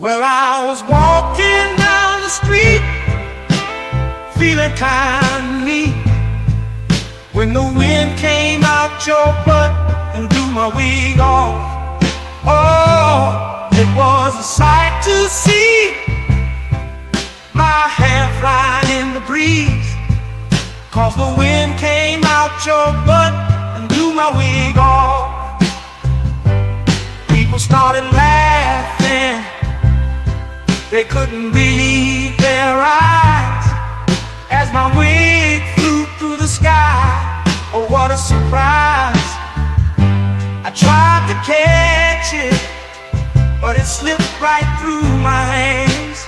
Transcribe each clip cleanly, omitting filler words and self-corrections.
Well, I was walking down the street, feeling kind of neat, when the wind came out your butt and blew my wig off. Oh, it was a sight to see, my hair flying in the breeze, 'cause the wind came out your butt and blew my wig off. People started laughing, they couldn't believe their eyes, as my wig flew through the sky. Oh, what a surprise. I tried to catch it, but it slipped right through my hands,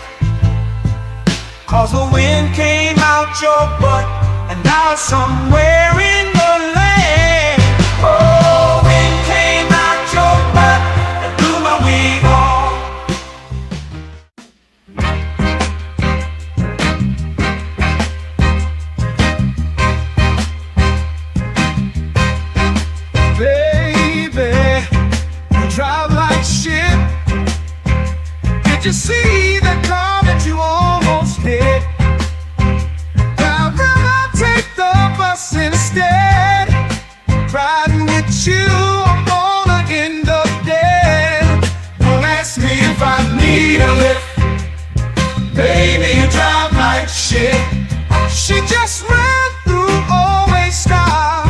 'cause the wind came out your butt and now it's somewhere in the land. Oh, wind came out your butt and blew my wig off. Baby, you drive like shit. Did you see that car that you almost hit? I'd rather take the bus instead. Riding with you, I'm gonna end up dead. Don't ask me if I need a lift. Baby, you drive like shit. She just ran through, always stop.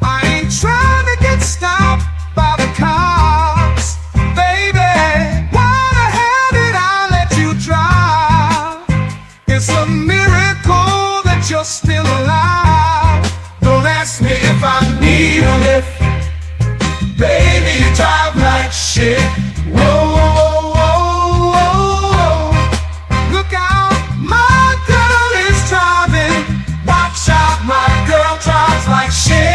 I ain't trying to get stopped by the cops. Baby, why the hell did I let you drive? It's a miracle that you're still alive. Don't ask me if I need a lift. Baby, you drive like shit. Whoa, whoa, whoa, whoa, whoa. Look out, my girl is driving. Watch out, my girl drives like shit.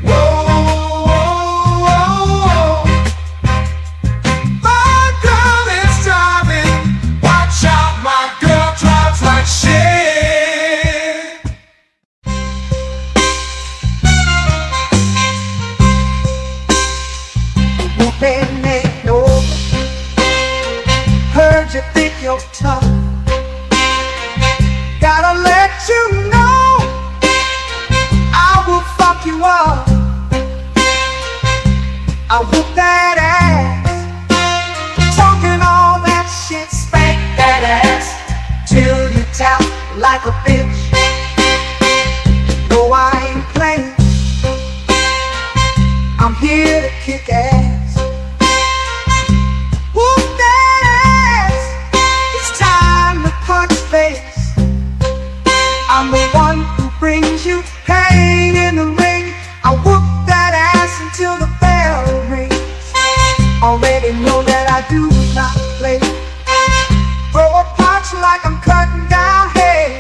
Whoa, whoa, whoa, whoa. My girl is driving. Watch out, my girl drives like shit. Moving ain't over. Heard you think you're tough. Gotta let you know, I will fuck you up. I whoop that ass, talking all that shit, spank that ass till you tap like a bitch. No, I ain't playing, I'm here to kick ass. Whoop that ass, it's time to punch face. I'm the one who brings you pain in the ring. I whoop that ass until the bell rings. Already know that I do not play. Throw a punch like I'm cutting down hay.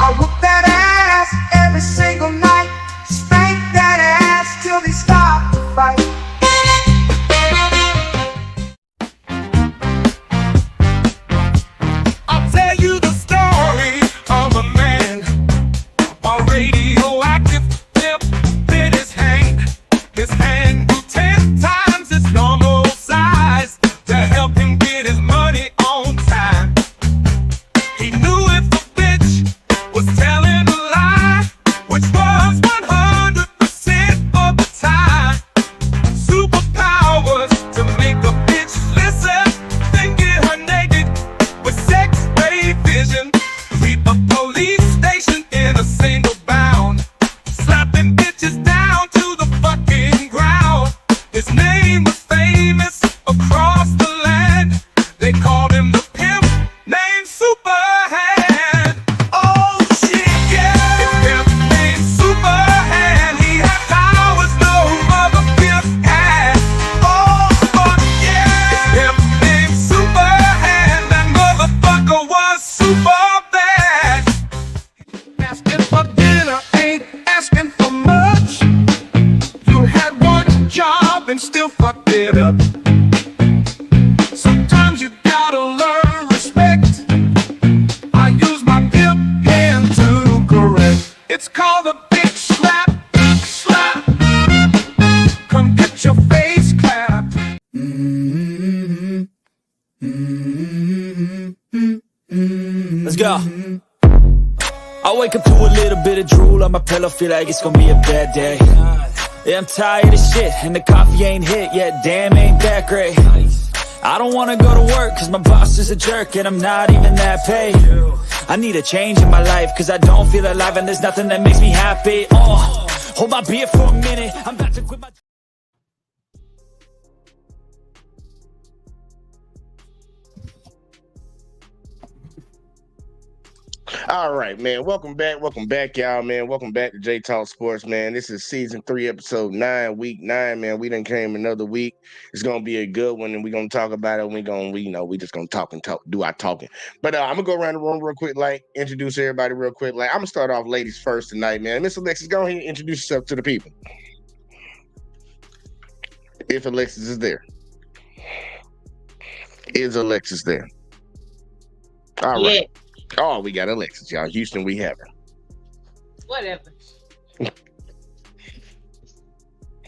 I whoop that ass every single night. Spank that ass till they stop the fight. I'll tell you the story of a man, a radioactive tip in his hand. His hand grew 10 times its normal size to help him get his money on time. He knew if a bitch was telling a lie, which was 100% of the time. Superpowers to make a bitch listen, then get her naked with sex-ray vision. Sweep a police station in a single bound, slapping bitches down to the fucking ground. His name was famous across the land. They called him the pimp named Superhand. Oh shit, yeah, it's pimp named Superhand. He had powers no other pimp had. Oh fuck yeah, it's pimp named Superhand. That motherfucker was super bad. Asking for dinner ain't asking for much. You had one job and still fucked it up. Sometimes you gotta learn respect. I use my pimp hand to correct. It's called a bitch slap, slap. Come get your face clapped. wake up to a little bit of drool on my pillow, feel like it's gonna be a bad day. Yeah, I'm tired of shit, and the coffee ain't hit yet, damn, ain't that great. I don't wanna go to work, cause my boss is a jerk, and I'm not even that paid. I need a change in my life, cause I don't feel alive, and there's nothing that makes me happy. Hold my beer for a minute, I'm about to quit my... All right, man. Welcome back, y'all, man. Welcome back to J Talk Sports, man. This is season 3, episode 9, week 9, man. We done came another week. It's gonna be a good one, and we're gonna talk about it. We just gonna talk and talk, do our talking. But I'm gonna go around the room real quick, like introduce everybody real quick. Like I'm gonna start off ladies first tonight, man. Miss Alexis, go ahead and introduce yourself to the people. If Alexis is there. Is Alexis there? All right. Yeah. Oh, we got Alexis, y'all. Houston, we have her. Whatever.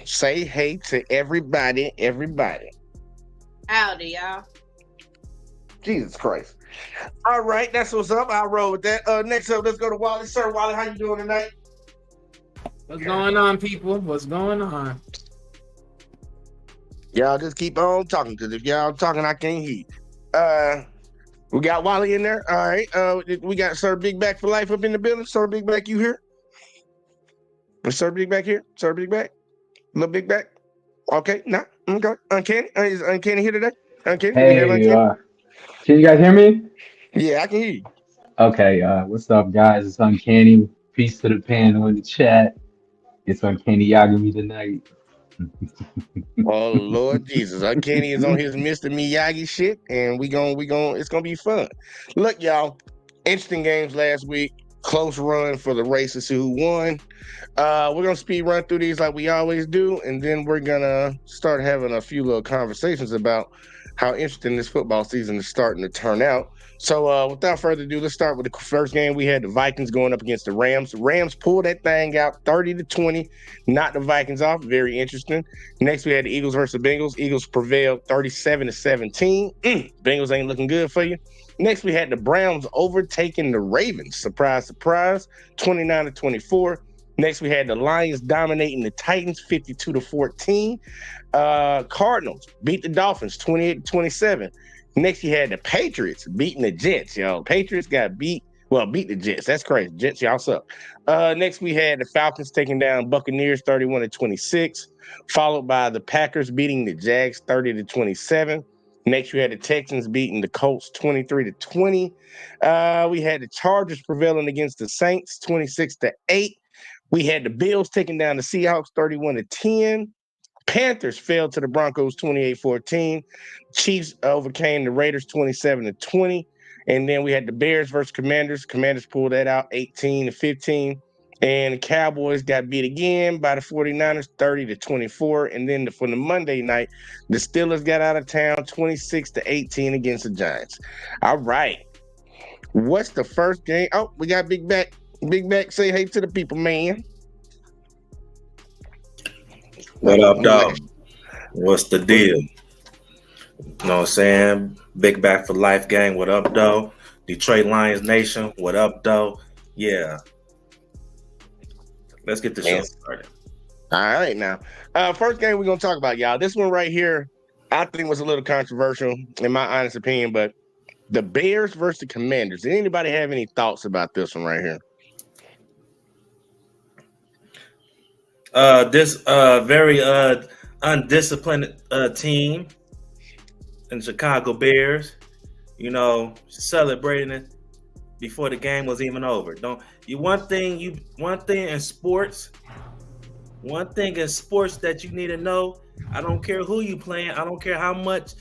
Say hey to everybody. Howdy, y'all. Jesus Christ. All right, that's what's up. I'll roll with that. Next up, let's go to Wally. Sir, Wally, how you doing tonight? What's going on, people? What's going on? Y'all just keep on talking, because if y'all talking, I can't hear you. We got Wally in there. All right. We got Sir Big Back for Life up in the building. Sir Big Back, you here? Is Sir Big Back here? Sir Big Back? Little Big Back? Okay, nah. Okay. Uncanny? Is Uncanny here today? Uncanny? Hey, can you guys hear me? Yeah, I can hear you. Okay, what's up, guys? It's Uncanny. Peace to the panel in the chat. It's Uncanny Yagami tonight. Oh Lord Jesus. Uncanny is on his Mr. Miyagi shit, and it's gonna be fun. Look, y'all, interesting games last week. Close run for the races who won. We're gonna speed run through these like we always do, and then we're gonna start having a few little conversations about how interesting this football season is starting to turn out. So without further ado, let's start with the first game. We had the Vikings going up against the Rams. Rams pulled that thing out 30-20, knocked the Vikings off. Very interesting. Next, we had the Eagles versus the Bengals. Eagles prevailed 37-17. Bengals ain't looking good for you. Next, we had the Browns overtaking the Ravens. Surprise, surprise, 29-24. Next, we had the Lions dominating the Titans 52-14. Cardinals beat the Dolphins 28-27. Next, you had the Patriots beating the Jets, y'all. Patriots beat the Jets. That's crazy. Jets, y'all suck. Next, we had the Falcons taking down Buccaneers 31-26, followed by the Packers beating the Jags 30-27. Next, we had the Texans beating the Colts 23-20. We had the Chargers prevailing against the Saints 26-8. We had the Bills taking down the Seahawks 31-10. Panthers fell to the Broncos 28-14. Chiefs overcame the Raiders 27-20. And then we had the Bears versus Commanders. Commanders pulled that out 18-15. And the Cowboys got beat again by the 49ers 30-24. And then for the Monday night, the Steelers got out of town 26-18 against the Giants. All right. What's the first game? Oh, we got Big Back. Big Back, say hey to the people, man. What up, dog? What's the deal? You know what I'm saying? Big Back for Life gang, what up, though? Detroit Lions Nation, what up, though? Yeah. Let's get the show started. All right, now. First game we're going to talk about, y'all. This one right here, I think was a little controversial, in my honest opinion, but the Bears versus the Commanders. Did anybody have any thoughts about this one right here? This very undisciplined team in Chicago Bears, celebrating it before the game was even over. One thing in sports that you need to know, I don't care who you playing, I don't care how much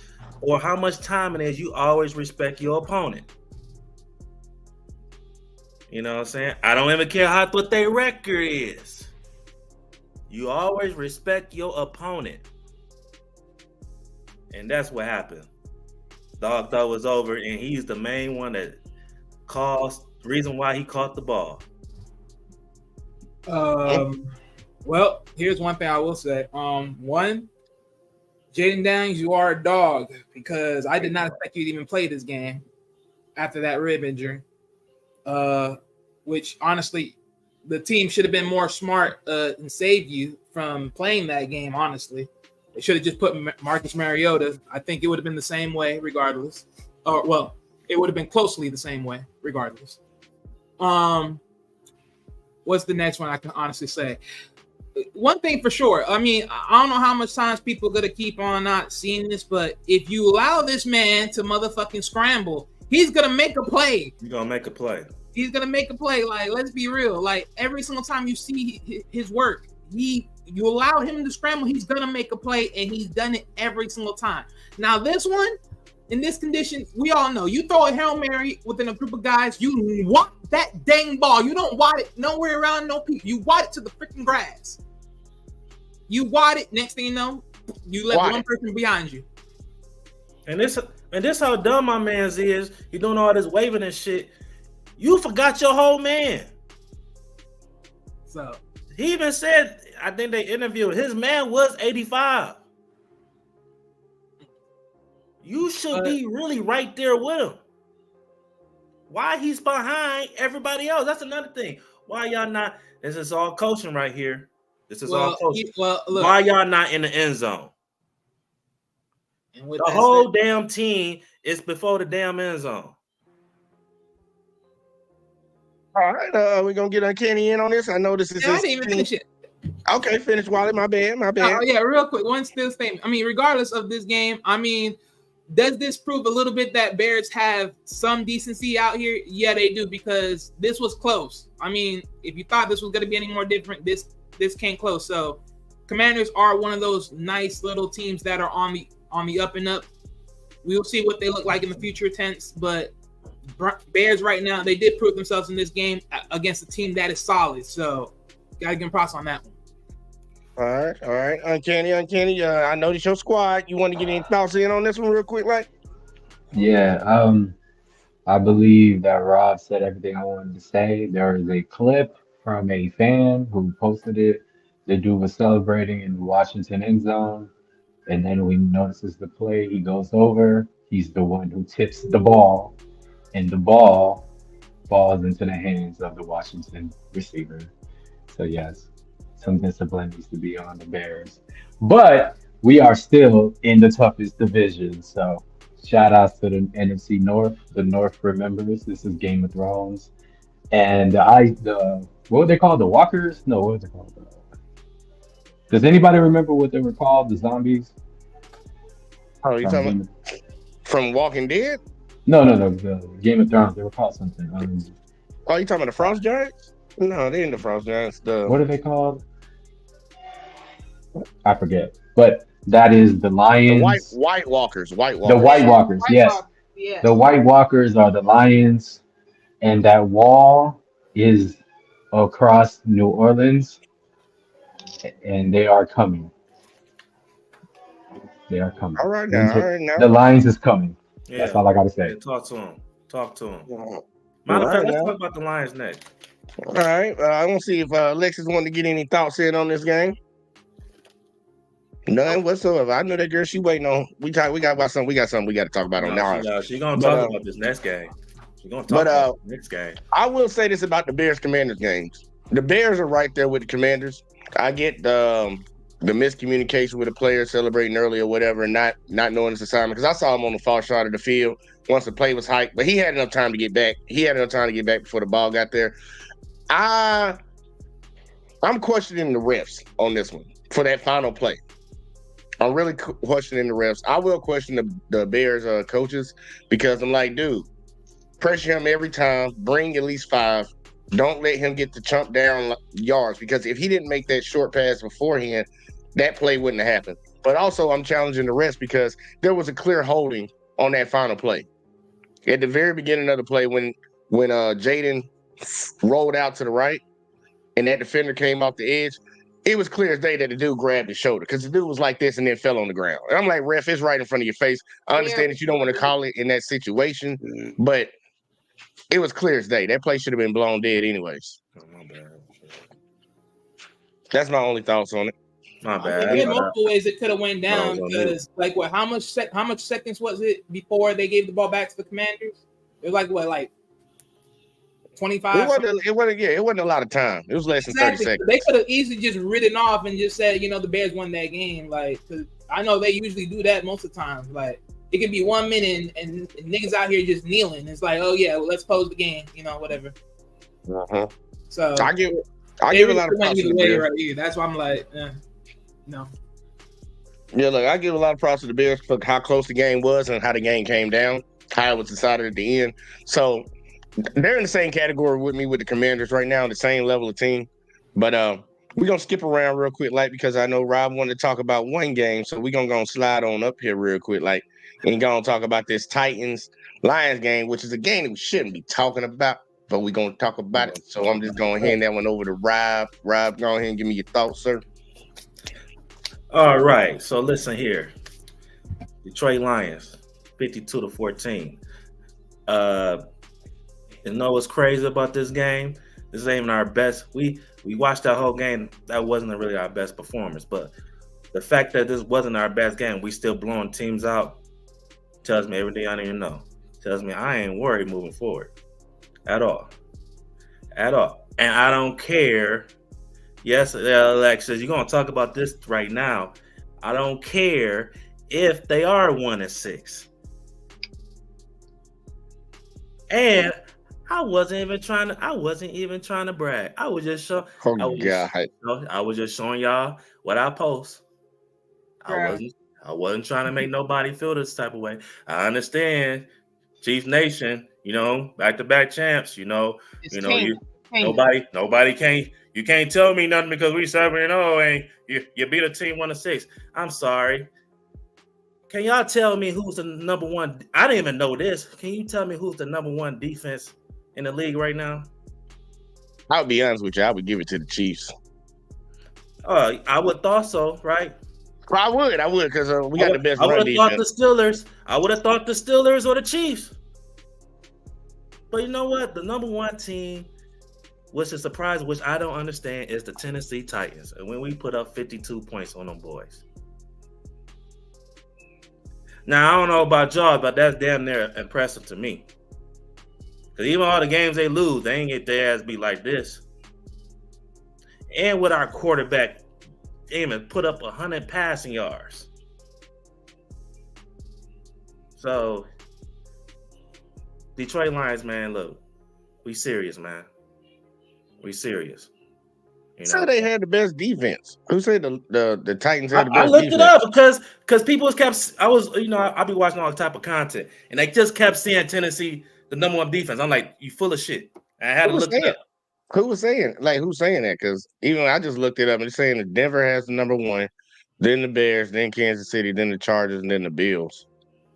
time it is, you always respect your opponent. You know what I'm saying? I don't even care what their record is. You always respect your opponent. And that's what happened. Dog thought it was over, and he's the main one that caused the reason why he caught the ball. Well, here's one thing I will say. One, Jaden Daniels, you are a dog, because I did not expect you to even play this game after that rib injury. What which honestly, the team should have been more smart and saved you from playing that game. Honestly, they should have just put Marcus Mariota. I think it would have been the same way, regardless. Or well, it would have been closely the same way, regardless. What's the next one I can honestly say? One thing for sure. I mean, I don't know how much times people are gonna keep on not seeing this, but if you allow this man to motherfucking scramble, he's gonna make a play. You're gonna make a play. He's gonna make a play. Like, let's be real. Like every single time you see his work, you allow him to scramble, he's gonna make a play, and he's done it every single time. Now, this one, in this condition, we all know you throw a Hail Mary within a group of guys, you want that dang ball. You don't want it nowhere around no people. You want it to the freaking grass. You wad it. Next thing you know, you let one person behind you. And this how dumb my man's is. He doing all this waving and shit. You forgot your whole man. So he even said, I think they interviewed his man was 85. You should be really right there with him. Why he's behind everybody else? That's another thing. Why y'all not? This is all coaching right here. This is all coaching. Look, why y'all not in the end zone? And the whole damn team is before the damn end zone. All right, we're gonna get Uncanny in on this. I know this is. I didn't even finish it. Okay, finish, Wally. My bad. Yeah, real quick. One still statement. I mean, regardless of this game, I mean, does this prove a little bit that Bears have some decency out here? Yeah, they do, because this was close. I mean, if you thought this was gonna be any more different, this came close. So Commanders are one of those nice little teams that are on the up and up. We'll see what they look like in the future tense, but Bears right now, they did prove themselves in this game against a team that is solid. So gotta give them props on that one. All right. Uncanny. I noticed your squad. You want to get any thoughts in on this one real quick, like? Yeah, I believe that Rob said everything I wanted to say. There is a clip from a fan who posted it. The dude was celebrating in the Washington end zone, and then when he notices the play, he goes over. He's the one who tips the ball, and the ball falls into the hands of the Washington receiver. So yes, some discipline needs to be on the Bears. But we are still in the toughest division. So shout outs to the NFC North. The North remembers. This is Game of Thrones. And what were they called? The Walkers? No, what was it called? Does anybody remember what they were called? The zombies? Oh, you talking about from Walking Dead? No. The Game of Thrones. They were called something. Oh, you talking about the Frost Giants? No, they ain't the Frost Giants. What are they called? I forget. But that is the Lions. The White Walkers. The White Walkers, yes. Yeah. The White Walkers are the Lions, and that wall is across New Orleans, and they are coming. They are coming. All right now. The Lions is coming. Yeah. That's all I got to say. Yeah, talk to him. Yeah. Matter of fact, let's talk about the Lions next. All right. I want to see if Alexis wanted to get any thoughts in on this game. None whatsoever. I know that girl. She waiting on. We got something we got to talk about on now. She's gonna talk about this next game. She's gonna talk about the next game. I will say this about the Bears Commanders games. The Bears are right there with the Commanders. I get the miscommunication with the players celebrating early or whatever, and not knowing his assignment, because I saw him on the far side of the field once the play was hiked, but he had enough time to get back. Before the ball got there. I'm questioning the refs on this one for that final play. I'm really questioning the refs. I will question the Bears coaches, because I'm like, dude, pressure him every time, bring at least 5. Don't let him get the chump down yards, because if he didn't make that short pass beforehand, that play wouldn't have happened. But also, I'm challenging the refs because there was a clear holding on that final play. At the very beginning of the play, when Jaden rolled out to the right and that defender came off the edge, it was clear as day that the dude grabbed his shoulder, because the dude was like this and then fell on the ground. And I'm like, ref, it's right in front of your face. I understand that you don't want to call it in that situation, but it was clear as day. That play should have been blown dead anyways. Oh, my bad. That's my only thoughts on it. My bad. There were multiple ways it could have went down, because how much seconds was it before they gave the ball back to the Commanders? It was like 25. It wasn't. Yeah, it wasn't a lot of time. It was less than 30 Exactly. seconds. They could have easily just written off and just said, the Bears won that game. Like, 'cause I know they usually do that most of the time. Like, it could be 1 minute and niggas out here just kneeling. It's like, oh yeah, well, let's pose the game. Whatever. So I give a lot of props to the Bears. right here. That's why I'm like, no. Yeah, look, I give a lot of props to the Bears for how close the game was and how the game came down, how it was decided at the end. So they're in the same category with me with the Commanders right now, the same level of team. But we're gonna skip around real quick, like, because I know Rob wanted to talk about one game, so we're gonna go and slide on up here real quick, like, and gonna talk about this Titans Lions game, which is a game that we shouldn't be talking about, but we're gonna talk about it. So I'm just gonna hand that one over to Rob. Rob, go ahead and give me your thoughts, sir. All right, so listen here. Detroit Lions, 52-14. You know what's crazy about this game? This ain't even our best. We watched that whole game. That wasn't really our best performance. But the fact that this wasn't our best game, we still blowing teams out, tells me everything I need to know. Tells me I ain't worried moving forward. At all. And I don't care. Yes, Alexis, you're going to talk about this right now. I don't care if they are 1-6. And I wasn't even trying to brag. I was just showing. I was just showing y'all what I post. I wasn't trying to make nobody feel this type of way. I understand, Chiefs Nation. Back-to-back champs. Nobody can't. You can't tell me nothing because we 7-0 and you beat a team 1-6. I'm sorry. Can y'all tell me who's the number one? I didn't even know this. Can you tell me who's the number one defense in the league right now? I'll be honest with you. I would give it to the Chiefs. I would thought so, right? I would, because we got the best run defense. I would have thought the Steelers or the Chiefs. But you know what? The number one team, which is surprise, which I don't understand, is the Tennessee Titans. And when we put up 52 points on them boys. Now, I don't know about y'all, but that's damn near impressive to me. Because even all the games they lose, they ain't get their ass beat like this. And with our quarterback aiming, put up 100 passing yards. So, Detroit Lions, man, look, we serious, man. We serious. So they had the best defense. Who said the Titans had the best defense? I looked it up because people kept. I'll be watching all type of content, and they just kept seeing Tennessee the number one defense. I'm like, you full of shit. And I had to look it up. Who's saying that? Because even I just looked it up and it's saying that Denver has the number one, then the Bears, then Kansas City, then the Chargers, and then the Bills.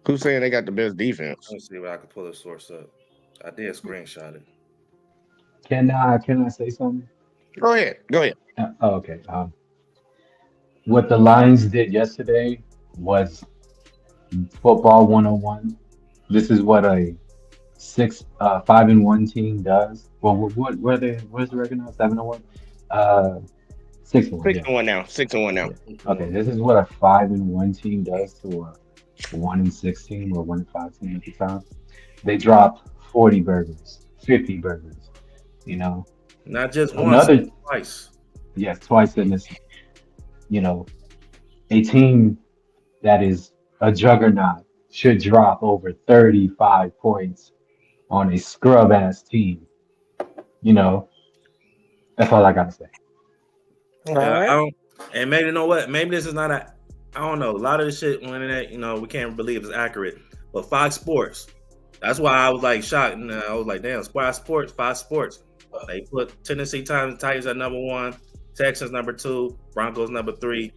Who's saying they got the best defense? Let me see if I can pull the source up. I did screenshot it. Can I say something? Go ahead. Okay. What the Lions did yesterday was football 101. This is what a 5-1 team does. Well, where's the record now? 7-1. 6-1. 6-1 now. 6-1 now. Okay, this is what a 5-1 team does to a 1-6 team or 1-5 team at the time. They dropped 40 burgers, 50 burgers. Not just once, twice. Yes, twice in this. A team that is a juggernaut should drop over 35 points on a scrub ass team. That's all I gotta say. All right. And maybe maybe this is not I don't know. A lot of the shit on the internet, we can't believe it's accurate. But Fox Sports, that's why I was like shocked. And I was like, damn, Fox Sports. They put Tennessee Titans at number 1, Texans number 2, Broncos number 3.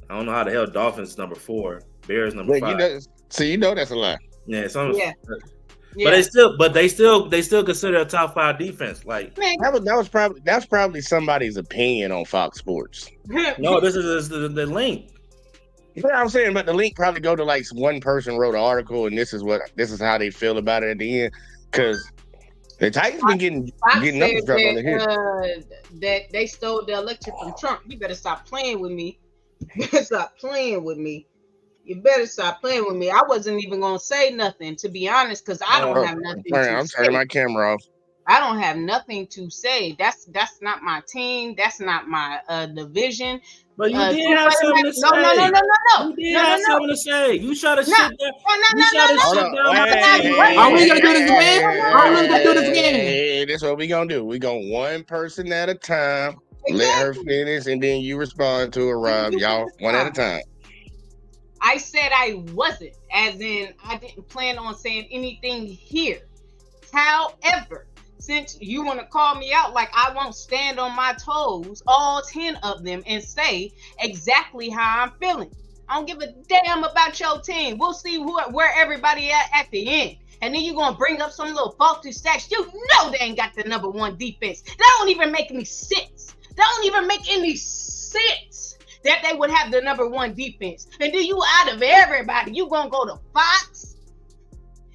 I don't know how the hell Dolphins number 4, Bears number 5. That's a lie. Yeah, Yeah. But they still consider a top 5 defense. Like that's probably somebody's opinion on Fox Sports. No, this is the link. Yeah, I'm saying, but the link probably go to like one person wrote an article, and this is how they feel about it at the end, because. The Titans been getting numbers dropped on the head. That they stole the election from Trump. You better stop playing with me. You better stop playing with me. I wasn't even gonna say nothing, to be honest, because I don't have nothing. I'm turning my camera off. I don't have nothing to say. That's not my team. That's not my division. But you did Wait have a something minute. to No, say. no, no, no, no, no. You did No, no, have no. something to say. You try to No, sit there. no, no, You no, try no, to no. Hold sit on. down Hey, my hey, team. hey, Are we hey, gonna do this hey, again? hey, Are we gonna do this hey, again? hey, this is what we gonna do. We gonna one person at a time. Let her Exactly. finish, and then you respond to her, Rob. You Y'all one at a time. I said I wasn't, as in I didn't plan on saying anything here. However, since you want to call me out, like I won't stand on my toes, all 10 of them, and say exactly how I'm feeling. I don't give a damn about your team. We'll see where everybody at the end. And then you're going to bring up some little faulty stats. You know they ain't got the number one defense. That don't even make any sense. That don't even make any sense that they would have the number one defense. And then you, out of everybody, you going to go to Fox?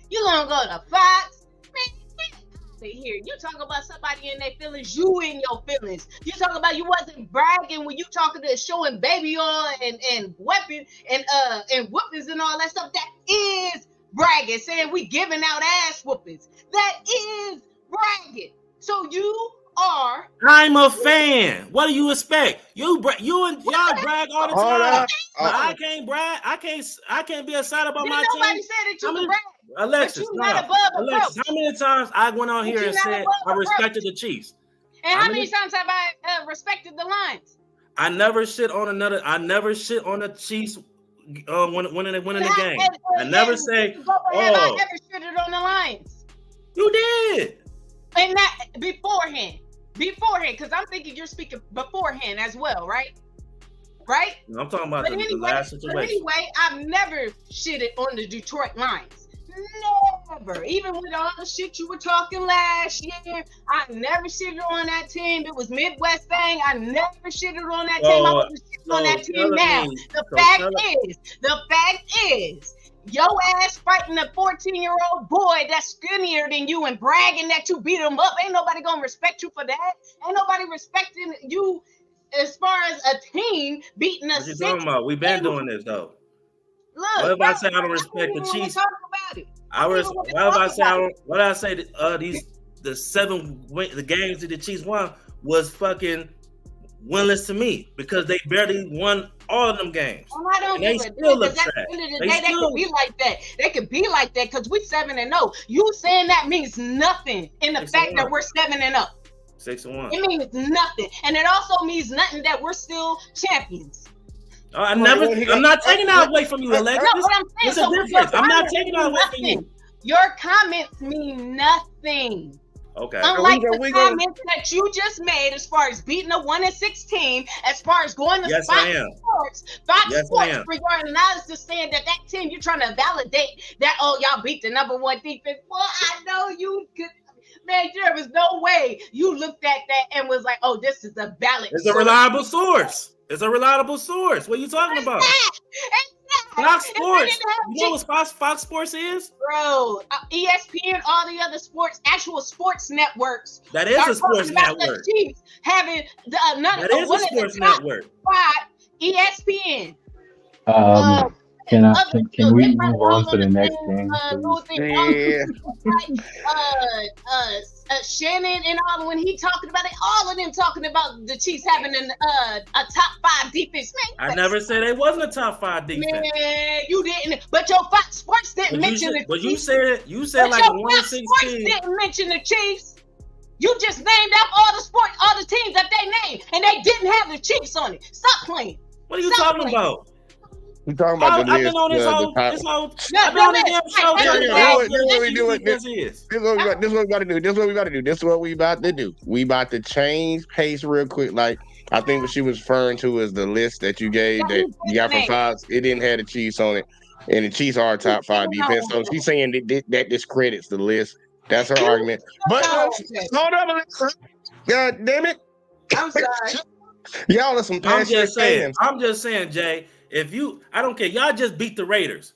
You going to go to Fox? Man, get out of here. You talk about somebody in their feelings, you in your feelings. You talk about you wasn't bragging when you talking to showing baby oil and weapon and whoopings and all that stuff. That is bragging, saying we giving out ass whoopings. That is bragging. So you are. I'm a fan. What do you expect? You and y'all brag all the Hold time. up. But I can't brag. I can't be excited about my Nobody team. said that How you many- could brag. Alexis, But you not above Alexis, approach. how many times I went on But here you and not said above I respected the Chiefs? And how many times have I respected the Lions? I never shit on another. I never shit on the Chiefs winning the game. I never say, Have I ever shitted on the Lions? You did. And that beforehand, because I'm thinking you're speaking beforehand as well, right? Right? I'm talking about But the anyway, last situation. I've never shitted on the Detroit Lions. Never. Even with all the shit you were talking last year, I never shitted on that team. It was Midwest thing. I never shitted on that team. I wasn't shitting on that team now. The fact is, your ass fighting a 14-year-old boy that's skinnier than you and bragging that you beat him up. Ain't nobody gonna respect you for that. Ain't nobody respecting you as far as a team beating a What you talking about? We've been doing this though. Look, what if I say I don't respect the Chiefs? What I say? The 7 the games that the Chiefs won was fucking winless to me because they barely won all of them games. Well, I don't and give they a still damn, look 'cause at trash. the end of the day, they could be like that. They could be like that because we 7-0. You saying that means nothing in the fact that we're 7-0. 6-1. It means nothing, and it also means nothing that we're still champions. I'm not taking that away from you, Alexis. No, what I'm saying, There's a difference. I'm not taking that away from you. Your comments mean nothing. Okay. Unlike the comments that you just made, as far as beating a 1-6 team, as far as going to Fox Sports for your analysis, saying that team you're trying to validate that y'all beat the number one defense. Well, I know you could. Man, there was no way you looked at that and was like, "Oh, this is a valid." It's a reliable source. It's a reliable source. What are you talking about? Fox Sports. You know what Fox Sports is? Bro, ESPN, all the other actual sports networks. That is a sports network. Having that is a sports network. ESPN. Can we move on to the next game? Shannon and all, when he talking about it, all of them talking about the Chiefs having a top 5 defense. Man, I never said it wasn't a top 5 defense. Man, you didn't. But your Fox Sports didn't mention the Chiefs. But you said like a 1-6 team. Didn't mention the Chiefs. You just named out all the teams that they named, and they didn't have the Chiefs on it. Stop playing. What are you talking about? You talking about the list? I've been on this whole. I've been on this damn show. This is what we do. This is what we got to do. This is what we got to do. This is what we about to do. We about to change pace real quick. Like I think what she was referring to is the list that you gave that you got from Fox. It didn't have the Chiefs on it, and the Chiefs are a top 5 defense. So she's saying that discredits the list. That's her argument. But hold up, God damn it! I'm sorry. Y'all are some passionate fans. I'm just saying, Jay. I don't care. Y'all just beat the Raiders.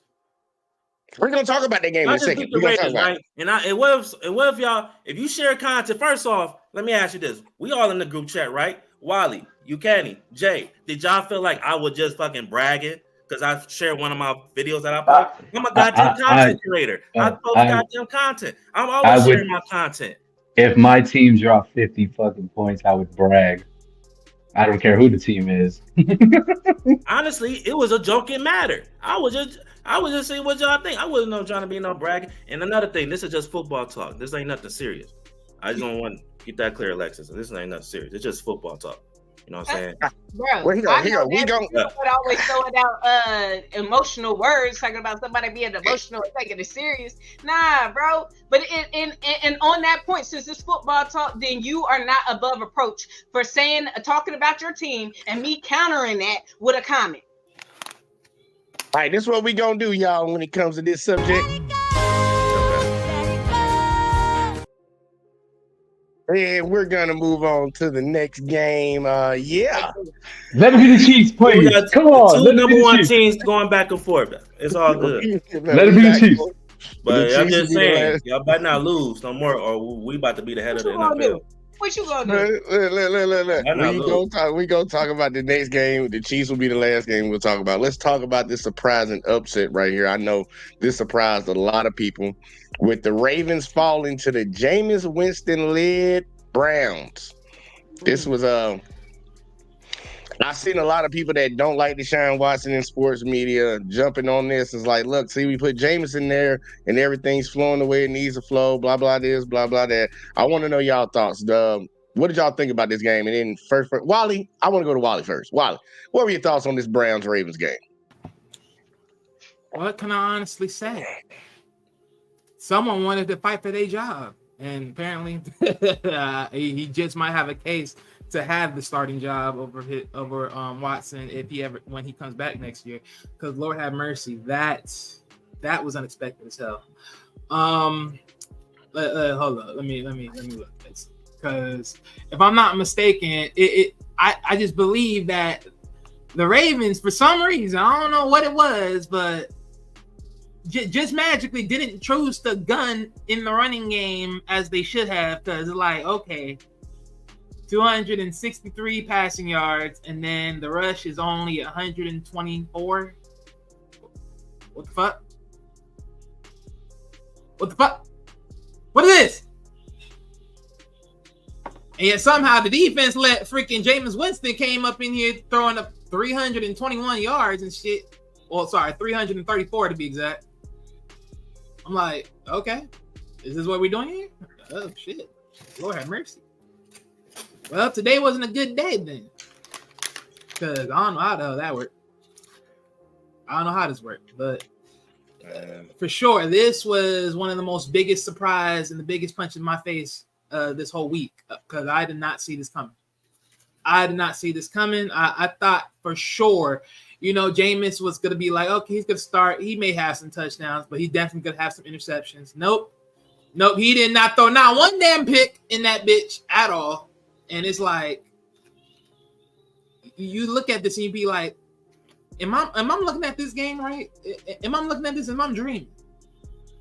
We're gonna talk about that game in a second. We're gonna talk about it. And what if y'all, if you share content, first off, let me ask you this. We all in the group chat, right? Wally, Kenny, Jay, did y'all feel like I was just fucking bragging because I shared one of my videos that I put? I'm a goddamn content creator. I post goddamn content. I'm always sharing my content. If my team dropped 50 fucking points, I would brag. I don't care who the team is. Honestly, it was a joking matter. I was just saying what y'all think. I wasn't no trying to be no bragging. And another thing, this is just football talk. This ain't nothing serious. I just don't want to get that clear, Alexis. This ain't nothing serious. It's just football talk. You know what I'm saying? Bro, Well, I know we that gon' people would always throwing out emotional words, talking about somebody being emotional and taking it serious. Nah, bro. But and on that point, since it's football talk, then you are not above reproach for saying talking about your team and me countering that with a comment. All right, this is what we gonna do, y'all, when it comes to this subject. And we're gonna move on to the next game. Yeah. Let it be the Chiefs, We please. got Come the on, two let it number be the one Chiefs. teams going back and forth. It's all good. Let it be the Chiefs. But The I'm Chiefs just will be the saying, last. y'all better not lose no more, or we about to be the head What of the you gonna NFL. do? What you gonna do? Look. Better not lose. We gonna talk about the next game. The Chiefs will be the last game we'll talk about. Let's talk about this surprising upset right here. I know this surprised a lot of people with the Ravens falling to the Jameis Winston-led Browns. This was I've seen a lot of people that don't like Deshaun Watson in sports media jumping on this. It's like, look, see, we put Jameis in there and everything's flowing the way it needs to flow, blah, blah, this, blah, blah, that. I want to know y'all thoughts. What did y'all think about this game? And then first, Wally, I want to go to Wally first. Wally, what were your thoughts on this Browns-Ravens game? What can I honestly say? Someone wanted to fight for their job, and apparently he just might have a case to have the starting job over Watson when he comes back next year. Because Lord have mercy, that was unexpected as hell. Hold on, let me look at this, because if I'm not mistaken, I just believe that the Ravens, for some reason, I don't know what it was, but just magically didn't choose the gun in the running game as they should have, because like, okay, 263 passing yards, and then the rush is only 124. What the fuck? What the fuck? What is this? And yet somehow the defense let freaking Jameis Winston came up in here throwing up 321 yards and shit. Well, sorry, 334 to be exact. I'm like, okay, is this what we're doing here? Oh shit, Lord have mercy. Well, today wasn't a good day then, because I don't know how the hell that worked. I don't know how this worked, but for sure, this was one of the most biggest surprise and the biggest punch in my face this whole week, because I did not see this coming. I thought for sure, Jameis was going to be like, okay, he's going to start. He may have some touchdowns, but he definitely going to have some interceptions. Nope. He did not throw not one damn pick in that bitch at all. And it's like, you look at this and you be like, am I looking at this game right? Am I looking at this? Am I dreaming?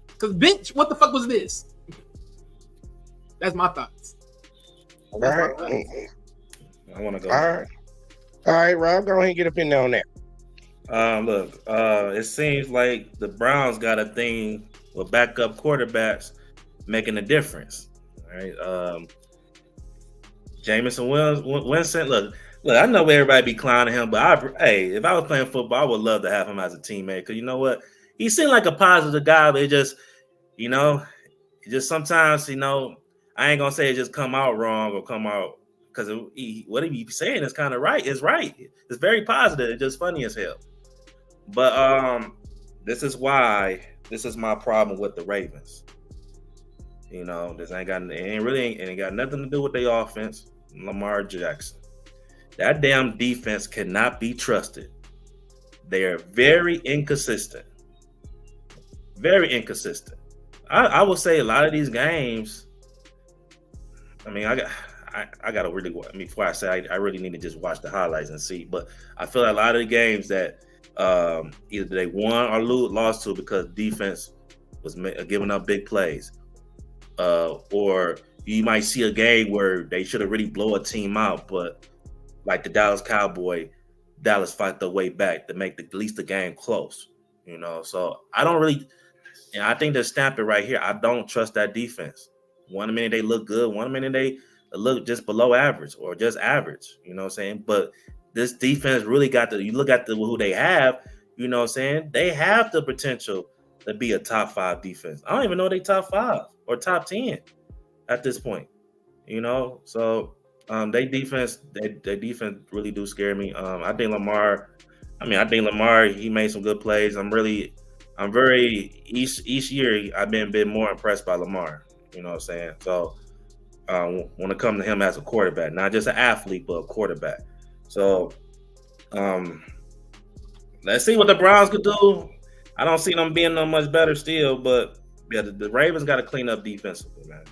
Because bitch, what the fuck was this? That's my thoughts. All right. I want to go. All right, Rob, go ahead and get up in there on that. Look, it seems like the Browns got a thing with backup quarterbacks making a difference. All right. Jamison Winston, look, I know everybody be clowning him, but if I was playing football, I would love to have him as a teammate. Because you know what? He seemed like a positive guy, but it just sometimes, I ain't going to say it just come out wrong or come out, because what he be saying is kind of right. It's right. It's very positive. It's just funny as hell. But this is my problem with the Ravens. This ain't got nothing to do with their offense. Lamar Jackson. That damn defense cannot be trusted. They are very inconsistent. Very inconsistent. I would say a lot of these games. I mean, I gotta really. Before I say I really need to just watch the highlights and see. But I feel like a lot of the games that either they won or lost to because defense was giving up big plays, or you might see a game where they should have really blow a team out, but like the Dallas fight their way back to make at least the game close. So I don't really. I think they're stamping right here. I don't trust that defense. One minute they look good, one minute they look just below average or just average. You know what I'm saying? But this defense really got you look at who they have. You know what I'm saying? They have the potential to be a top 5 defense. I don't even know they top 5 or top 10 at this point. You know, so they defense really do scare me. I think Lamar. He made some good plays. I'm very each year I've been a bit more impressed by Lamar. You know what I'm saying? So when it comes to him as a quarterback, not just an athlete, but a quarterback. So let's see what the Browns could do. I don't see them being no much better still, but yeah, the Ravens got to clean up defensively, man.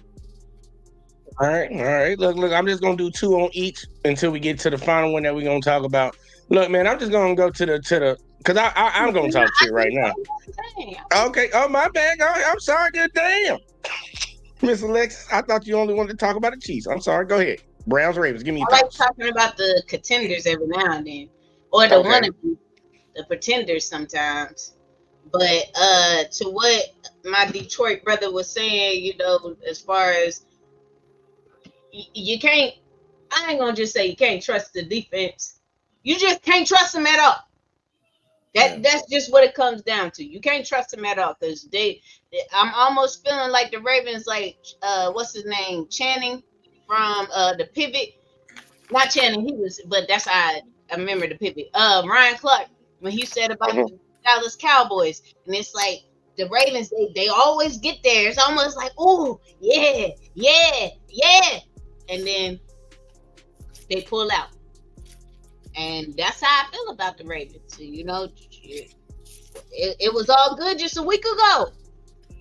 All right. Look. I'm just gonna do 2 on each until we get to the final one that we're gonna talk about. Look, man, I'm just gonna go to the because I'm gonna talk shit right now. Okay. Oh, my bad. I'm sorry. Good damn, Miss Alexis. I thought you only wanted to talk about the Chiefs. I'm sorry. Go ahead. Browns, Ravens. Give me. I like talking about the contenders every now and then, or the one of the pretenders sometimes. But to what my Detroit brother was saying, you know, as far as you can't, I ain't gonna just say you can't trust the defense. You just can't trust them at all. That's just what it comes down to. You can't trust them at all because I'm almost feeling like the Ravens, like what's his name, Channing from the Pivot. Not Channing, but that's how I remember the Pivot. Ryan Clark, when he said about the Dallas Cowboys, and it's like the Ravens, they always get there. It's almost like, oh yeah, and then they pull out. And that's how I feel about the Ravens. You know, it was all good just a week ago.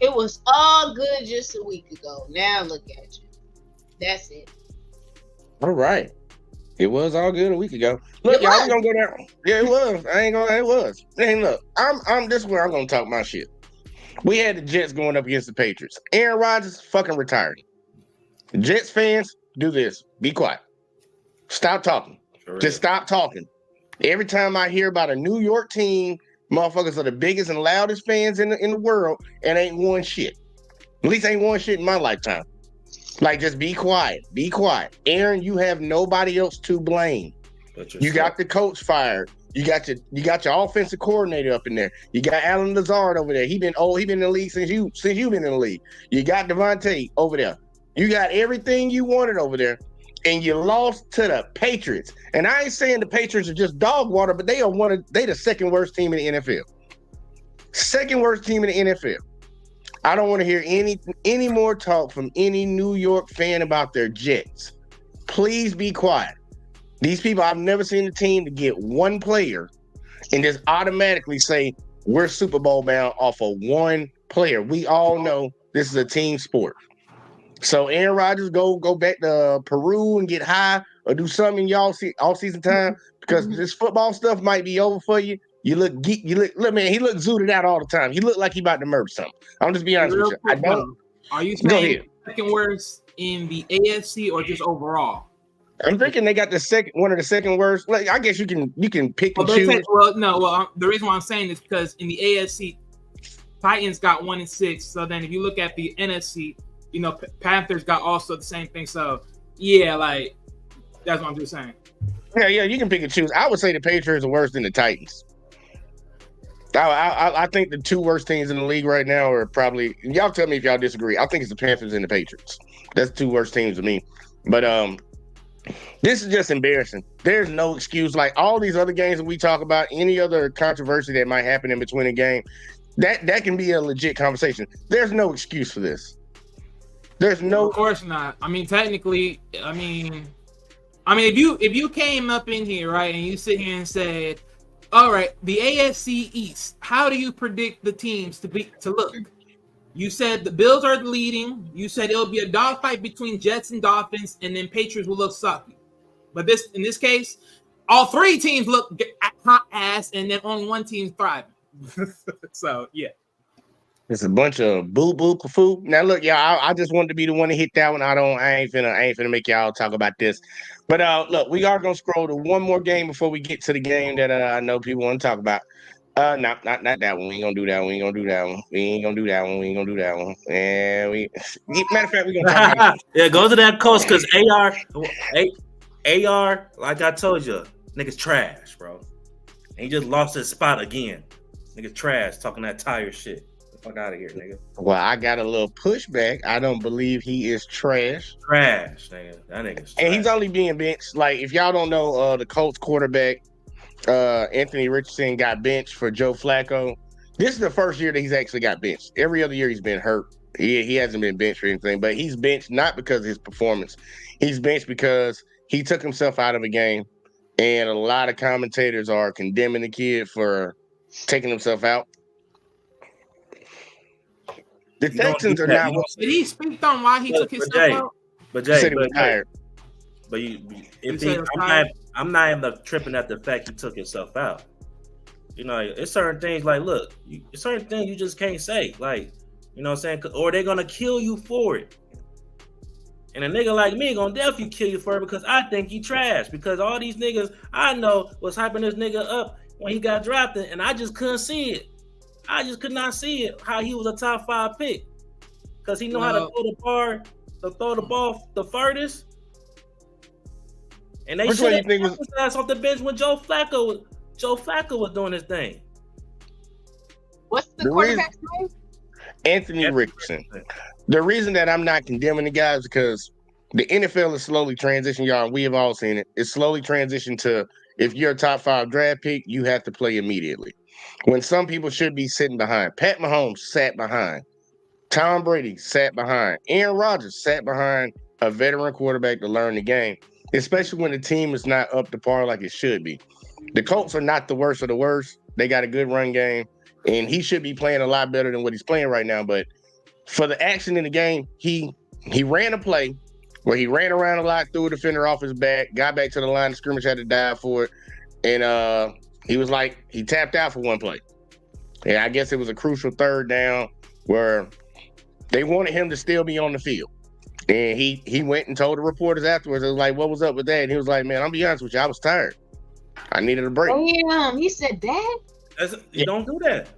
It was all good just a week ago. Now look at you. That's it. All right. It was all good a week ago. Look, y'all, we gonna go down. Yeah, it was. It was. Hey, look, I'm this is where I'm gonna talk my shit. We had the Jets going up against the Patriots. Aaron Rodgers fucking retired. Jets fans, do this. Be quiet. Stop talking. Just stop talking. Every time I hear about a New York team, motherfuckers are the biggest and loudest fans in the world and ain't won shit. At least ain't won shit in my lifetime. Like, just be quiet. Be quiet. Aaron, you have nobody else to blame. You got the coach fired. You got your offensive coordinator up in there. You got Alan Lazard over there. He been in the league since you've been in the league. You got Devontae over there. You got everything you wanted over there. And you lost to the Patriots. And I ain't saying the Patriots are just dog water, but they the second worst team in the NFL. Second worst team in the NFL. I don't want to hear any more talk from any New York fan about their Jets. Please be quiet. These people, I've never seen a team to get one player and just automatically say we're Super Bowl bound off of one player. We all know this is a team sport. So Aaron Rodgers go back to Peru and get high or do something y'all see all season time because this football stuff might be over for you. You look, man, he look zooted out all the time. He look like he about to murder something. I'm just be honest with you. I don't. Are you saying second worst in the AFC or just overall? I'm thinking they got one of the second worst. Like, I guess you can pick and choose. The reason why I'm saying this because in the AFC, Titans got 1-6. So then if you look at the NFC, you know, Panthers got also the same thing. So yeah, like that's what I'm just saying. Yeah, you can pick and choose. I would say the Patriots are worse than the Titans. I think the 2 worst teams in the league right now are probably, y'all tell me if y'all disagree. I think it's the Panthers and the Patriots. That's the 2 worst teams to me. But this is just embarrassing. There's no excuse. Like all these other games that we talk about, any other controversy that might happen in between a game, that can be a legit conversation. There's no excuse for this. There's no. Of course not. I mean, technically, if you came up in here, right, and you sit here and said, all right, the AFC East, how do you predict the teams to look? You said the Bills are leading. You said it'll be a dogfight between Jets and Dolphins, and then Patriots will look sucky. But in this case, all 3 teams look hot ass, and then only one team's thriving. So yeah. It's a bunch of boo foo. Now look, y'all, I just wanted to be the one to hit that one. I ain't finna make y'all talk about this. But look, we are gonna scroll to one more game before we get to the game that I know people want to talk about. Not that one. We ain't gonna do that one. We ain't gonna do that one. We ain't gonna do that one. We ain't gonna do that one. And matter of fact, we gonna talk about Yeah, go to that coach because AR, like I told you, niggas trash, bro. And he just lost his spot again. Niggas trash, talking that tire shit. Get the fuck out of here, nigga. Well, I got a little pushback. I don't believe he is trash. Trash, nigga. That nigga's trash. And he's only being benched. Like, if y'all don't know, the Colts quarterback, Anthony Richardson, got benched for Joe Flacco. This is the first year that he's actually got benched. Every other year he's been hurt. He hasn't been benched or anything, but he's benched not because of his performance. He's benched because he took himself out of a game, and a lot of commentators are condemning the kid for taking himself out. The Texans are not. Did he speak on why he took himself out? But Jay, said he was tired. But I'm not even tripping at the fact he took himself out. You know, it's certain things like, look, it's certain things you just can't say. Like, you know what I'm saying? Or they're gonna kill you for it. And a nigga like me gonna definitely kill you for it because I think he trash. Because all these niggas I know was hyping this nigga up when he got drafted, and I just couldn't see it. I just could not see it how he was a top 5 pick. Because he know how to throw the ball the furthest. And they should have his ass off the bench when Joe Flacco was doing his thing. What's the quarterback's name? Anthony Richardson. The reason that I'm not condemning the guy is because the NFL is slowly transitioning, y'all. We have all seen it. It's slowly transitioned to, if you're a top 5 draft pick, you have to play immediately. When some people should be sitting behind. Pat Mahomes sat behind. Tom Brady sat behind. Aaron Rodgers sat behind a veteran quarterback to learn the game, especially when the team is not up to par like it should be. The Colts are not the worst of the worst. They got a good run game, and he should be playing a lot better than what he's playing right now. But for the action in the game, he ran a play where he ran around a lot, threw a defender off his back, got back to the line of scrimmage, had to dive for it, and he was like, he tapped out for one play. And I guess it was a crucial third down where they wanted him to still be on the field. And he went and told the reporters afterwards, it was like, what was up with that? And he was like, man, I'll be honest with you, I was tired. I needed a break. Damn, he said that? You don't do that.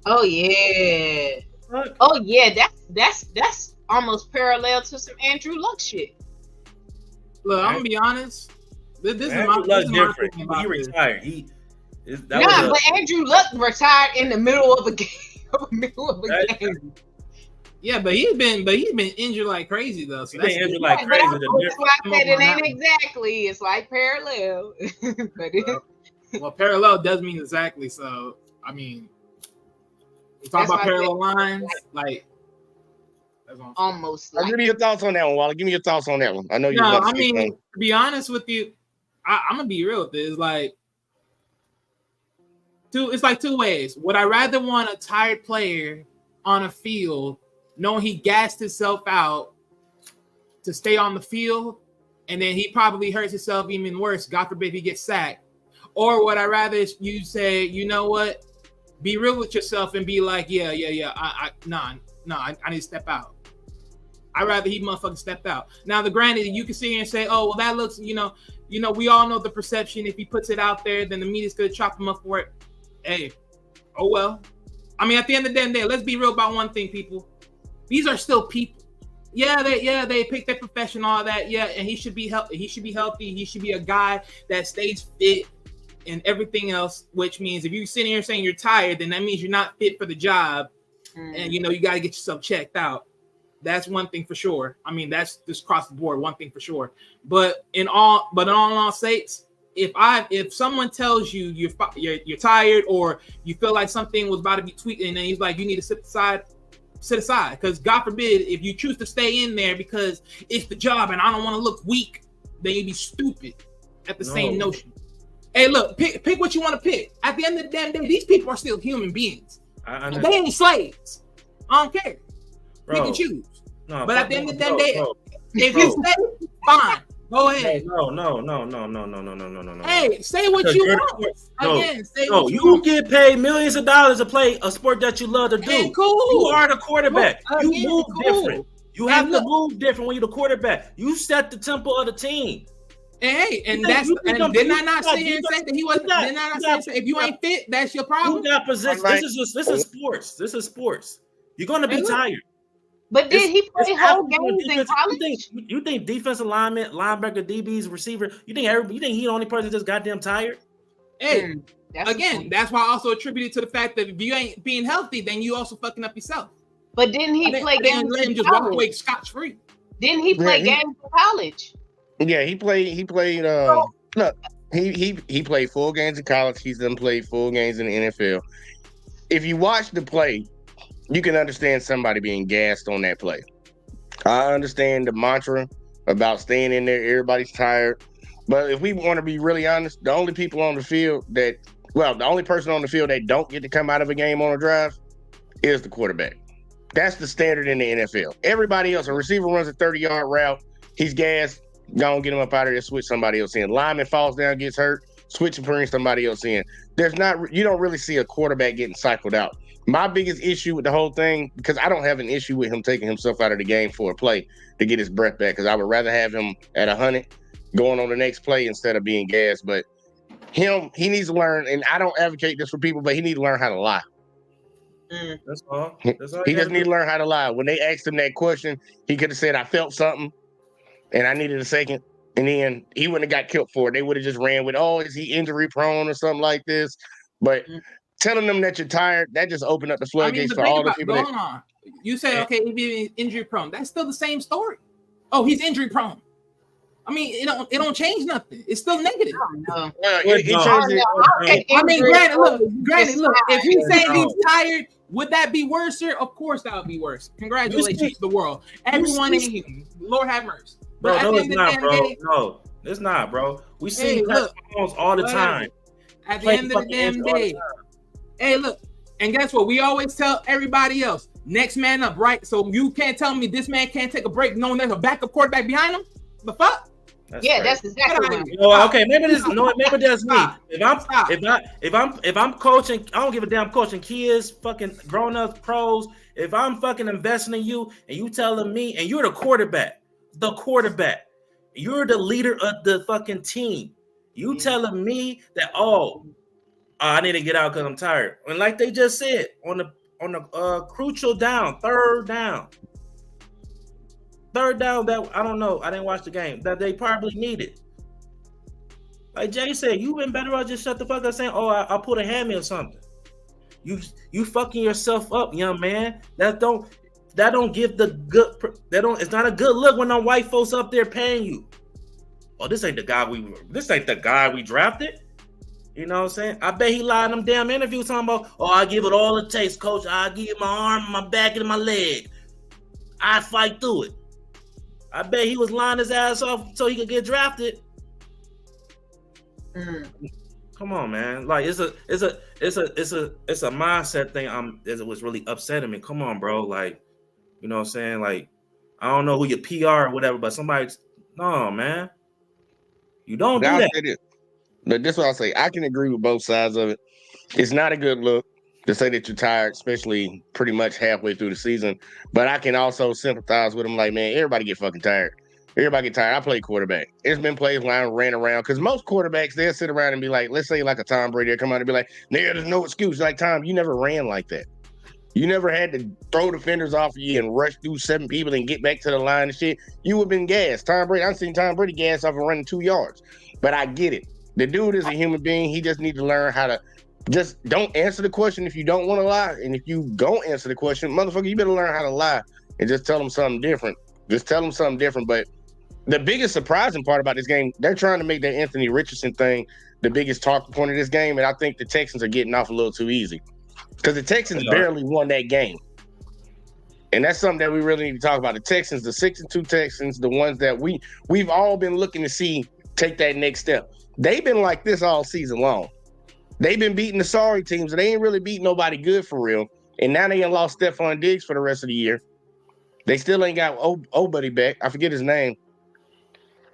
Oh, yeah. What? Oh, yeah, that's almost parallel to some Andrew Luck shit. Look, I'm going to be honest. This is different. He retired. But Andrew Luck retired in the middle of a game. Yeah, but he's been injured like crazy though. So that's injured like crazy. It ain't exactly. It's like parallel. Well, parallel does mean exactly. So I mean, we talk about parallel lines, like that's almost. Give me your thoughts on that one, Wally. Give me your thoughts on that one. I know you. No, I mean, to be honest with you, I'm gonna be real with this. It's like two ways. Would I rather want a tired player on a field, knowing he gassed himself out to stay on the field, and then he probably hurts himself even worse, God forbid he gets sacked? Or would I rather you say, you know what, be real with yourself and be like, yeah, I need to step out. I'd rather he motherfucking stepped out. Now, granted, you can sit here and say, oh, well, that looks, we all know the perception. If he puts it out there, then the media's going to chop him up for it. Hey, oh well. I mean, at the end of the day, let's be real about one thing, people. These are still people. They pick their profession, all that. Yeah, and he should be healthy. He should be healthy. He should be a guy that stays fit and everything else. Which means if you're sitting here saying you're tired, then that means you're not fit for the job, and you got to get yourself checked out. That's one thing for sure. I mean, that's just across the board, one thing for sure. But in all sakes, if someone tells you you're tired or you feel like something was about to be tweaked and then he's like, you need to sit aside, because God forbid if you choose to stay in there because it's the job and I don't want to look weak, then you'd be stupid at the same notion. Hey, look, pick what you want to pick. At the end of the damn day, these people are still human beings. They ain't slaves. I don't care. Pick and choose. But at the end of the damn day, if you stay, fine. Go ahead. No. Hey, say what you want. Again, say what you want. Get paid millions of dollars to play a sport that you love to do. Hey, cool. You are the quarterback. You move different. You have to move different when you're the quarterback. You set the tempo of the team. Hey, and think- that's you think and I'm- didn't you I not got sit here and defense- say that he wasn't? you got- Didn't I not you sit here got- and say if you ain't fit, that's your problem? You got position. Right. This is sports. This is sports. You're gonna be Hey, look. tired. But did he play It's whole after games in defense- college? You think defensive lineman, linebacker, DBs, receiver? You think he the only person that's goddamn tired? Hey, That's the again, point. that's why I also attributed to the fact that if you ain't being healthy, then you also fucking up yourself. But didn't he play I didn't games let him in just walk college? away scotch free. Didn't he play Yeah, he- games in college? Yeah, he played. Look, he played full games in college. He's done played full games in the NFL. If you watch the play, you can understand somebody being gassed on that play. I understand the mantra about staying in there. Everybody's tired, but if we want to be really honest, the only people on the field the only person on the field that don't get to come out of a game on a drive is the quarterback. That's the standard in the NFL. Everybody else, a receiver runs a 30-yard route, he's gassed. Go get him up out of there, switch somebody else in. Lineman falls down, gets hurt, switch and bring somebody else in. You don't really see a quarterback getting cycled out. My biggest issue with the whole thing, because I don't have an issue with him taking himself out of the game for a play to get his breath back, because I would rather have him at 100 going on the next play instead of being gassed. But he needs to learn, and I don't advocate this for people, but he needs to learn how to lie. That's all. He just needs to learn how to lie. When they asked him that question, he could have said, I felt something and I needed a second. And then he wouldn't have got killed for it. They would have just ran with, is he injury prone or something like this? But telling them that you're tired, that just opened up the floodgates for all the people Hold on. You say, okay, he'd be injury prone. That's still the same story. Oh, he's injury prone. I mean, it don't change nothing. It's still negative. No. it changed it. I mean, granted, look, if he's saying he's tired, would that be worse, sir? Of course that would be worse. Congratulations to the world. Everyone ain't human. Lord have mercy. Bro, But no, at the it's end of not, the bro. damn day, No, it's not, bro. We see Hey, look. Mahomes all the time. at the Play end of the fucking damn injured all the day, hey, look, and guess what? We always tell everybody else, next man up, right? So you can't tell me this man can't take a break knowing there's a backup quarterback behind him? The fuck? That's Yeah, crazy. that's exactly right. You know, okay, maybe that's me. Stop. If I'm coaching, I don't give a damn coaching kids, fucking grown up pros. If I'm fucking investing in you and you telling me, and you're the quarterback, you're the leader of the fucking team. You telling me that I need to get out because I'm tired. And like they just said on the crucial down, third down that I don't know, I didn't watch the game, that they probably needed. Like Jay said, you been better off just shut the fuck up saying, I put a hammy or something. You fucking yourself up, young man. That don't give the good. It's not a good look when them white folks up there paying you. This ain't the guy we drafted. You know what I'm saying? I bet he lied in them damn interviews talking about, I give it all it takes, coach. I give you my arm, my back, and my leg. I fight through it. I bet he was lying his ass off so he could get drafted. Come on, man. Like it's a mindset thing. It was really upsetting me. Come on, bro. Like, you know what I'm saying? Like, I don't know who your PR or whatever, but no, man. You don't do that. But this is what I'll say. I can agree with both sides of it. It's not a good look to say that you're tired, especially pretty much halfway through the season. But I can also sympathize with them. Like, man, everybody get fucking tired. Everybody get tired. I play quarterback. There's been plays where I ran around because most quarterbacks, they'll sit around and be like, let's say like a Tom Brady, they'll come out and be like, there's no excuse. Like, Tom, you never ran like that. You never had to throw defenders off of you and rush through 7 people and get back to the line and shit. You would have been gassed. Tom Brady, I've seen Tom Brady gas off and running 2 yards. But I get it. The dude is a human being. He just needs to learn how to just don't answer the question if you don't want to lie. And if you don't answer the question, motherfucker, you better learn how to lie and just tell them something different. Just tell them something different. But the biggest surprising part about this game, they're trying to make that Anthony Richardson thing the biggest talking point of this game. And I think the Texans are getting off a little too easy because the Texans barely won that game. And that's something that we really need to talk about. The Texans, the 6-2 Texans, the ones that we've all been looking to see take that next step. They've been like this all season long. They've been beating the sorry teams, and they ain't really beat nobody good for real. And now they ain't lost Stephon Diggs for the rest of the year. They still ain't got old buddy back. I forget his name.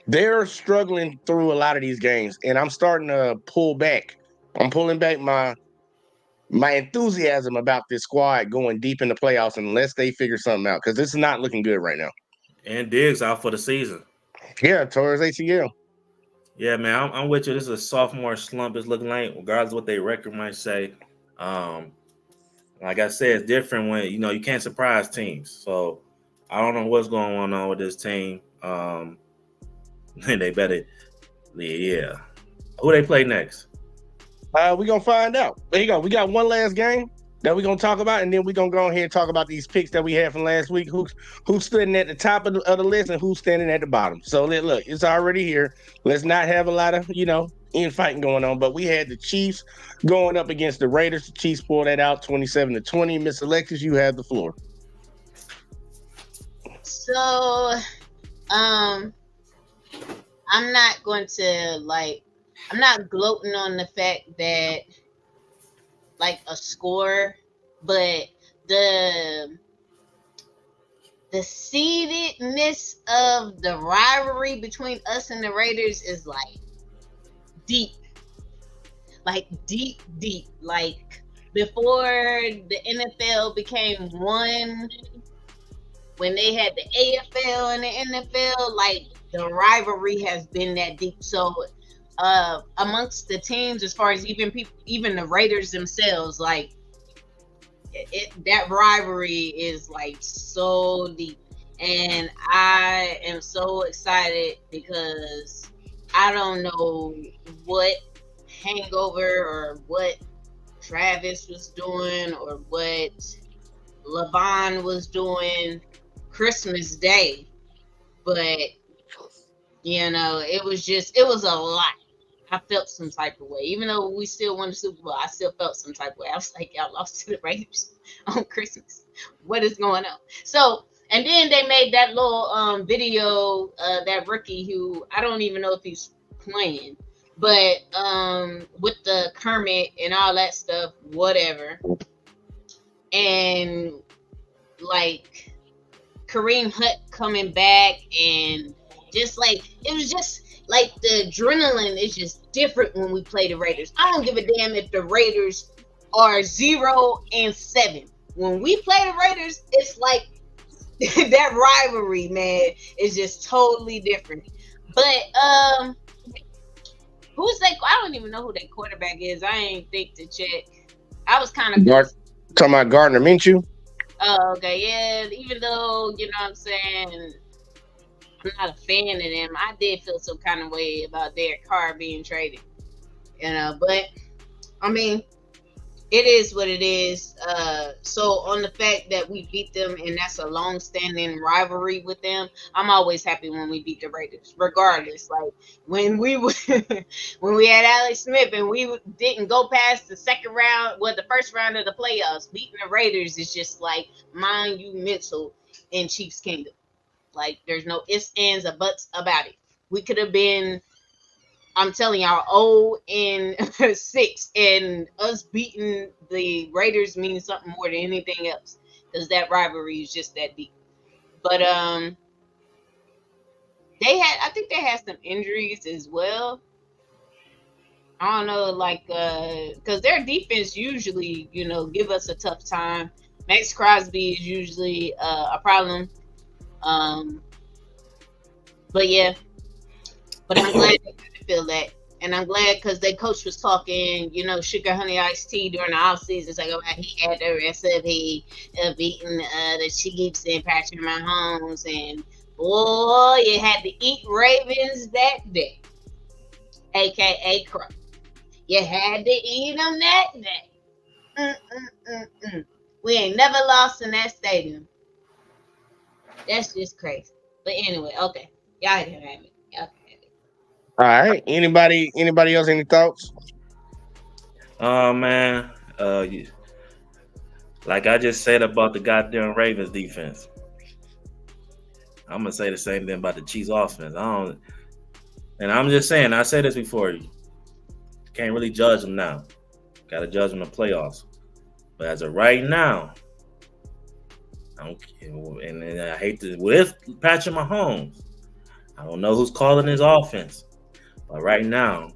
They're struggling through a lot of these games, and I'm starting to pull back. I'm pulling back my enthusiasm about this squad going deep in the playoffs unless they figure something out, because this is not looking good right now. And Diggs out for the season. Yeah, tore his ACL. Yeah, man, I'm with you. This is a sophomore slump. It's looking like, regardless of what their record might say. Um, like I said, it's different when you can't surprise teams. So I don't know what's going on with this team. They better, yeah. Who they play next? We're gonna find out. There you go. We got one last game that we're gonna talk about, and then we're gonna go ahead and talk about these picks that we had from last week. Who's standing at the top of the list and who's standing at the bottom. So look, it's already here. Let's not have a lot of infighting going on. But we had the Chiefs going up against the Raiders. The Chiefs pulled that out 27-20. Miss Alexis, you have the floor. So, I'm not going to I'm not gloating on the fact that a score, but the seededness of the rivalry between us and the Raiders is deep. Deep. Before the NFL became one, when they had the AFL and the NFL, the rivalry has been that deep. So amongst the teams, as far as even the Raiders themselves, that rivalry is so deep, and I am so excited because I don't know what hangover or what Travis was doing or what Levon was doing Christmas Day, but it was a lot. I felt some type of way. Even though we still won the Super Bowl, I still felt some type of way. I was like, y'all lost to the Raiders on Christmas. What is going on? So, and then they made that little video, that rookie who I don't even know if he's playing, but with the Kermit and all that stuff, whatever. And Kareem Hunt coming back, and just it was just the adrenaline is just different when we play the Raiders. I don't give a damn if the Raiders are 0-7. When we play the Raiders, it's that rivalry, man, is just totally different. But who's that? I don't even know who that quarterback is. I ain't think to check. I was kind of talking about Gardner Minshew. Oh, okay, yeah. Even though you know what I'm saying, I'm not a fan of them. I did feel some kind of way about Derek Carr being traded, but I mean, it is what it is. So on the fact that we beat them, and that's a long-standing rivalry with them, I'm always happy when we beat the Raiders, regardless. When we when we had Alex Smith and we didn't go past the the first round of the playoffs, beating the Raiders is just monumental in Chiefs Kingdom. There's no ifs, ands, or buts about it. We could have been, I'm telling y'all, 0-6, and us beating the Raiders means something more than anything else, because that rivalry is just that deep. But I think they had some injuries as well. I don't know, because their defense usually, give us a tough time. Max Crosby is usually a problem. But yeah, but I'm glad they feel that, and I'm glad because their coach was talking, sugar honey iced tea during the off season. It's he had the recipe of beating the Chiefs and Patrick Mahomes, and boy, you had to eat Ravens that day, aka Crow. You had to eat them that day. We ain't never lost in that stadium. That's just crazy. But anyway, okay. Y'all can have it. All right. Anybody else any thoughts? Man, like I just said about the goddamn Ravens defense, I'm gonna say the same thing about the Chiefs offense. And I'm just saying, I said this before, you can't really judge them now. Gotta judge them in the playoffs. But as of right now, and I hate to with Patrick Mahomes, I don't know who's calling his offense, but right now,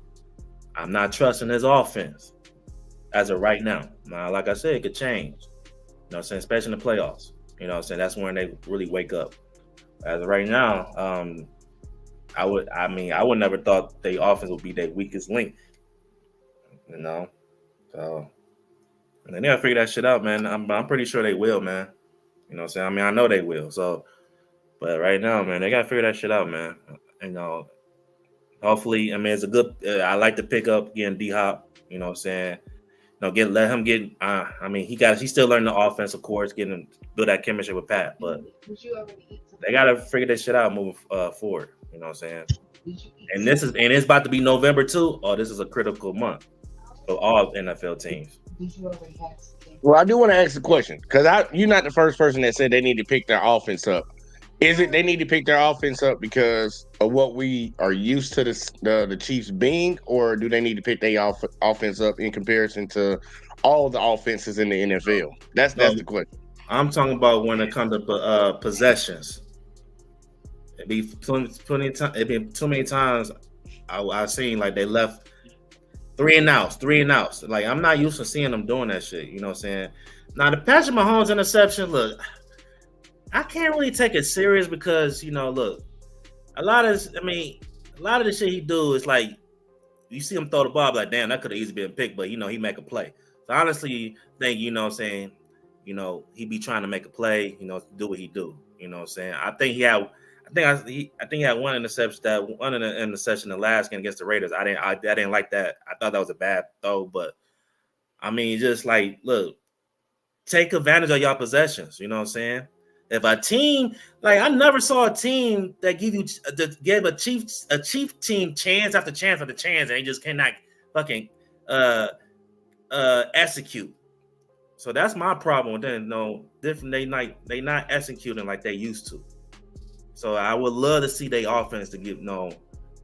I'm not trusting his offense as of right now. Now, like I said, it could change. You know what I'm saying? Especially in the playoffs. You know what I'm saying? That's when they really wake up. As of right now, I would never thought the offense would be their weakest link. You know, so and they gotta figure that shit out, man. I'm pretty sure they will, man. You know what I'm saying? I mean, I know they will. So, but right now, man, they gotta figure that shit out, man. You know, hopefully, I mean, it's a good. I like to pick up again D Hop. You know what I'm saying? No, let him get. I mean, he's still learning the offense, of course, getting build that chemistry with Pat. But they gotta figure this shit out moving forward. You know what I'm saying? And it's about to be November too. Oh, this is a critical month for all NFL teams. Well, I do want to ask a question because you're not the first person that said they need to pick their offense up. Is it they need to pick their offense up because of what we are used to the Chiefs being, or do they need to pick their offense up in comparison to all the offenses in the NFL? That's the question. I'm talking about when it comes to possessions. It'd be too many times I've seen like they left 3 and outs. Like I'm not used to seeing them doing that shit. You know what I'm saying? Now the Patrick Mahomes interception, look, I can't really take it serious because look, a lot of the shit he do is like you see him throw the ball like damn that could have easily been picked, but he make a play. So I honestly think what I'm saying, he be trying to make a play, do what he do. You know what I'm saying? I think he had one interception the last game against the Raiders. I didn't like that. I thought that was a bad throw, but I mean, just like look, take advantage of y'all possessions. You know what I'm saying? If a team I never saw a team that gave a chief team chance after chance after chance, and they just cannot fucking execute. So that's my problem with them. They not executing like they used to. So I would love to see their offense to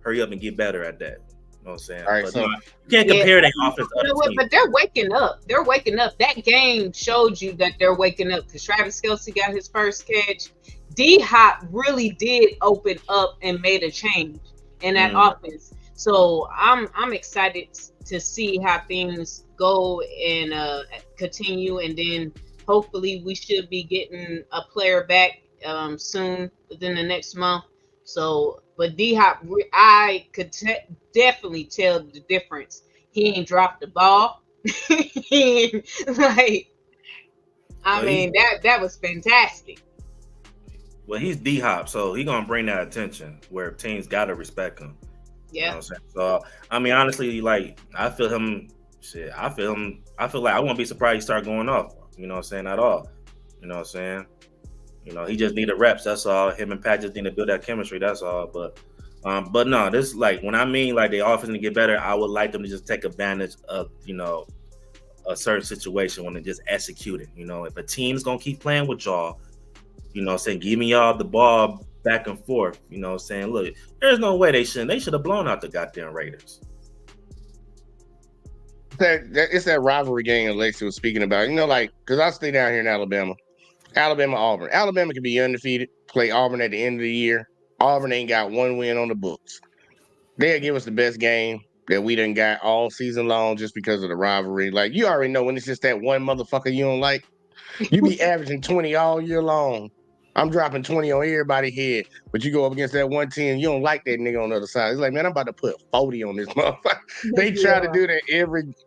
hurry up and get better at that. You know what I'm saying? All right, so you can't compare their offense to other teams. But they're waking up. They're waking up. That game showed you that they're waking up because Travis Kelce got his first catch. D Hop really did open up and made a change in that offense. So I'm excited to see how things go and continue, and then hopefully we should be getting a player back soon within the next month. So, but D Hop, I could definitely tell the difference. He ain't dropped the ball. He ain't, that was fantastic. Well, he's D Hop, so he's gonna bring that attention where teams gotta respect him. Yeah. You know what I'm saying? So I mean, honestly, I feel him. Shit, I feel like I won't be surprised he start going off. You know what I'm saying? At all. You know what I'm saying? He just needed reps. That's all. Him and Pat just need to build that chemistry. That's all. But no, this when I mean the offense to get better, I would like them to just take advantage of a certain situation when they just execute it. If a team's gonna keep playing with y'all, saying give me y'all the ball back and forth. Saying look, there's no way they should have blown out the goddamn Raiders. It's that rivalry game Alexi was speaking about. Because I stay down here in Alabama. Auburn. Alabama can be undefeated, play Auburn at the end of the year. Auburn ain't got one win on the books. They'll give us the best game that we done got all season long just because of the rivalry. You already know when it's just that one motherfucker you don't like, you be averaging 20 all year long. I'm dropping 20 on everybody's head, but you go up against that 110, you don't like that nigga on the other side. It's like, man, I'm about to put 40 on this motherfucker. They try to do that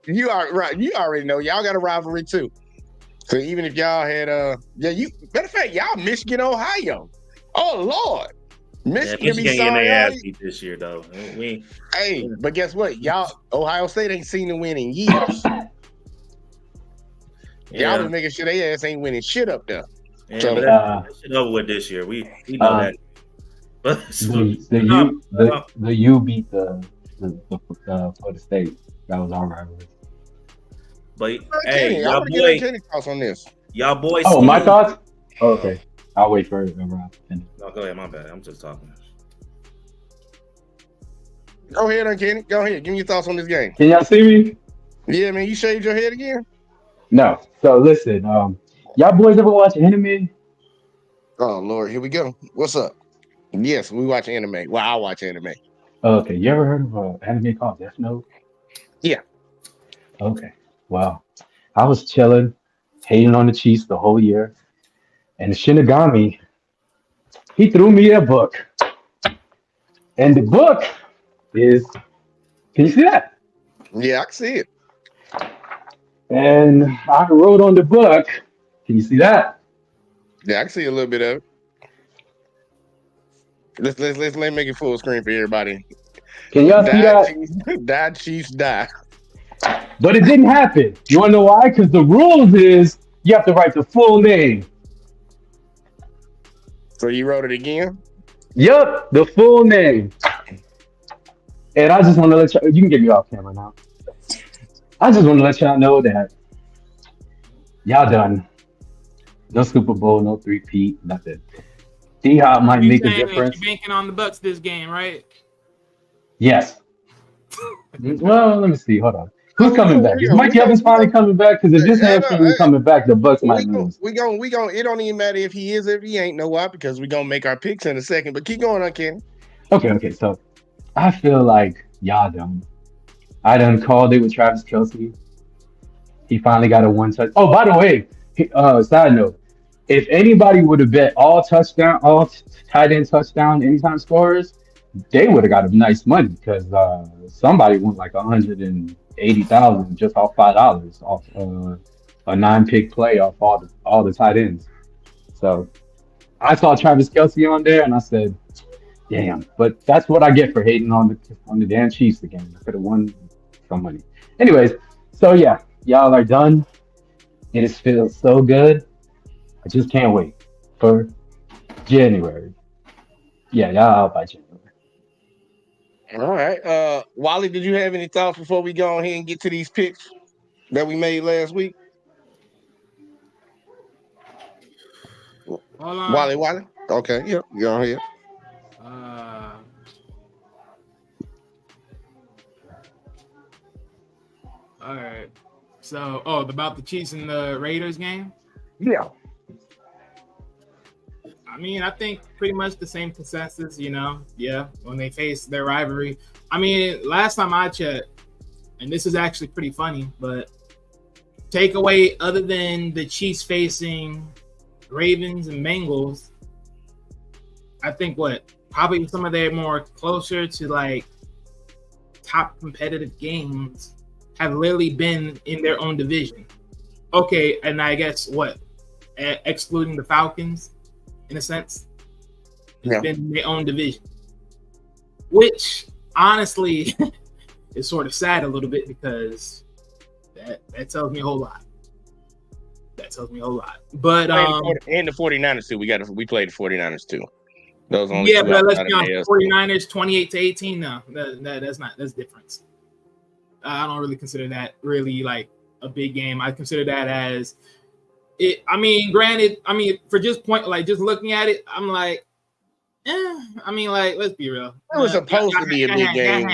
you already know. Y'all got a rivalry too. So even if y'all had matter of fact, y'all Michigan, Ohio. Oh Lord. Michigan be getting sorry. their ass beat this year though. But guess what? Y'all Ohio State ain't seen them win in years. Y'all been making sure their ass ain't winning shit up there. Yeah, so that shit over with this year. We know that. But the U beat the Florida State. That was our rivalry. But hey, y'all thoughts on this. Y'all boys. Oh, my thoughts? Oh, okay. I'll wait for Rob. No, go ahead. My bad. I'm just talking. Go ahead, Kenny. Go ahead. Give me your thoughts on this game. Can y'all see me? Yeah, man. You shaved your head again? No. So listen, y'all boys ever watch anime? Oh Lord, here we go. What's up? Yes, we watch anime. Well, I watch anime. Okay. You ever heard of an anime called Death Note? Yeah. Okay. Wow. I was chilling, hating on the Chiefs the whole year, and the Shinigami, he threw me a book. And the book is, can you see that? Yeah, I can see it. And I wrote on the book, can you see that? Yeah, I can see a little bit of it. Let's make it full screen for everybody. Can y'all see Die that? Chiefs, die Chiefs, die. But it didn't happen. You want to know why? Because the rules is you have to write the full name. So you wrote it again? Yup, the full name. And I just want to let you can get me off camera now. I just want to let y'all know that y'all done. No Super Bowl, no three-peat, nothing. D-Hop might You make a saying that difference. you're banking on the Bucks this game, right? Yes. Well, let me see. Hold on. Who's coming back? Is Mike We Evans finally coming back? Because if this hey, no, hamstring is coming back, the Bucks might we lose. gon' it don't even matter if he is, if he ain't, know why, because we gonna make our picks in a second. But keep going on, Kenny. Okay. So I feel like y'all done. I done called it with Travis Kelce. He finally got a one touch. Oh, by the way, side note, if anybody would have bet all tight end touchdown anytime scorers, they would have got a nice money because somebody won like 180,000 just off $5 off a 9-pick play off all the tight ends. So I saw Travis Kelce on there and I said, damn, but that's what I get for hating on the damn Chiefs again. I could have won some money. Anyways, so yeah, y'all are done. It just feels so good. I just can't wait for January. Yeah, y'all out by January. All right. Wally, did you have any thoughts before we go ahead and get to these picks that we made last week? Hold on. Wally. Okay, yeah, you're on here. All right. So, about the Chiefs and the Raiders game? Yeah. I mean, I think pretty much the same consensus, yeah, when they face their rivalry. I mean, last time I checked, and this is actually pretty funny, but takeaway other than the Chiefs facing Ravens and Bengals, I think probably some of their more closer to like top competitive games have literally been in their own division. Okay, and I guess excluding the Falcons, in a sense, it's been in their own division, which honestly is sort of sad a little bit because that tells me a whole lot. But and the 49ers too. We played the 49ers too. Those only but let's be honest, 49ers 28-18 now. That's difference. I don't really consider that really like a big game. I consider that as it. I mean, granted, for just looking at it, I'm like, let's be real. It was supposed to be a big game.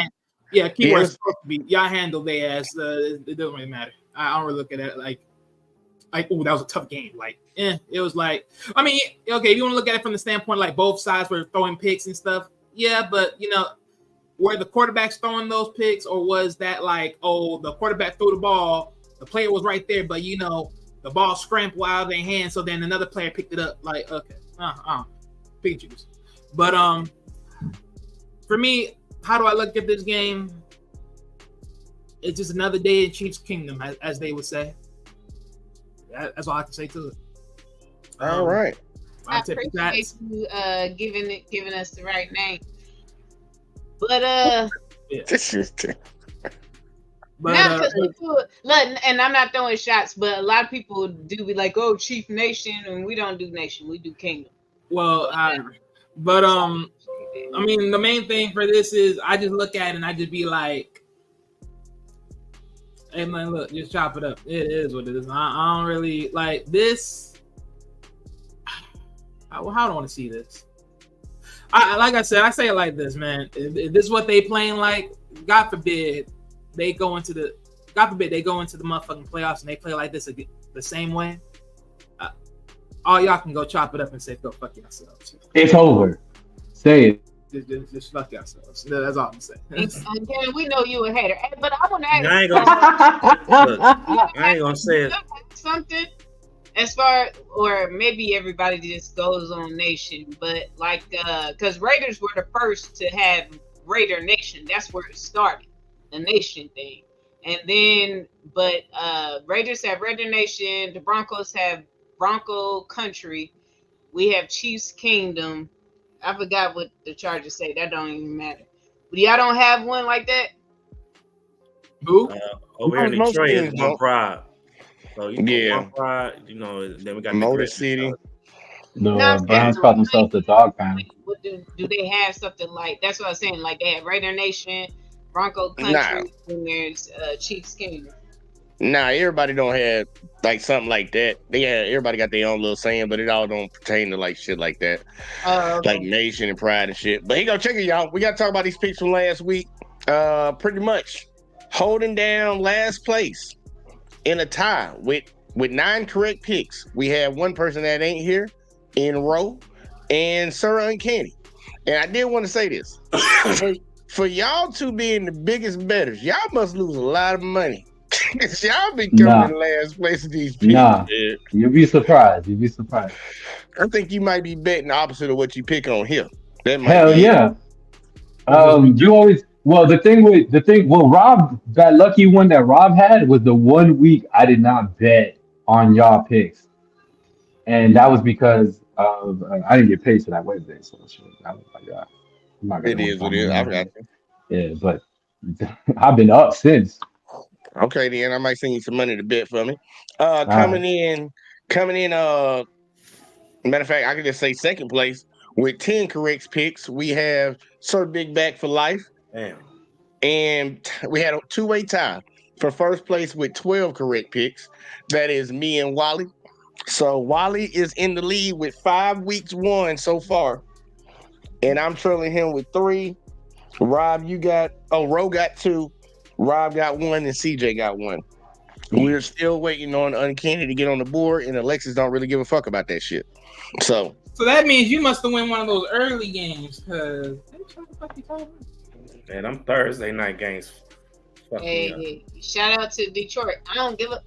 Yeah, keyword supposed to be. Y'all handle their ass. It doesn't really matter. I don't really look at it like, oh, that was a tough game. Like, it was like, okay, if you want to look at it from the standpoint like both sides were throwing picks and stuff. Yeah, but were the quarterbacks throwing those picks, or was that like, the quarterback threw the ball, the player was right there, but the ball scrambled out of their hands, so then another player picked it up. Like, okay, pick juice. But for me, how do I look at this game? It's just another day in Chiefs Kingdom, as they would say. That's all I have to say to it. All right. I appreciate you giving us the right name. But look, and I'm not throwing shots, but a lot of people do be like, "Oh, Chief Nation," and we don't do nation, we do kingdom. Well, the main thing for this is I just look at it and I just be like, "Hey man, look, just chop it up. It is what it is." I don't really like this. How do I want to see this? Like I said, I say it like this, man. If this is what they playing like, God forbid they go into the motherfucking playoffs and they play like this the same way. All y'all can go chop it up and say, "Go fuck yourselves." It's over. Say it. Just fuck yourselves. That's all I'm saying. Again, we know you a hater, but I want to ask. I ain't gonna say it. Something. as far, or maybe everybody just goes on Nation, but like, because Raiders were the first to have Raider Nation. That's where it started, the Nation thing. And then, but Raiders have Raider Nation. The Broncos have Bronco Country. We have Chiefs Kingdom. I forgot what the Chargers say. That don't even matter. But y'all don't have one like that. Who? Over here in Most Detroit teams is One don't. Pride. So Yeah. One Pride. Then we got the Motor Grizzlies. City. The No, I'm saying Browns call themselves the Dog Pound. what do they have something like? That's what I'm saying. Like they have Raider Nation, Bronco Nah. Country, and there's Chiefs Kingdom. Nah, everybody don't have like something like that. Everybody got their own little saying, but it all don't pertain to like shit like that. Okay. Like Nation and Pride and shit. But here go, check it, y'all. We gotta talk about these picks from last week. Pretty much holding down last place in a tie with 9 correct picks. We have one person that ain't here in row, and Sir Uncanny. And I did want to say this. For y'all two being the biggest bettors, y'all must lose a lot of money. Y'all be coming in last place of these picks. Nah. Man. You'll be surprised. You'll be surprised. I think you might be betting the opposite of what you pick on here. That might Hell be yeah. You always Rob, that lucky one that Rob had was the 1 week I did not bet on y'all picks. And that was because of I didn't get paid for that Wednesday, so shit, I was like, I'm not It gonna is waste my what it is. money I on got it. Yeah, but I've been up since. Okay, then I might send you some money to bet for me. All Coming right. in. Matter of fact, I can just say second place with 10 correct picks. We have Sir Big Back for life, Damn. and we had a 2-way tie for first place with 12 correct picks. That is me and Wally. So Wally is in the lead with 5 weeks won so far, and I'm trailing him with 3. Rob, Ro got 2. Rob got 1, and CJ got 1. We're still waiting on Uncanny to get on the board, and Alexis don't really give a fuck about that shit. So that means you must have won one of those early games, because Man, I'm Thursday night games. Fuck me up. Hey, shout out to Detroit. I don't give a.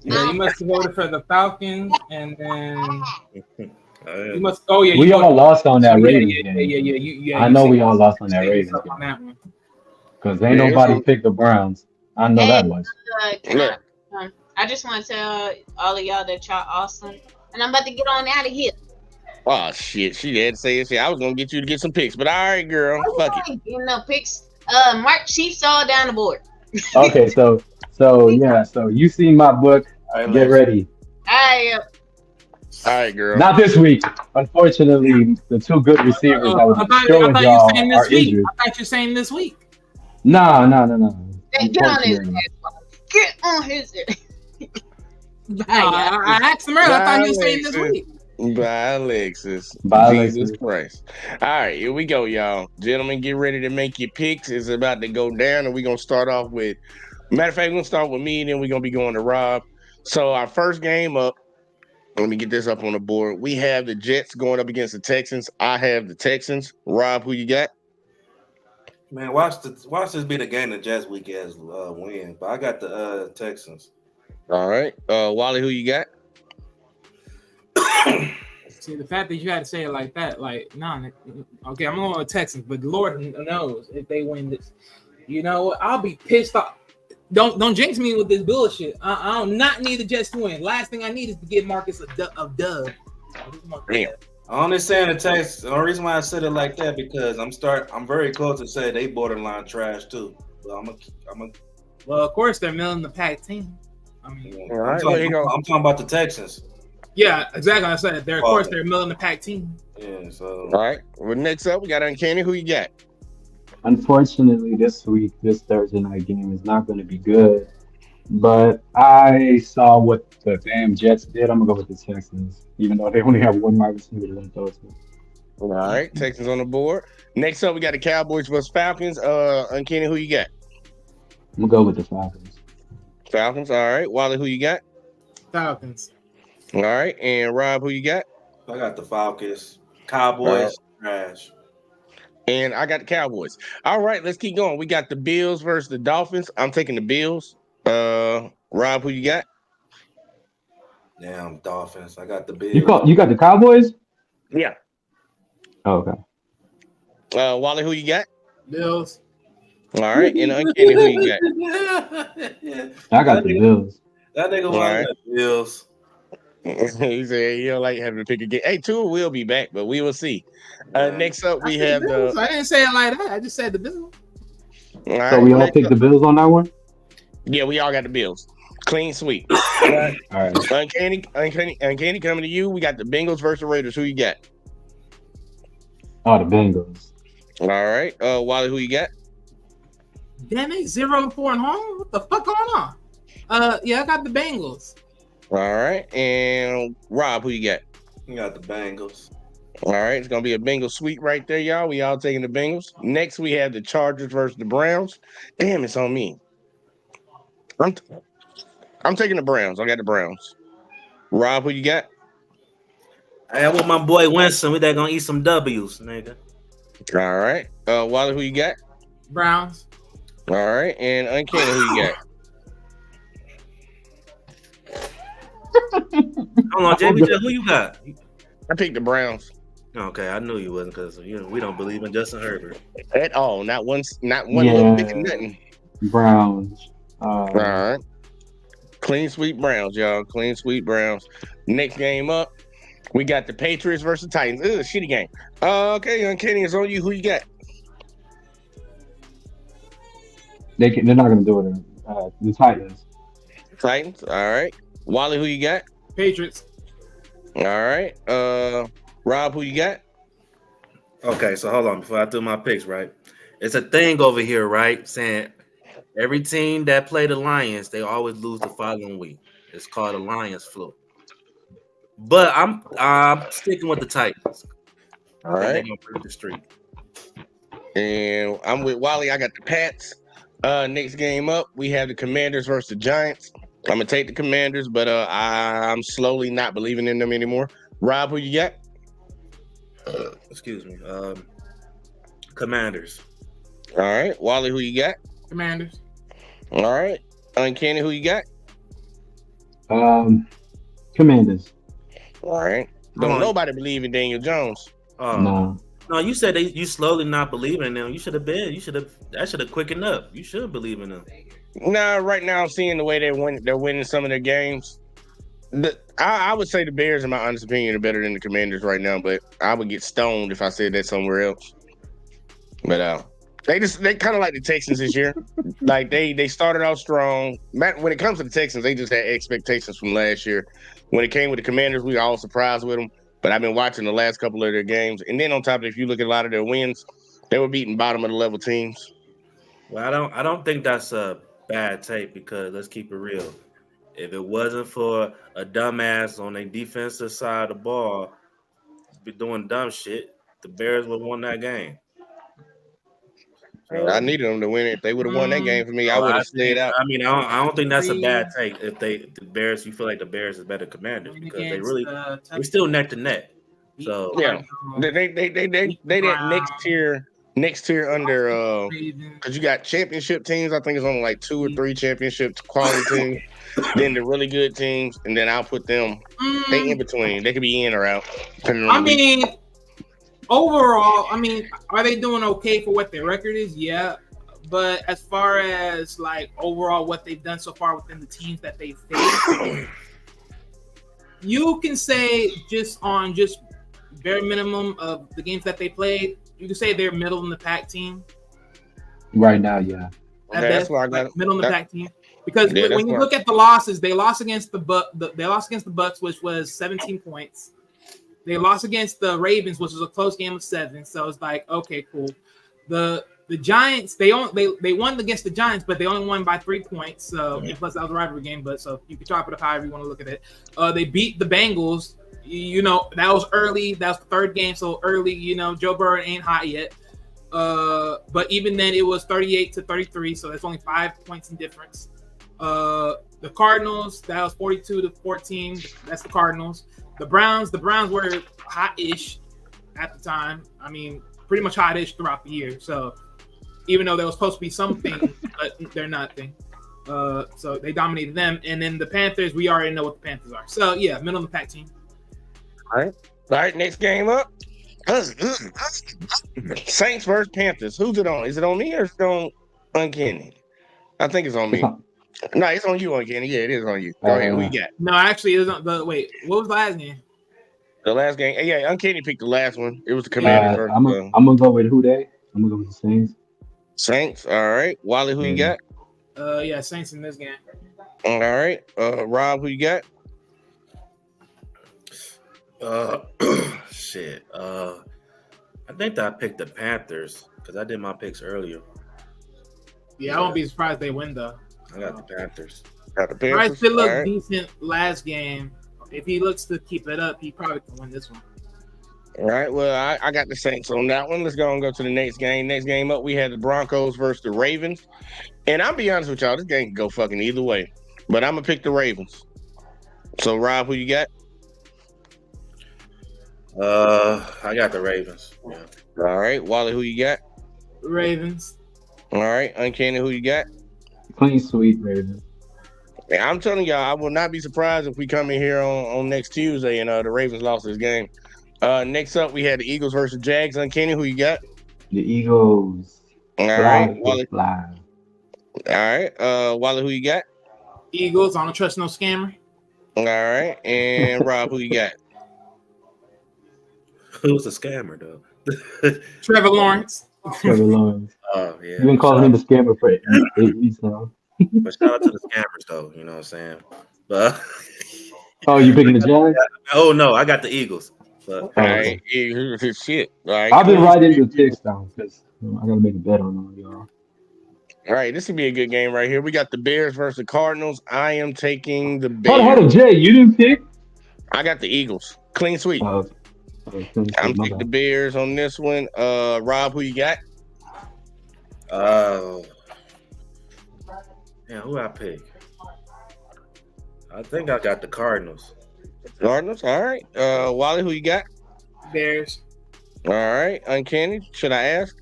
Yeah, you must have voted for the Falcons, and then you must. We all lost on that Ravens game. Yeah. I know we all lost on that Ravens on that one. because ain't nobody picked the Browns. I know that much. I just want to tell all of y'all that y'all awesome, and I'm about to get on out of here. Oh shit, she had to say it. I was gonna get you to get some picks, but all right, girl, fuck it. No picks. Mark Chiefs all down the board. Okay, so you seen my book. Get ready. All right, girl. Not this week. Unfortunately, the 2 good receivers I was showing y'all are injured. I thought you were saying this week. No. Get on his ass. Get on his ass. I asked him earlier. I thought you were saying this week. Bye, Alexis. Jesus Christ. All right, here we go, y'all. Gentlemen, get ready to make your picks. It's about to go down, and we're going to start off with, matter of fact, we're going to start with me, and then we're going to be going to Rob. So our first game up, let me get this up on the board. We have the Jets going up against the Texans. I have the Texans. Rob, who you got? Man, watch this be the game the Jets week as win. But I got the Texans. All right. Wally, who you got? See, the fact that you had to say it like that, okay, I'm going with Texans, but Lord knows if they win this. You know, I'll be pissed off. Don't jinx me with this bullshit. I do not need the Jets to win. Last thing I need is to give Marcus a dub. Damn. I'm only saying the Texans. The only reason why I said it like that because I'm very close to say they borderline trash too. So Well, of course they're middle in the pack team. I mean, I'm talking about the Texans. Yeah, exactly. I said they're middle in the pack team. Yeah. So all right. Well, next up we got Uncanny. Who you got? Unfortunately, this Thursday night game is not going to be good. But I saw what the damn Jets did. I'm gonna go with the Texans, even though they only have 1 wide receiver to throw to. All right, Texans on the board. Next up, we got the Cowboys versus Falcons. Uncanny, who you got? I'm gonna go with the Falcons. Falcons. All right, Wally, who you got? Falcons. All right, and Rob, who you got? I got the Falcons. Cowboys trash. And I got the Cowboys. All right, let's keep going. We got the Bills versus the Dolphins. I'm taking the Bills. Rob, who you got? Damn Dolphins. I got the You Bills. got the Cowboys? Yeah. Oh, okay. Wally, who you got? Bills. All right. And Uncanny, who you got? I got the Bills. That nigga All won right. the Bills. He said he don't like having to pick a game. Hey, Tua will be back, but we will see. Man. Next up, I we said have Bills. the. I didn't say it like that. I just said the Bills. All right. So we all Next picked up, the Bills on that one? yeah, we all got the Bills. Clean sweep. All right. Uncanny coming to you. We got the Bengals versus the Raiders. Who you got? Oh, the Bengals. All right. Wally, who you got? Damn it, 0-4 at home. What the fuck going on? Yeah, I got the Bengals. All right. And Rob, who you got? You got the Bengals. All right. It's gonna be a Bengals sweep right there, y'all. We all taking the Bengals. Next, we have the Chargers versus the Browns. Damn, it's on me. I'm taking the Browns. I got the Browns. Rob, who you got? Hey, I want my boy Winston. We there gonna eat some W's, nigga. All right. Wally, who you got? Browns. All right. And Uncanny, who you got? Hold on, JB, who you got? I picked the Browns. Okay, I knew you wasn't because we don't believe in Justin Herbert. At all. Not one little bit of nothing. Browns. All right. Clean sweep Browns, y'all. Clean sweep Browns. Next game up, we got the Patriots versus Titans. Ugh, shitty game. Okay, Uncanny is on you. Who you got? They're not gonna do it in the Titans. Titans. All right. Wally, who you got? Patriots. All right. Rob, who you got? Okay, so hold on before I do my picks, right? It's a thing over here, right? Saying every team that play the Lions, they always lose the following week. It's called a Lions flu. But I'm sticking with the Titans. All I think they're right. gonna break the streak. And I'm with Wally. I got the Pats. Next game up, we have the Commanders versus the Giants. I'm gonna take the Commanders, but I'm slowly not believing in them anymore. Rob, who you got? Excuse me. Commanders. All right. Wally, who you got? Commanders. All right. Uncanny, who you got? Commanders. All right. Hold Don't on. nobody believe in Daniel Jones. No. No, you said you slowly not believing in them. You should have been. That should have quickened up. You should believe in them. Nah, right now I'm seeing the way they're winning some of their games. I would say the Bears, in my honest opinion, are better than the Commanders right now, but I would get stoned if I said that somewhere else. But they kind of like the Texans this year. Like they started off strong. When it comes to the Texans, they just had expectations from last year. When it came with the Commanders, we were all surprised with them. But I've been watching the last couple of their games, and then on top of it, if you look at a lot of their wins, they were beating bottom of the level teams. Well, I don't think that's a bad take because let's keep it real. If it wasn't for a dumbass on a defensive side of the ball be doing dumb shit, the Bears would have won that game. So, I needed them to win it. If they would have won that game for me, I would have stayed out. I don't think that's a bad take. If the Bears, you feel like the Bears is better Commanders because they still neck to neck. So Yeah, they that next tier under because you got championship teams. I think it's only like 2 or 3 championship quality teams. Then the really good teams, and then I'll put them. They in between. They could be in or out. Overall, are they doing okay for what their record is? Yeah. But as far as like overall what they've done so far within the teams that they've faced, you can say just bare minimum of the games that they played, you can say they're middle in the pack team. Right now, yeah. That's why I got middle in the pack team. Because when you look at the losses, they lost against the Bucks, which was 17 points. They lost against the Ravens, which was a close game of 7. So it's like, okay, cool. The Giants, they won against the Giants, but they only won by 3 points. So plus that was a rivalry game, but so you can chop it up however you want to look at it. They beat the Bengals. That was early. That was the 3rd game, so early. Joe Burrow ain't hot yet. But even then, it was 38-33, so that's only 5 points in difference. The Cardinals, that was 42-14. That's the Cardinals. The Browns were hot-ish at the time. Pretty much hot-ish throughout the year. So even though there was supposed to be something, but they're nothing. So they dominated them. And then the Panthers, we already know what the Panthers are. So yeah, middle of the pack team. All right. Next game up. Saints versus Panthers. Who's it on? Is it on me or is it on Uncanny? I think it's on It's me. not, No, it's on you, Uncanny. Yeah, it is on you. Go ahead. Who you got? No, actually, it was on the wait. What was the last game? The last game. Yeah, Uncanny picked the last one. It was the Commanders versus I'm gonna go with who they. I'm gonna go with the Saints. Saints. All right. Wally, who you got? Yeah, Saints in this game. All right. Rob, who you got? Shit. I think that I picked the Panthers because I did my picks earlier. Yeah, I won't be surprised they win though. I got the Panthers. Got the Rice Panthers. did look All right. decent last game. If he looks to keep it up, he probably can win this one. All right. Well, I got the Saints on that one. Let's go and go to the next game. Next game up, we had the Broncos versus the Ravens. And I'll be honest with y'all, this game can go fucking either way. But I'm gonna pick the Ravens. So Rob, who you got? I got the Ravens. Yeah. All right. Wally, who you got? Ravens. All right. Uncanny, who you got? Clean sweep, Ravens. Yeah, I'm telling y'all, I will not be surprised if we come in here on next Tuesday and the Ravens lost this game. Next up, we had the Eagles versus Jags. Uncanny, who you got? The Eagles. All Fly, right. Wally. fly. All right. Wally, who you got? Eagles. I don't trust no scammer. All right. And Rob, who you got? Who's a scammer though? Trevor Lawrence. Trevor Lawrence. Oh yeah. You've been calling him a scammer for 8 weeks now. But shout out to the scammers though. You know what I'm saying? But Oh, you picking the Jags? oh no, I got the Eagles. But All right. Yeah, shit. All right. I've been writing the picks down because I gotta make a bet on them, y'all. All right. This will be a good game right here. We got the Bears versus the Cardinals. I am taking the Bears. Hold on, Jay, you didn't pick? I got the Eagles. Clean sweep. I'm taking the Bears on this one. Rob, who you got? Yeah, who I pick? I think I got the Cardinals. Cardinals. All right. Wally, who you got? Bears. All right. Uncanny. Should I ask?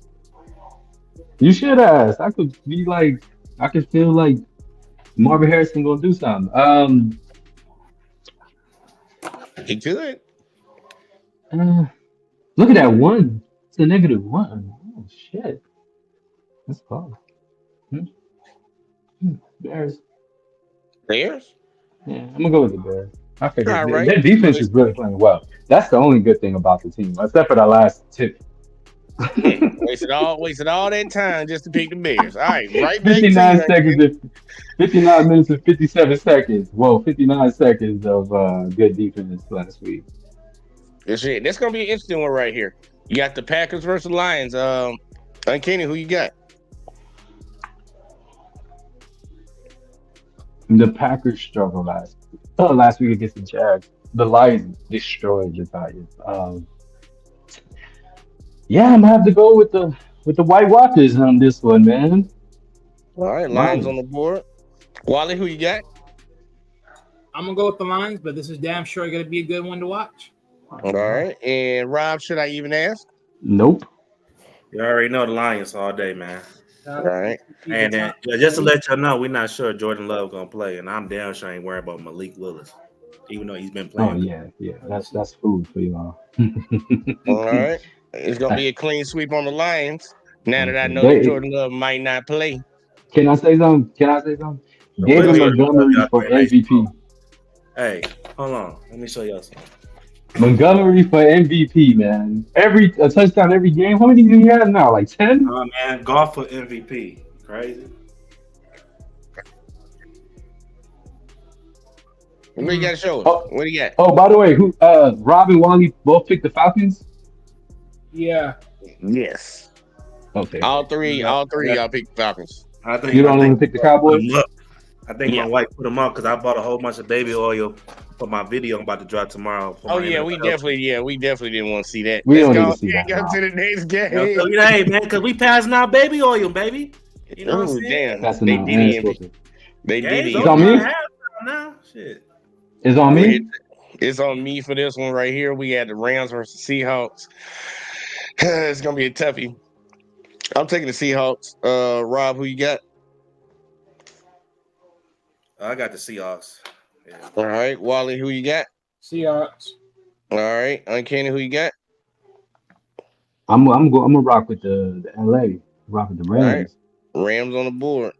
You should ask. I could feel like Marvin Harrison gonna do something. He could. Look at that one. It's a -1. Oh shit. That's close. Bears. Bears? Yeah, I'm gonna go with the Bears. I figured All right. their defense is really playing well. That's the only good thing about the team, except for that last tip. Wasted all that time just to pick the Bears. All right, right back 59 to seconds, 59 minutes and 57 seconds. Whoa, 59 seconds of good defense last week. That's it. That's gonna be an interesting one right here. You got the Packers versus Lions. Uncanny, who you got? The Packers struggled last week against the Jags. The Lions destroyed the Titans. Yeah, I'm gonna have to go with the White Walkers on this one, man. All right, Lions on the board. Wally, who you got? I'm gonna go with the Lions, but this is damn sure gonna be a good one to watch. All right, and Rob, should I even ask? Nope. You already know the Lions all day, man. All right. And then, just to let y'all know, we're not sure Jordan Love gonna play, and I'm damn sure ain't worried about Malik Willis, even though he's been playing. Oh yeah. That's food for you all. All right. It's gonna be a clean sweep on the Lions. Now that I know that Jordan Love might not play. Can I say something? David Montgomery for MVP. Hey, hold on. Let me show y'all something. Montgomery for MVP, man. A touchdown every game. How many do you have now? Like 10? Oh man, golf for MVP. Crazy. What do you got to show us? Oh. What do you got? Oh, by the way, who? Rob and Wally both picked the Falcons. Yeah. Yes. Okay. All three y'all picked the Falcons. You don't want to pick the Cowboys? I think my wife put them up because I bought a whole bunch of baby oil for my video I'm about to drop tomorrow. Oh yeah, we definitely didn't want to see that. We don't need to see that. Go to the next game. Hey man, because we passing out baby oil, baby. You know what I'm saying? Damn. They did it. It's on me. Now, shit. It's on me. It's on me for this one right here. We had the Rams versus Seahawks. It's gonna be a toughie. I'm taking the Seahawks. Rob, who you got? I got the Seahawks. Yeah. All right, Wally, who you got? Seahawks. All right, Uncanny, who you got? I'm gonna rock with the LA, rock with the All right, Rams. Rams on the board.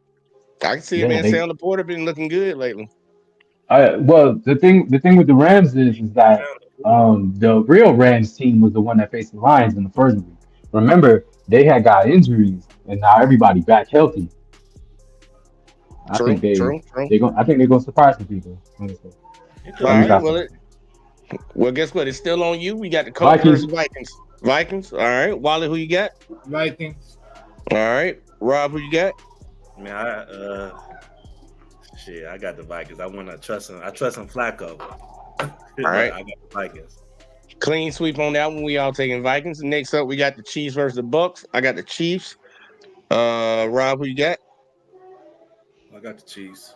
I can see it, Yeah, man. they. Sam Laporta been looking good lately. Well, the thing with the Rams is that the real Rams team was the one that faced the Lions in the first week. Remember, they had got injuries, and now everybody back healthy. I think True, true, true. I think they're gonna surprise some people. Honestly. It All could Let me be. right, stop well, talking. well, guess what? It's still on you. We got the Colts versus Vikings. Vikings. Vikings. All right, Wally, who you got? Vikings. All right, Rob, who you got? Man, I got the Vikings. I trust him Flacco. All right, I got the Vikings. clean sweep on that one. We all taking Vikings. Next up, we got the Chiefs versus the Bucks. I got the Chiefs. Rob, who you got? I got the Chiefs.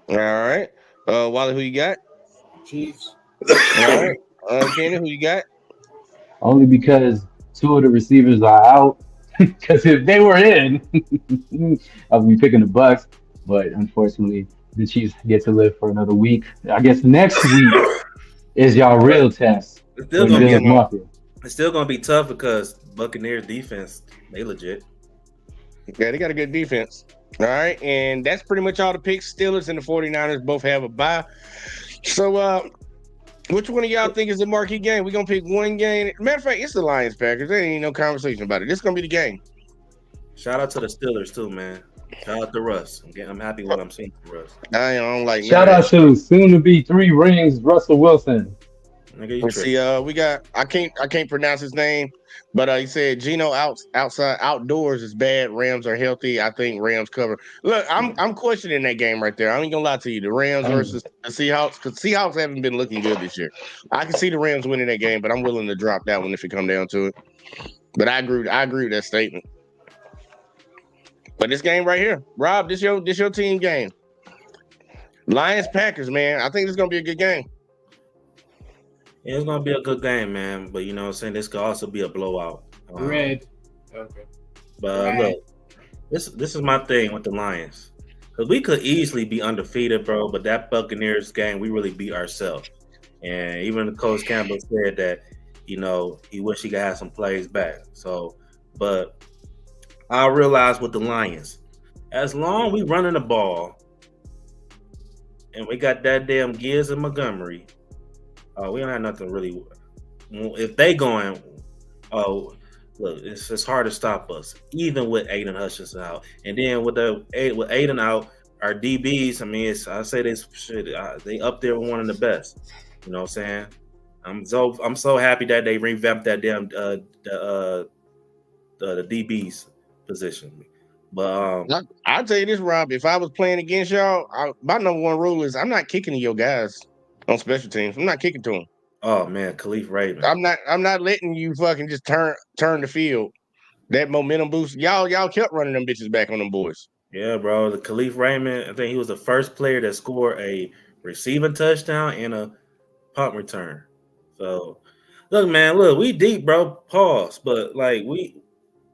All right, Wally, who you got? Chiefs. All right, Kenny, who you got? Only because two of the receivers are out. Because if they were in, I'll be picking the Bucks. But unfortunately, the Chiefs get to live for another week. I guess next week is y'all But real test it's for still the gonna be Bills Mafia. it's still gonna be tough because Buccaneers defense, they legit. Yeah, they got a good defense. All right, and that's pretty much all the picks. Steelers and the 49ers both have a bye. So, which one of y'all think is the marquee game? We're going to pick one game. Matter of fact, it's the Lions Packers. There ain't no conversation about it. This is going to be the game. Shout out to the Steelers too, man. Shout out to Russ. I'm happy with what I'm seeing from Russ. I don't like Shout none out of that. to soon to be 3 rings, Russell Wilson. Nigga, you Let's see, tripping. we got I can't pronounce his name, but he said Gino outside outdoors is bad. Rams are healthy. I think Rams cover. Look, I'm questioning that game right there. I ain't gonna lie to you. The Rams Hey, versus the Seahawks, because Seahawks haven't been looking good this year. I can see the Rams winning that game, but I'm willing to drop that one if it come down to it. But I agree with that statement. But this game right here, Rob, this your team game. Lions Packers, man. I think this is gonna be a good game. Yeah, it's gonna be a good game, man. But you know what I'm saying? This could also be a blowout. Red. Okay. But look, this is my thing with the Lions. Because we could easily be undefeated, bro. But that Buccaneers game, we really beat ourselves. And even Coach Campbell said that, you know, he wish he could have some plays back. So, but I realize with the Lions, as long we running the ball and we got that damn Gibbs and Montgomery, we don't have nothing really. If they going, look, it's hard to stop us, even with Aiden Hutchinson out. And then with Aiden out, our DBs, I mean, I say this shit, they up there with one of the best. You know what I'm saying? I'm so happy that they revamped that damn the DBs position. But I'll tell you this, Rob. If I was playing against y'all, my number one rule is I'm not kicking to your guys on special teams. I'm not kicking to them. oh man, Khalif Raven. I'm not letting you fucking just turn the field. That momentum boost. Y'all kept running them bitches back on them boys. Yeah, bro. The Khalif Raymond, I think he was the first player that scored a receiving touchdown and a punt return. So, look, man, we deep, bro. Pause. But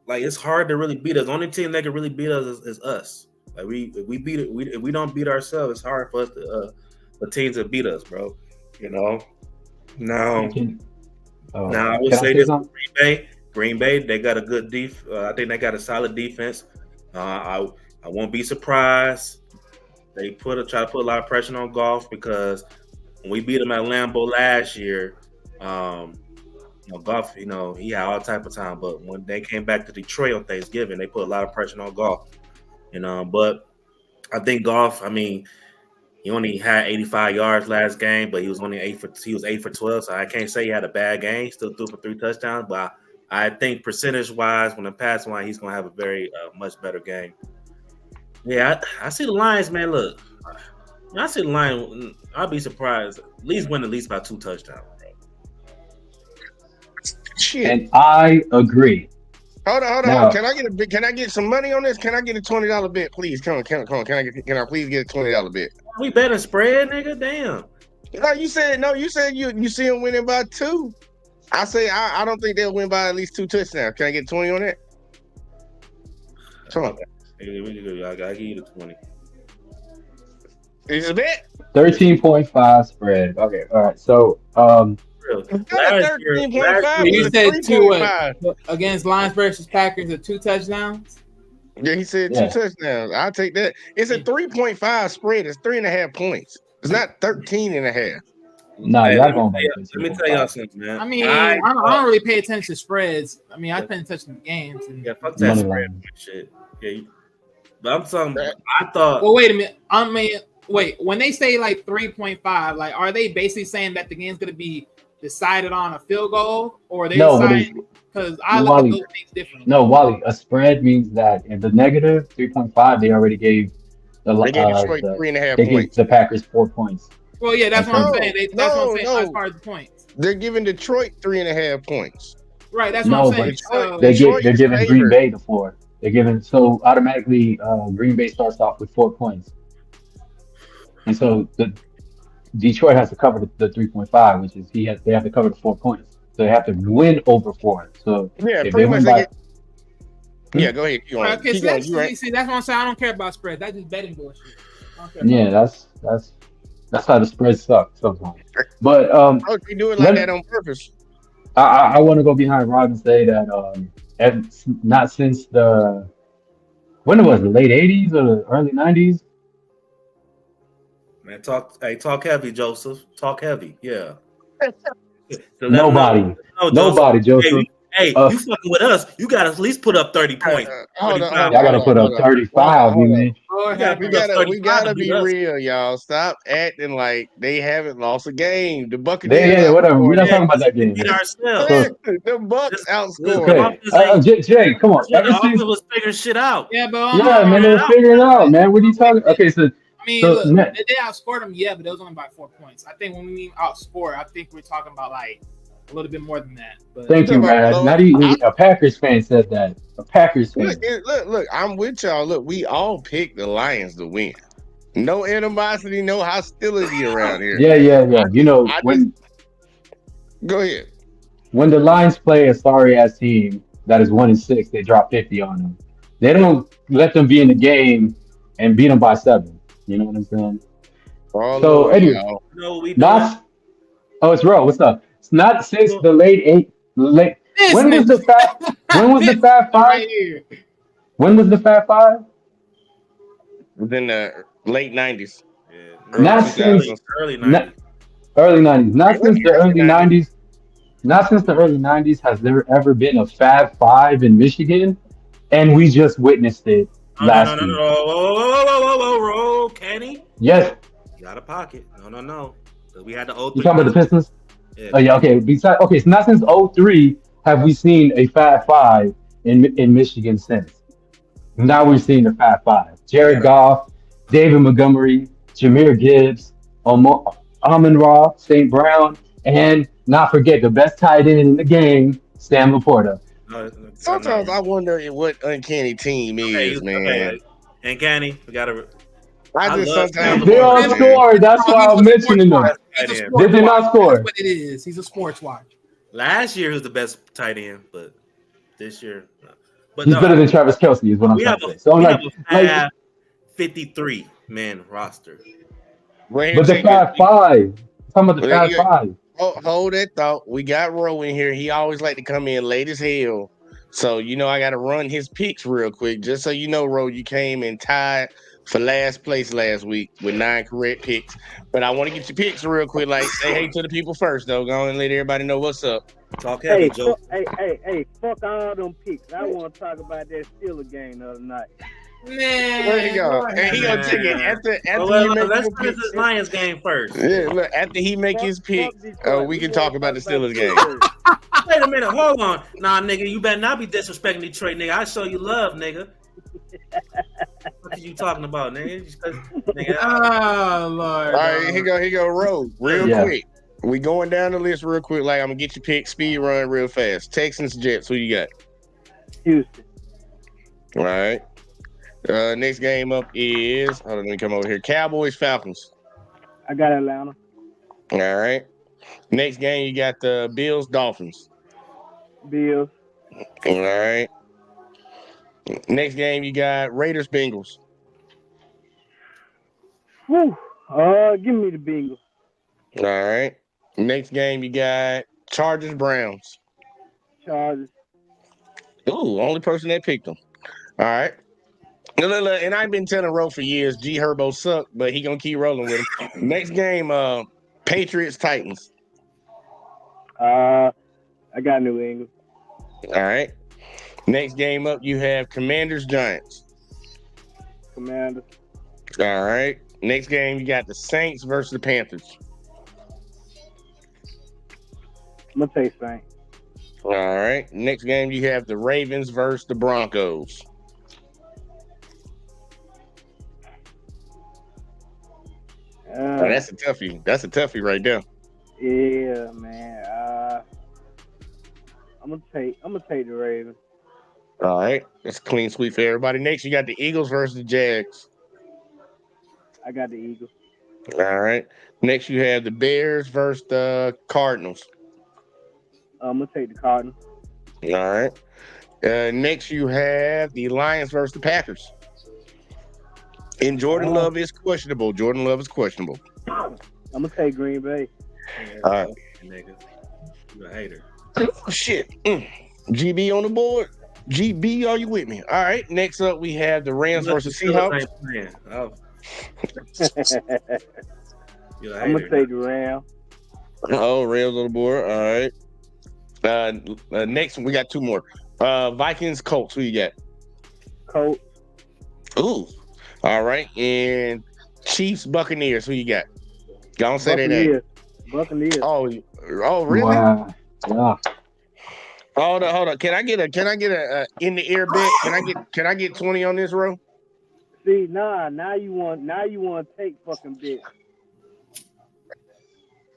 it's hard to really beat us. The only team that can really beat us is us. Like if we don't beat ourselves, it's hard for us to the teams that beat us, bro. You know. Now I would can I say say this: something? Green Bay, they got a good I think they got a solid defense. I won't be surprised. They try to put a lot of pressure on Golf because when we beat them at Lambeau last year, Golf, he had all type of time. But when they came back to Detroit on Thanksgiving, they put a lot of pressure on Golf. But I think Golf, I mean, he only had 85 yards last game, but he was only 8 for 12. So I can't say he had a bad game. He still threw for 3 touchdowns, but I think percentage wise, when the pass line, he's gonna have a very much better game. Yeah, I see the Lions, man. Look, I see the Lions. I'll be surprised. At least win by 2 touchdowns, bro. Shit. And I agree. Hold on. Now- Can I get some money on this? Can I get a $20 bet, please? Come on. Can I please get a $20 bet? We better spread, nigga. Damn. No, you said you see them winning by 2. I say I don't think they'll win by at least 2 touchdowns. Can I get 20 on that? Come on. I gotta give you the 20. Is it bet? 13.5 spread. Okay, all right. So Real. Got a Last 13.5 year, You with a said two what 3.5. against Lions versus Packers at 2 touchdowns. Yeah, he said 2 yeah, touchdowns. I'll take that. It's a 3.5 spread. It's 3.5 points. It's not 13 and a half. nah, hey, y'all going by the let me tell y'all 13.5. something, man. I mean, I don't really pay attention to spreads. I mean, I pay attention to games. And, fuck that Money spread line. shit. Yeah, but I'm talking. I thought. well, wait a minute. I mean, wait. When they say like 3.5, like, are they basically saying that the game's going to be decided on a field goal, or are they No, but it's deciding? Because I look at Wally. those things differently. No, Wally. A spread means that in the negative 3.5, they already gave They gave Detroit the 3.5 they gave points. the Packers 4 points. Well, yeah, that's And what I'm so saying. That's what I'm saying as far as the points. They're giving Detroit 3.5 points. Right, that's what no, I'm but saying. So, Detroit they're is giving Green favored. Bay the 4. They're giving so automatically Green Bay starts off with 4 points, and so the Detroit has to cover the 3.5, which is they have to cover the 4 points. So they have to win over 4. So Yeah, if they pretty much win they by get. Yeah, go ahead. Keep right, going. okay, Keep so going. that's You right. see, that's what I'm saying. I don't care about spreads. That's just betting bullshit. I don't care. yeah, that's how the spreads suck sometimes. But Oh, they do it like let that me, on purpose. I want to go behind Rob and say that not since the when it was the late 80s or the early 90s. Man, talk heavy, Joseph. Talk heavy, yeah. To let them know, Nobody, Joseph. nobody, Joseph. You fucking with us. You got to at least put up 30 points. Hold on, 35 hold on, Y'all hold gotta on, put hold up on, hold on, 35, hold on. man. Lord You got to have put mercy. up 35 We to gotta beat be us. real, y'all. Stop acting like they haven't lost a game. The Yeah, Buccaneers yeah, whatever. We're outscored not Yeah, talking about that we game. beat ourselves. So them. The Bucks The outscored them. okay, offense ain't. Jay, come on. The Ever offense since was figuring shit out. Yeah, but yeah, man, they Figuring were it out. figuring it out, man. What are you talking? Okay, I mean, look, ne- they outscored them, yeah, but it was only by 4 points. I think when we mean outscore, I think we're talking about like a little bit more than that. But You thank talking you, about Rad. blowing? Not even a Packers fan said that. A Packers fan. Look. I'm with y'all. Look, we all picked the Lions to win. No animosity, no hostility around here. Yeah, yeah, yeah. You know I just go ahead. when the Lions play a sorry ass team that is 1-6, they drop 50 on them. They don't let them be in the game and beat them by 7. You know what I'm saying? Oh So Lord, anyway, y'all. You know what we doing? not oh, it's Ro. What's up? It's not since Look, the late. this When was nigga, the fat? When was the this Fat nigga Five? right here. When was the Fat Five? Within the late '90s, Yeah, early Not since 2000s. early not 90s. early 90s. Not since the Early early '90s. 90s. Not since the early 90s has there ever been a Fab Five in Michigan, and we just witnessed it Oh, no, no, last no, no. week. Whoa, Kenny. Yes, You got a pocket. No. Because we had the O you 03 talking about the Pistons. Pistons? Yeah, Oh yeah, okay. Besides, okay, so not since '03 have we seen a Fab Five in Michigan since. Now we're seeing the Fab Five: we Jared got a Goff, David Montgomery, Jameer Gibbs, Amon Ra, St. Brown, and not forget the best tight end in the game, Sam Laporta. no. Sometimes I wonder what uncanny team is, man. Okay. And Kenny, we got a. I I just love Sam sometimes They wonder, all Laporta. man. scored. That's Oh, why he's I'm a sports mentioning watch. them. He's a Tight end. They sports did watch. not score. That's what it is. He's a sports watch. Last year was the best tight end, but this year, no. But He's no, better than Travis Kelsey, is what I'm we have trying to a say. So I'm we have a like, fab 53 man roster. Right here, but the check it. Fab Five. I'm talking about the Well, Fab Five. hold that thought. We got Roe in here. He always like to come in late as hell. So I got to run his picks real quick, just so you know, Ro, you came and tied for last place last week with 9 correct picks. But I want to get your picks real quick. Like, say hey to the people first, though. Go on and let everybody know what's up. Talk heavy, Hey, Joe. fuck all them picks. I want to talk about that Steelers game the other night. There you Man, go. Lord And he have gonna mercy. take it after Well, he make let's his finish picks. this Lions game first. Yeah, look, after he make his pick, Fuck Detroit. we can want talk to about the about Steelers game. Steelers. Wait a minute, hold on. Nah, nigga, you better not be disrespecting Detroit, nigga. I show you love, nigga. What are you talking about, nigga? Just 'cause- nigga, Oh Lord. All right, here go, Road, real Yeah. quick. We going down the list real quick. Like I'm gonna get your pick, speed run real fast. Texans, Jets. Who you got? Houston. All right. Next game up is hold on, let me come over here. Cowboys, Falcons. I got Atlanta. All right. Next game you got the Bills, Dolphins. Bills. All right. Next game you got Raiders, Bengals. Whew. Give me the Bengals. All right. Next game you got Chargers Browns. Chargers. Ooh, only person that picked them. All right. Look, and I've been telling Ro for years, G Herbo sucked, but he gonna keep rolling with him. Next game, Patriots Titans. I got New England. All right. Next game up, you have Commanders Giants. Commanders. All right. Next game, you got the Saints versus the Panthers. I'm gonna take Saints. All right. Next game, you have the Ravens versus the Broncos. That's a toughie. That's a toughie right there. Yeah, man. I'm gonna take the Ravens. All right. That's a clean sweep for everybody. Next, you got the Eagles versus the Jags. I got the Eagles. All right. Next, you have the Bears versus the Cardinals. I'm gonna take the Cardinals. All right. Next, you have the Lions versus the Packers. And Jordan Love is questionable. I'm gonna take Green Bay. All right. Nigga. You a hater. Oh, shit. GB on the board. GB, are you with me? All right. Next up, we have the Rams versus Seahawks. I'm gonna take the Rams. Oh, Rams on the board. All right. Next, we got two more. Vikings, Colts. Who you got? Colts. Ooh. All right. And Chiefs, Buccaneers. Who you got? Don't say that name. Buccaneers. Oh, really? Wow. Yeah. Hold on. Can I get a in the air bet? Can I get 20 on this row? See, now you want to take fucking bets.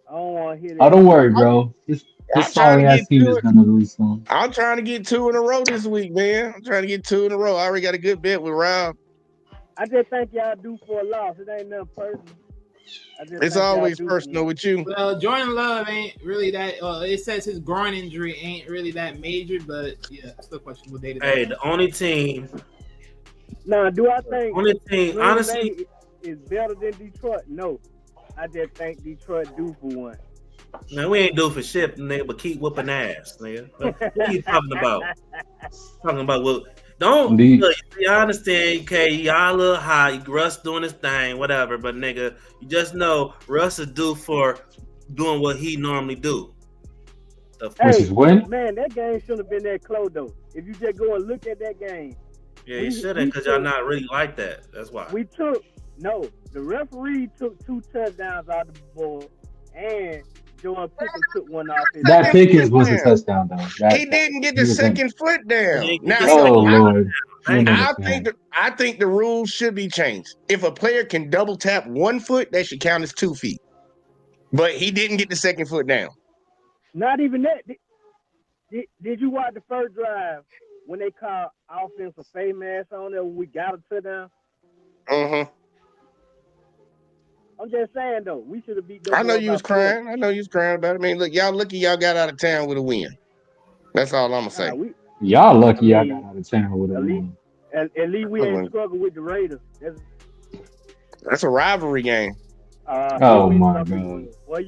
I don't want to hear that. Oh, don't worry, bro. This sorry ass team is gonna lose some. I'm trying to get 2 in a row this week, man. I'm trying to get 2 in a row. I already got a good bet with Rob. I just think y'all do for a loss. It ain't nothing personal. It's always personal with you. Well, Jordan Love ain't really that. It says his groin injury ain't really that major, but yeah, still questionable day to day. Hey, the only team. Do I think only team, honestly, is better than Detroit? No, I just think Detroit due for one. No, we ain't due for shit, nigga, but keep whooping ass, nigga. What are you talking about? Talking about what? Don't look, I understand, okay, y'all a little high, Russ doing his thing, whatever, but nigga, you just know Russ is due for doing what he normally do. Which is win? Man, that game shouldn't have been that close though. If you just go and look at that game. Yeah, you shouldn't, because y'all not really like that. That's why. The referee took 2 touchdowns out of the board, and Jordan Pickens took one off his. That Pickens was a touchdown, though. He didn't get the second foot down. Lord. I think the rules should be changed. If a player can double tap 1 foot, that should count as 2 feet. But he didn't get the second foot down. Not even that. Did you watch the first drive when they called offensive face mask on there when we got a touchdown? Mm-hmm. I'm just saying though, we should have beat. I know you was crying. I know you was crying about it. I mean, look, y'all lucky y'all got out of town with a win. That's all I'm gonna say. Y'all lucky y'all got out of town with a win. At least we ain't struggled with the Raiders. That's a rivalry game. Oh my god. Well,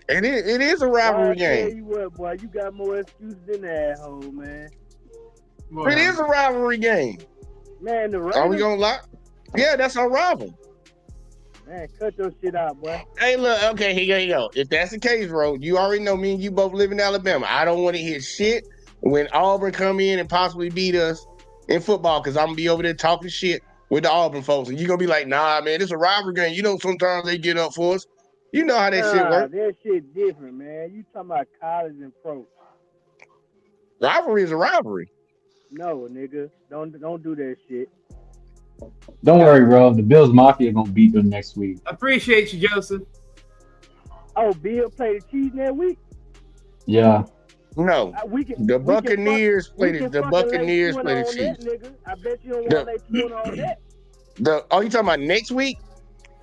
it is a rivalry game. I tell you what, boy, you got more excuses than that, hoe, man. Boy, it is a rivalry game. Man, the Raiders. Are we gonna lie? Yeah, that's our rival. Man, cut your shit out, boy. Hey, look, okay, here you go. If that's the case, bro, you already know me and you both live in Alabama. I don't want to hear shit when Auburn come in and possibly beat us in football, because I'm going to be over there talking shit with the Auburn folks. And you're going to be like, nah, man, it's a rivalry game. You know, sometimes they get up for us. You know how that shit works. That shit different, man. You talking about college and pro. Rivalry is a rivalry. No, nigga. Don't do that shit. Don't worry, bro. The Bills Mafia gonna beat them next week. Appreciate you, Joseph. Oh, Bill played the Chiefs that week? Yeah. No. The Buccaneers played the Buccaneers played the Chiefs. Nigga. I bet you don't want to lay two on that. You talking about next week?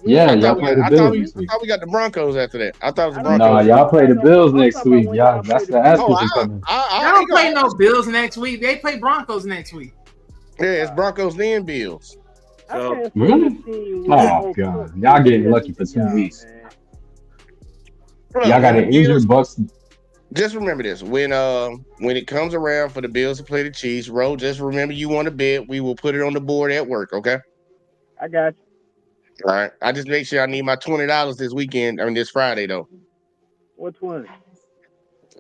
Yeah, y'all play the Bills next week. I thought we got the Broncos after that. I thought it was the Broncos. No, y'all play the Bills next week. Y'all, that's the ass kicking coming. Y'all don't play no Bills next week. They play Broncos next week. Yeah, it's Broncos then Bills. I So can't see Really? a team with Oh more god, cooked y'all getting players lucky for than 2 y'all, weeks. man. Y'all got When the an injured Bills, Bucks. just remember this: when it comes around for the Bills to play the Chiefs, Ro, just remember you want to bet. We will put it on the board at work. Okay. I got you. All right. I just make sure I need my $20 this weekend. I mean, this Friday though. Which one?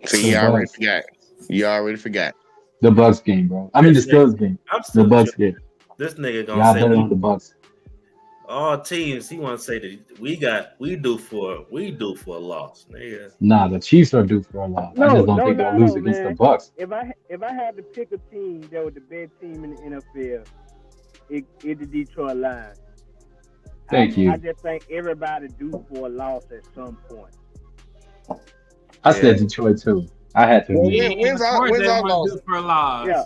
See, For the you already Bucks. forgot. You already forgot. The Bucks game, bro. I mean the this nigga, Steelers game. I'm The still Bucks tripping. game. This nigga gonna Y'all say bet we on the Bucks. all teams. He want to say that we do for a loss, nigga. Nah, the Chiefs are due for a loss. I just No, don't no think they'll lie lose though, against the man. Bucks. If I had to pick a team that was the best team in the NFL, it the Detroit Lions. Thank I you. just think everybody due for a loss at some point. I Yeah, said Detroit too. I had to Well, agree. And of course, when's our everyone's loss? due for a loss. Yeah,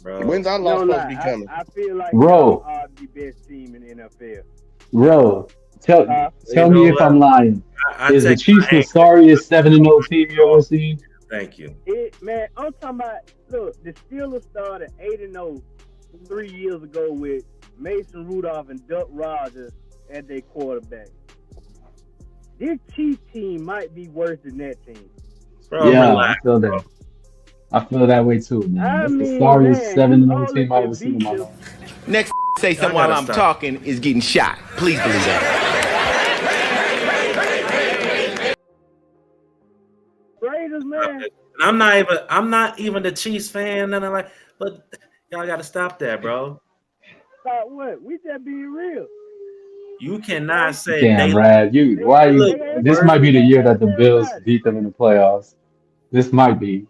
bro. When's our no loss supposed to be lie. coming? I feel like Bro. y'all are the best team in the NFL. Bro, tell You me know if I'm what? lying. I Is the take Chiefs my the anger. sorriest 7-0 team you ever seen? Thank you. Man, I'm talking about. Look, the Steelers started 8-0 3 years ago with Mason Rudolph and Duck Rogers as their quarterback. This Chiefs team might be worse than that team. Bro, Yeah, relax. I feel that. I feel that way too, man. I That's the mean, sorriest man, you 7-0 all team I've ever can seen in beat my them. life. Next say Y'all something while gotta I'm stop. talking is getting shot. Please believe that. Raiders, man. And I'm not even the Chiefs fan, nothing like. But y'all got to stop that, bro. Stop what? We just being real. You cannot say Damn, they Brad, look this worse. might be the year that the Tell Bills everybody. beat them in the playoffs. This might be.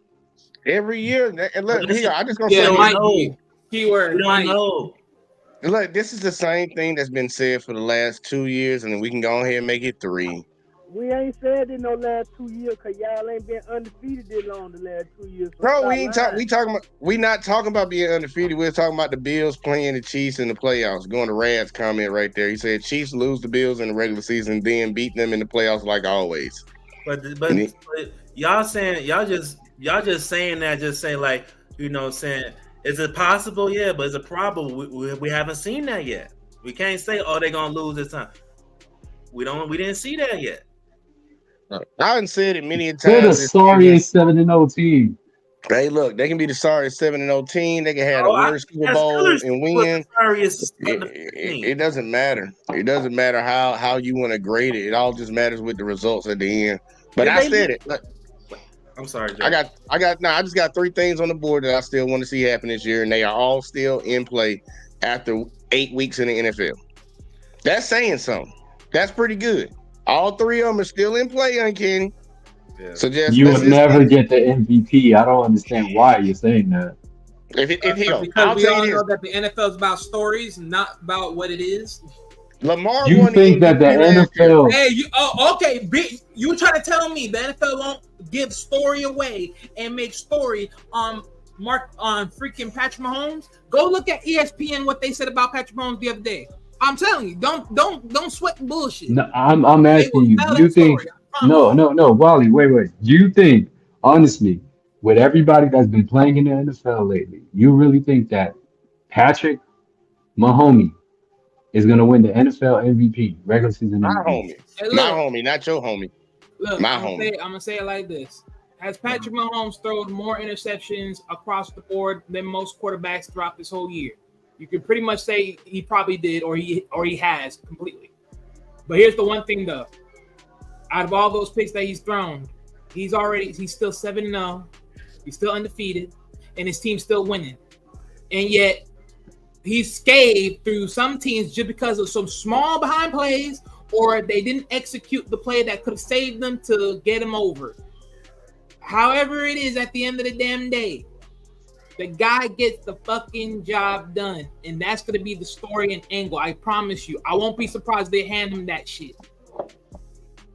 Every year, and But look, listen, here, I just gonna we Yeah, say it don't this. might be. know. Keyword We don't might. know. Look, this is the same thing that's been said for the last 2 years, and then we can go ahead and make it 3. We ain't said it no last 2 years because y'all ain't been undefeated this long the last 2 years. So Bro, stop we ain't talk. lying. We talking about. We not talking about being undefeated. We're talking about the Bills playing the Chiefs in the playoffs. Going to Rad's comment right there. He said Chiefs lose the Bills in the regular season, then beat them in the playoffs like always. But And it- y'all saying y'all just saying that, just saying like, saying, is it possible? Yeah, but is it probable? We haven't seen that yet. We can't say, oh, they're gonna lose this time. We didn't see that yet. I done said it many They're the times this season. sorriest 7-0 team. Hey, look, they can be the sorry 7-0 team. They can have the Oh, worst Super that's Bowl Steelers and was the win. sorriest It doesn't matter. It doesn't matter how you want to grade it. It all just matters with the results at the end. But Did I they said lose? it. Look, I'm sorry, Joe. I just got 3 things on the board that I still want to see happen this year, and they are all still in play after 8 weeks in the NFL. That's saying something. That's pretty good. All 3 of them are still in play, Uncanny. Yeah. So just You let's would just never get the MVP. I don't understand why you're saying that. if hell, Because I'll we tell all you know this. that the NFL is about stories, not about what it is. Lamar You won the think that the MVP last year. NFL Hey, okay. You trying to tell me the NFL won't give story away and make story on freaking Patrick Mahomes? Go look at ESPN what they said about Patrick Mahomes the other day. I'm telling you, don't sweat the bullshit. No, I'm They asking will you, tell do you that think story. I promise. no, Wally, wait. Do you think, honestly, with everybody that's been playing in the NFL lately, you really think that Patrick Mahomes is gonna win the NFL MVP, regular season My MVP? homie. Hey, My look, homie, not your homie. My I'm homie. gonna say it like this: Has Patrick Mahomes thrown more interceptions across the board than most quarterbacks throughout this whole year? You can pretty much say he probably did, or he has completely. But here's the one thing though: out of all those picks that he's thrown, he's still 7-0, he's still undefeated, and his team's still winning. And yet he's scathed through some teams just because of some small behind plays, or they didn't execute the play that could have saved them to get him over. However it is, at the end of the damn day, the guy gets the fucking job done. And that's going to be the story and angle. I promise you. I won't be surprised they hand him that shit.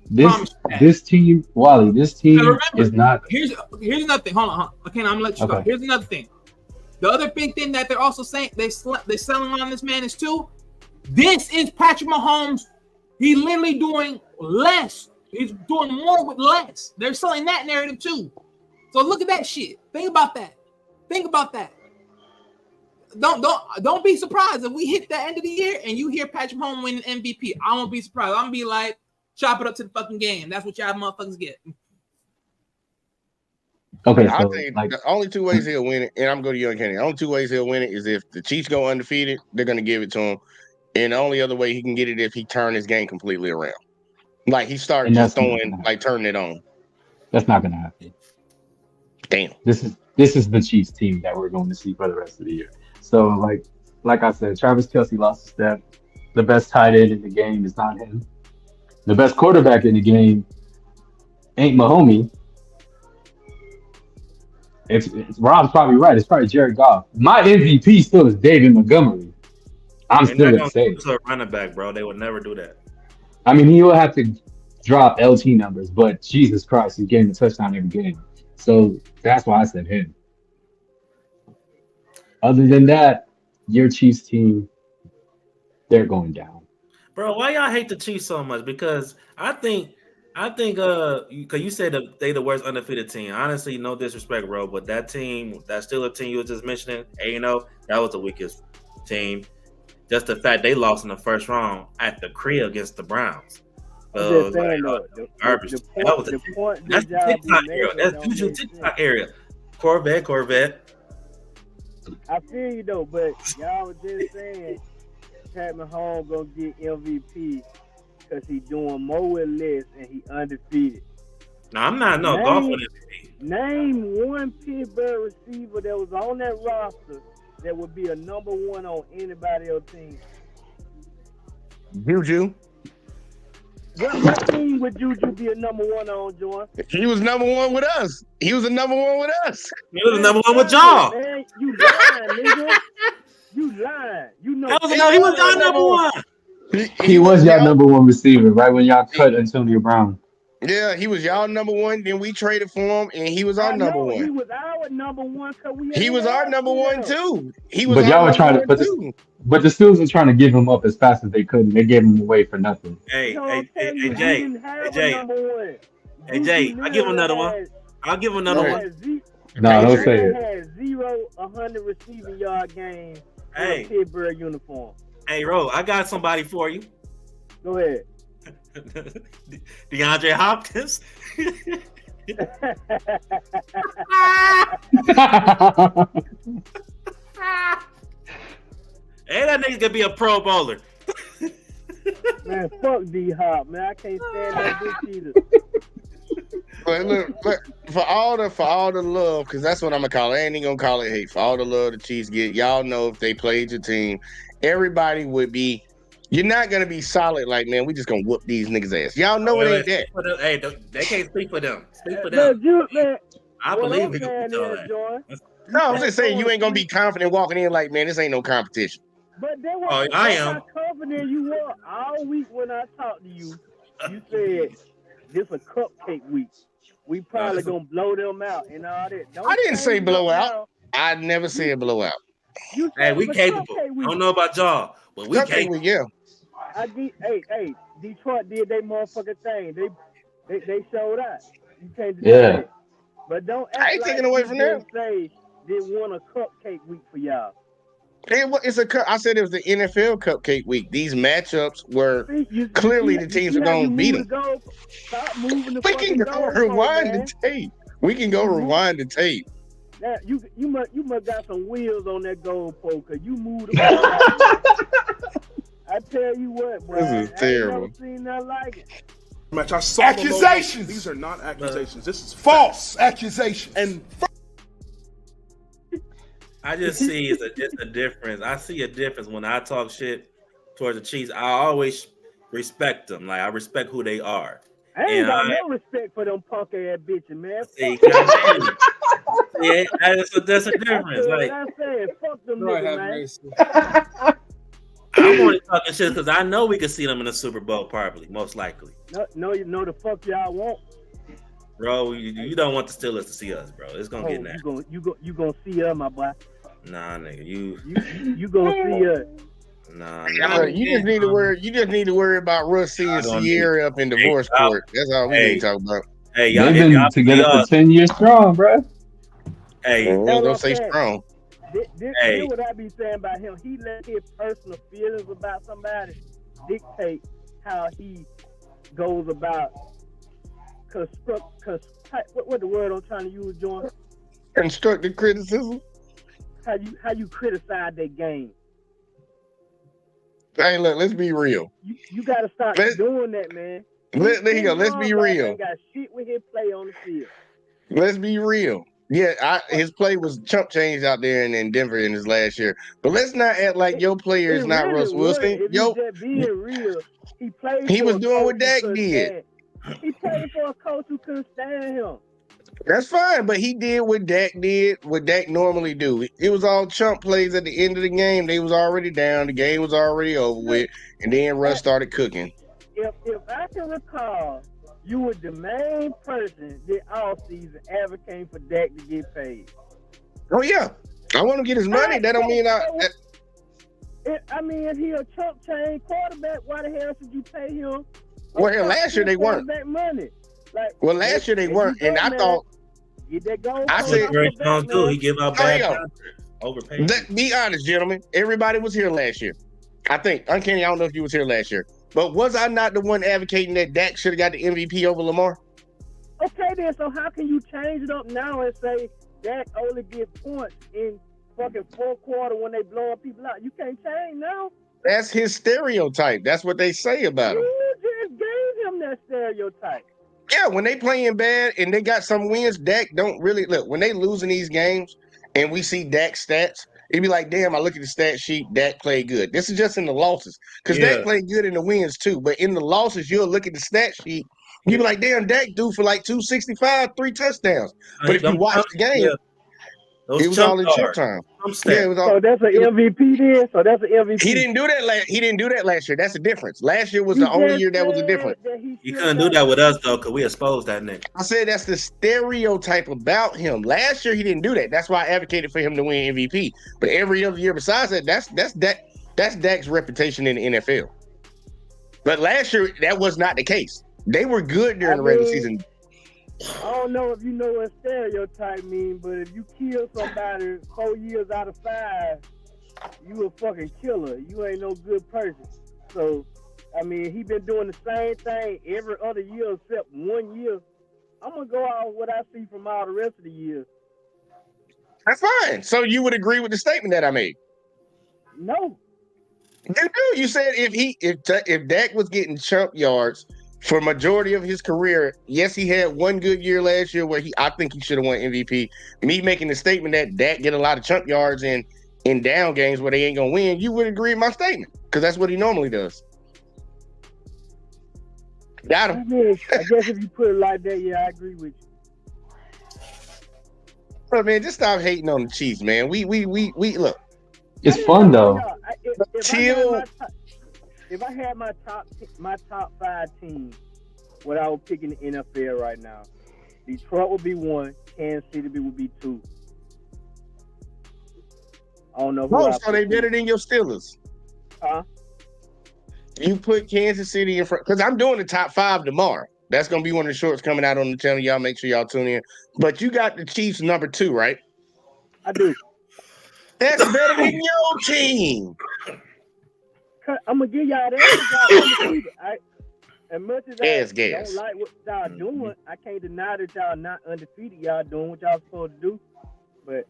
This team, Wally, this team Now remember, is not. Here's another thing. Hold on. Okay, I'm going to let you go. Okay. Here's another thing. The other big thing that they're also saying, they're selling on this man is too, this is Patrick Mahomes. He's literally doing less. He's doing more with less. They're selling that narrative too. So look at that shit. Think about that. don't be surprised if we hit the end of the year and you hear Patrick Mahomes win an MVP. I won't be surprised. I'm gonna be like, chop it up to the fucking game. That's what y'all motherfuckers get. Okay, I so think like, the only two ways he'll win it, and I'm going to Young Kenny. The only two ways he'll win it is if the Chiefs go undefeated, they're going to give it to him. And the only other way he can get it if he turn his game completely around. Like he started And just that's not throwing, gonna like turning it on. that's not gonna happen. Damn. This is the Chiefs team that we're going to see for the rest of the year. So like I said, Travis Kelce lost a step. The best tight end in the game is not him. The best quarterback in the game ain't Mahomes. It's Rob's probably right. It's probably Jared Goff. My MVP still is David Montgomery. I'm They're still not gonna gonna say do it. to a running back, bro. They would never do that. I mean, he will have to drop LT numbers, but Jesus Christ, he's getting a touchdown every game. So that's why I said him. Other than that, your Chiefs team, they're going down. Bro, why y'all hate the Chiefs so much? Because I think because you said that they the worst undefeated team. Honestly, no disrespect, bro, but that team, that Steelers team you were just mentioning, 8-0, that was the weakest team. Just the fact they lost in the first round at the crib against the Browns. I'm just saying, though, Garbage. the That was point that's that y'all TikTok be area. making That's don't Juju make TikTok sense. area. Corvette. I feel you though, but y'all was just saying Pat Mahomes gonna get MVP because he doing more with less and he undefeated. No, I'm not golfing MVP. Name one Pittsburgh receiver that was on that roster that would be a number one on anybody else's team. Juju. What team would Juju be a number one on, Jordan? He was number one with us. He was a number one with us. He was the number one with y'all. Man, you lying, nigga. You lying. You know. He was our number one. He was y'all number one receiver, right when y'all cut Antonio Brown. Yeah, he was y'all number one. Then we traded for him, and he was our number one. He was our number one because we. He was our number one too. He was. But y'all were trying to, too. but the Steelers were trying to give him up as fast as they could, and they gave him away for nothing. Hey, Jay. Hey, Jay, I'll give him another one. I'll give him another one. No, don't say it. Had 100 receiving yard games in Hey. a Pittsburgh uniform. Hey, Ro, I got somebody for you. Go ahead. DeAndre Hopkins. Hey, that nigga could be a Pro Bowler. Man, fuck D-Hop, man. I can't stand that bitch either. But look, for all the love, because that's what I'm gonna call it. I ain't even gonna call it hate. For all the love the Chiefs get, y'all know if they played your team, everybody would be. You're not gonna be solid. Like, man, we just gonna whoop these niggas' ass. Y'all know it ain't that. Hey, they can't speak for them. Speak for them. Man, I believe we can do all that. No, I'm just saying you ain't gonna be confident walking in like, man, this ain't no competition. But they were I am. how confident you were all week when I talked to you. You said this a cupcake week. We probably gonna blow them out and all that. I didn't say blowout. I never said blowout. Hey, we capable. I don't know about y'all, but we capable. Yeah. Hey, Detroit did their motherfucking thing. They showed out. You can't deny it. But don't act I ain't like taking away from them. Say they won a cupcake week for y'all. I said it was the NFL cupcake week. These matchups were clearly the teams are going to beat them. Stop moving the We can go rewind the tape. We can go rewind the tape. Now, you must got some wheels on that goalpost because you moved them. I tell you what, bro. This is terrible. I ain't never seen nothing like it. Match. I saw accusations. These are not accusations. This is false accusations. And I just see it's a difference. I see a difference when I talk shit towards the Chiefs. I always respect them. Like I respect who they are. I ain't got no respect for them punk ass bitches, man. See, that's a difference. Like I said, fuck them niggas, man. I'm only talking shit because I know we can see them in the Super Bowl, probably, most likely. No, you know the fuck y'all want. Bro, you don't want the Steelers to see us, bro. It's gonna get nasty. You gonna see us, my boy. Nah, nigga, you gonna see us. Nah, you just need to worry about Russ seeing Sierra up in divorce court. That's all we need to talk about. Hey, y'all been together for 10 years strong, bro. Hey, don't say strong. This what I be saying about him. He let his personal feelings about somebody dictate how he goes about what the word I'm trying to use, John? Constructive criticism. How you criticize that game. Hey, look, let's be real. You got to stop doing that, man. There you go. Let's be real. Ain't got shit with his play on the field. Let's be real. Yeah, his play was chump change out there in Denver in his last year. But let's not act like your player is not Russell Wilson. If you just being real, he played. He was doing what Dak did. He played for a coach who couldn't stand him. That's fine, but he did what Dak normally do. It was all chump plays at the end of the game. They was already down. The game was already over with, and then Russ started cooking. If I can recall, you were the main person that all season advocating for Dak to get paid. Oh yeah, I want to get his money. That don't mean I mean, if he a chump chain quarterback, why the hell should you pay him? Well, last year they weren't. Money. Well, last year they weren't, and I thought. Get that goal. I said, he give out bad overpaid. Let's be honest, gentlemen. Everybody was here last year. I think Uncanny. I don't know if you was here last year, but was I not the one advocating that Dak should have got the MVP over Lamar? Okay, then. So how can you change it up now and say Dak only get points in fucking fourth quarter when they blowing people out? You can't change now. That's his stereotype. That's what they say about him. You just gave him that stereotype. Yeah, when they playing bad and they got some wins, Dak don't really look. When they losing these games and we see Dak's stats, it'd be like, damn, I look at the stat sheet, Dak played good. This is just in the losses. Because Dak played good in the wins too. But in the losses, you'll look at the stat sheet, you be like, damn, Dak due for like 265, 3 touchdowns. But if you watch the game, it was all in chip time. Yeah, it was all, so that's an MVP then? So that's an MVP. He didn't do that last year. That's the difference. Last year was the only year that was a difference. You couldn't do that with us though, because we exposed that nigga. I said that's the stereotype about him. Last year he didn't do that. That's why I advocated for him to win MVP. But every other year besides that, that's Dak's reputation in the NFL. But last year that was not the case. They were good during the regular season. I don't know if you know what stereotype means, but if you kill somebody 4 years out of 5, you a fucking killer. You ain't no good person. So, I mean, he been doing the same thing every other year except 1 year. I'm going to go out with what I see from all the rest of the years. That's fine. So you would agree with the statement that I made? No. You do. You said if Dak was getting chump yards for majority of his career, yes, he had one good year last year where I think he should have won MVP. Me making the statement that Dak get a lot of chump yards in down games where they ain't gonna win, you would agree with my statement because that's what he normally does. Got him. I mean, I guess if you put it like that, yeah, I agree with you. But man, just stop hating on the Chiefs, man. We look. It's fun though. Chill. If I had my top 5 teams, what I would pick in the NFL right now, Detroit would be 1, Kansas City would be 2. I don't know who. So they better than your Steelers. Huh? You put Kansas City in front because I'm doing the top 5 tomorrow. That's gonna be one of the shorts coming out on the channel. Y'all make sure y'all tune in. But you got the Chiefs number 2, right? I do. That's better than your team. I'm gonna give y'all that. As much as I don't like what y'all doing, I can't deny that y'all not undefeated. Y'all doing what y'all supposed to do, but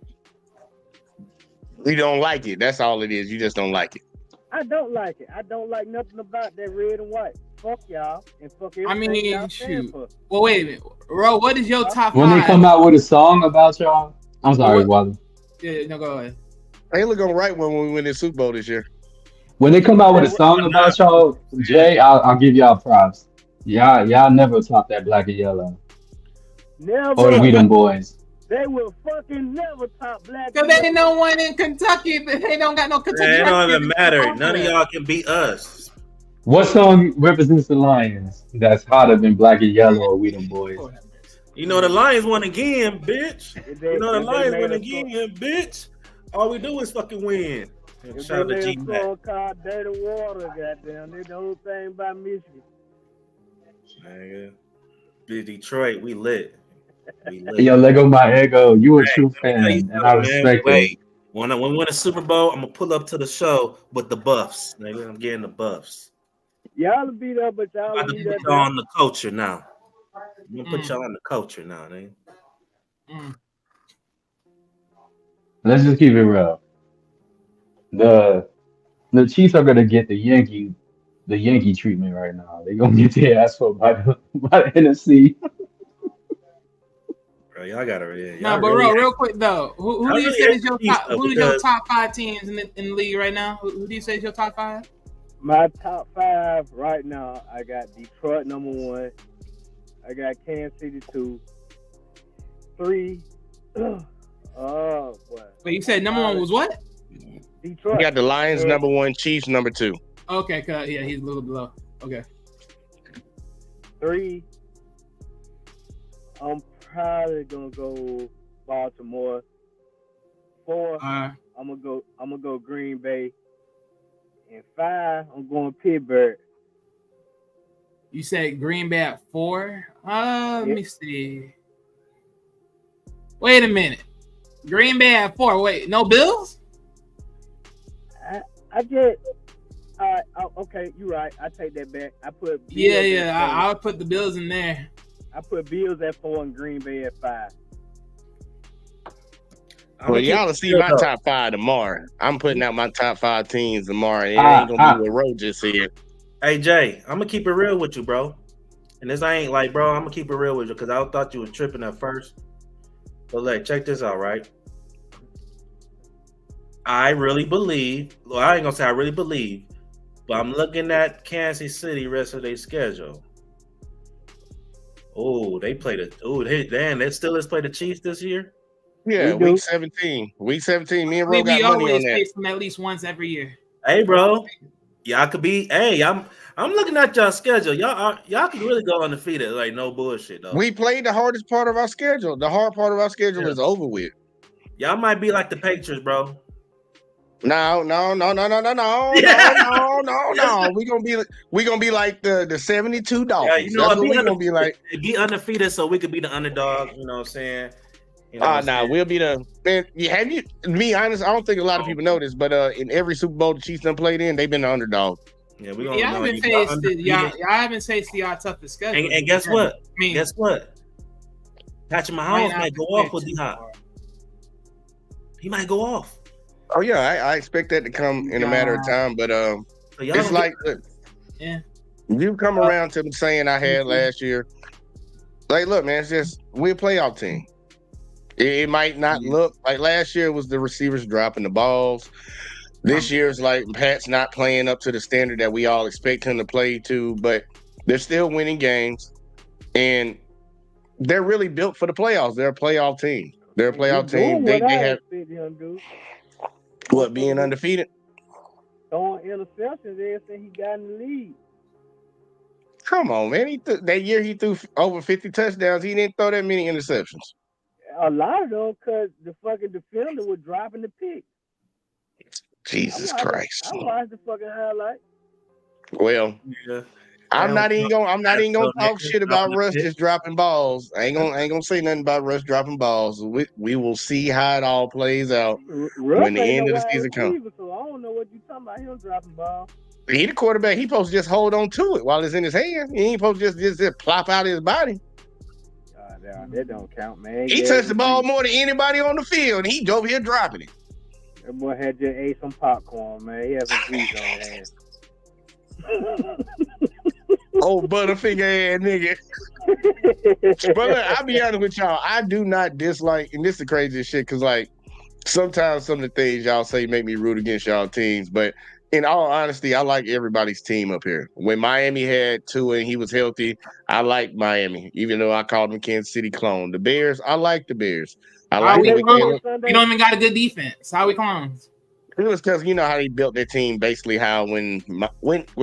we don't like it. That's all it is. You just don't like it. I don't like it. I don't like nothing about that red and white. Fuck y'all and fuck everything. I mean, y'all shoot. for. Well, wait a minute, Ro. What is your top 5? When they come out with a song about y'all, I'm sorry, Wally. Yeah, no, go ahead. They look on right when we win the Super Bowl this year. When they come out with a song about y'all, Jay, I'll give y'all props. Y'all never top that Black and Yellow. Never. Or We Them Boys. They will fucking never top Black. Because they ain't no one in Kentucky. They don't got no Kentucky. Man, it don't even matter. None of y'all can beat us. What song represents the Lions that's hotter than Black and Yellow or We Them Boys? You know the Lions won again, bitch. You know the Lions won again, bitch. All we do is fucking win. Shout out to G song called Dirty Water, goddamn. They the whole thing about Michigan. Nigga. Detroit, we lit. Yo, Lego my ego. You a true fan, and I respect it. When we win a Super Bowl, I'm gonna pull up to the show with the buffs. Nigga, I'm getting the buffs. Y'all will be there, but y'all I'm will about to be put there. y'all on the culture now. I'm gonna put y'all on the culture now, nigga. Let's just keep it real. The the Chiefs are gonna get the Yankee treatment right now. They're gonna get their ass whooped by the NFC. Bro, y'all gotta, yeah, No, y'all but really, real quick though, who y'all do you really say hate is the your Chiefs, top? though, Who is your because top 5 teams in the league right now? Who do you say is your top 5? My top 5 right now, I got Detroit number 1. I got Kansas City 2. 3. Oh boy. Wait, you said number 1 was what? Detroit. We got the Lions number 1, Chiefs number 2. Okay, yeah, he's a little below. Okay. 3. I'm probably gonna go Baltimore. 4. I'm gonna go Green Bay. And 5, I'm going Pittsburgh. You said Green Bay at 4. Let me see. Wait a minute. Green Bay at 4. Wait, no Bills? Okay, you're right. I take that back. I put Bills Yeah. I'll put the Bills in there. I put Bills at 4 and Green Bay at 5. Well, y'all will see my top 5 tomorrow. I'm putting out my top 5 teams tomorrow. And it ain't gonna be what Ro just said. Hey Jay, I'm gonna keep it real with you, bro. And this I ain't like, bro. I'm gonna keep it real with you because I thought you was tripping at first. But like, check this out, right? I really believe. Well, I ain't gonna say I really believe, but I'm looking at Kansas City rest of their schedule. Oh, they played it. Oh, they still has played the Chiefs this year. Yeah, week 17. Week 17. Me and Ro got money on that. Face them at least once every year. Hey, bro. Y'all could be. Hey, I'm looking at y'all schedule. Y'all can really go undefeated. Like no bullshit though. We played the hardest part of our schedule. The hard part of our schedule is over with. Y'all might be like the Patriots, bro. No. We gonna be like the 72 Dolphins. Yeah, you know, that's what we gonna be like. Be undefeated, so we could be the underdog. You know what I'm saying? You know we'll be the man. To be honest, I don't think a lot of people know this, but in every Super Bowl the Chiefs done played in, they've been the underdog. Yeah, y'all haven't faced y'all toughest schedule. And guess what? Guess what? Patrick Mahomes might go off with D-Hop. He might go off. Oh yeah, I expect that to come in a matter of time, but it's like you come around to the saying I had last year. Like, look, man, it's just we're a playoff team. It might not look like last year was the receivers dropping the balls. This year's like Pat's not playing up to the standard that we all expect him to play to, but they're still winning games, and they're really built for the playoffs. They're a playoff team. They're a playoff team. They have what, being undefeated? Throwing interceptions there since he got in the league. Come on, man. That year he threw over 50 touchdowns. He didn't throw that many interceptions. A lot of them because the fucking defender was dropping the pick. Jesus Christ. I watched the fucking highlight. Well, I'm not even gonna talk shit about Russ just dropping balls. I ain't gonna say nothing about Russ dropping balls. We will see how it all plays out when the end of the season comes. So I don't know what you talking about. Him dropping balls. He the quarterback. He supposed to just hold on to it while it's in his hand. He ain't supposed to just plop out his body. That don't count, man. He touched the ball more than anybody on the field, and he over here dropping it. That boy had just ate some popcorn, man. He had some grease on his hands. Old butterfinger ass nigga. But look, I'll be honest with y'all. I do not dislike, and this is the craziest shit, because like sometimes some of the things y'all say make me root against y'all teams, but in all honesty, I like everybody's team up here. When Miami had Tua and he was healthy, I like Miami, even though I called them Kansas City clone. The Bears, I like the Bears. I like we don't even got a good defense. How we clones? It was because you know how they built their team. Basically, how when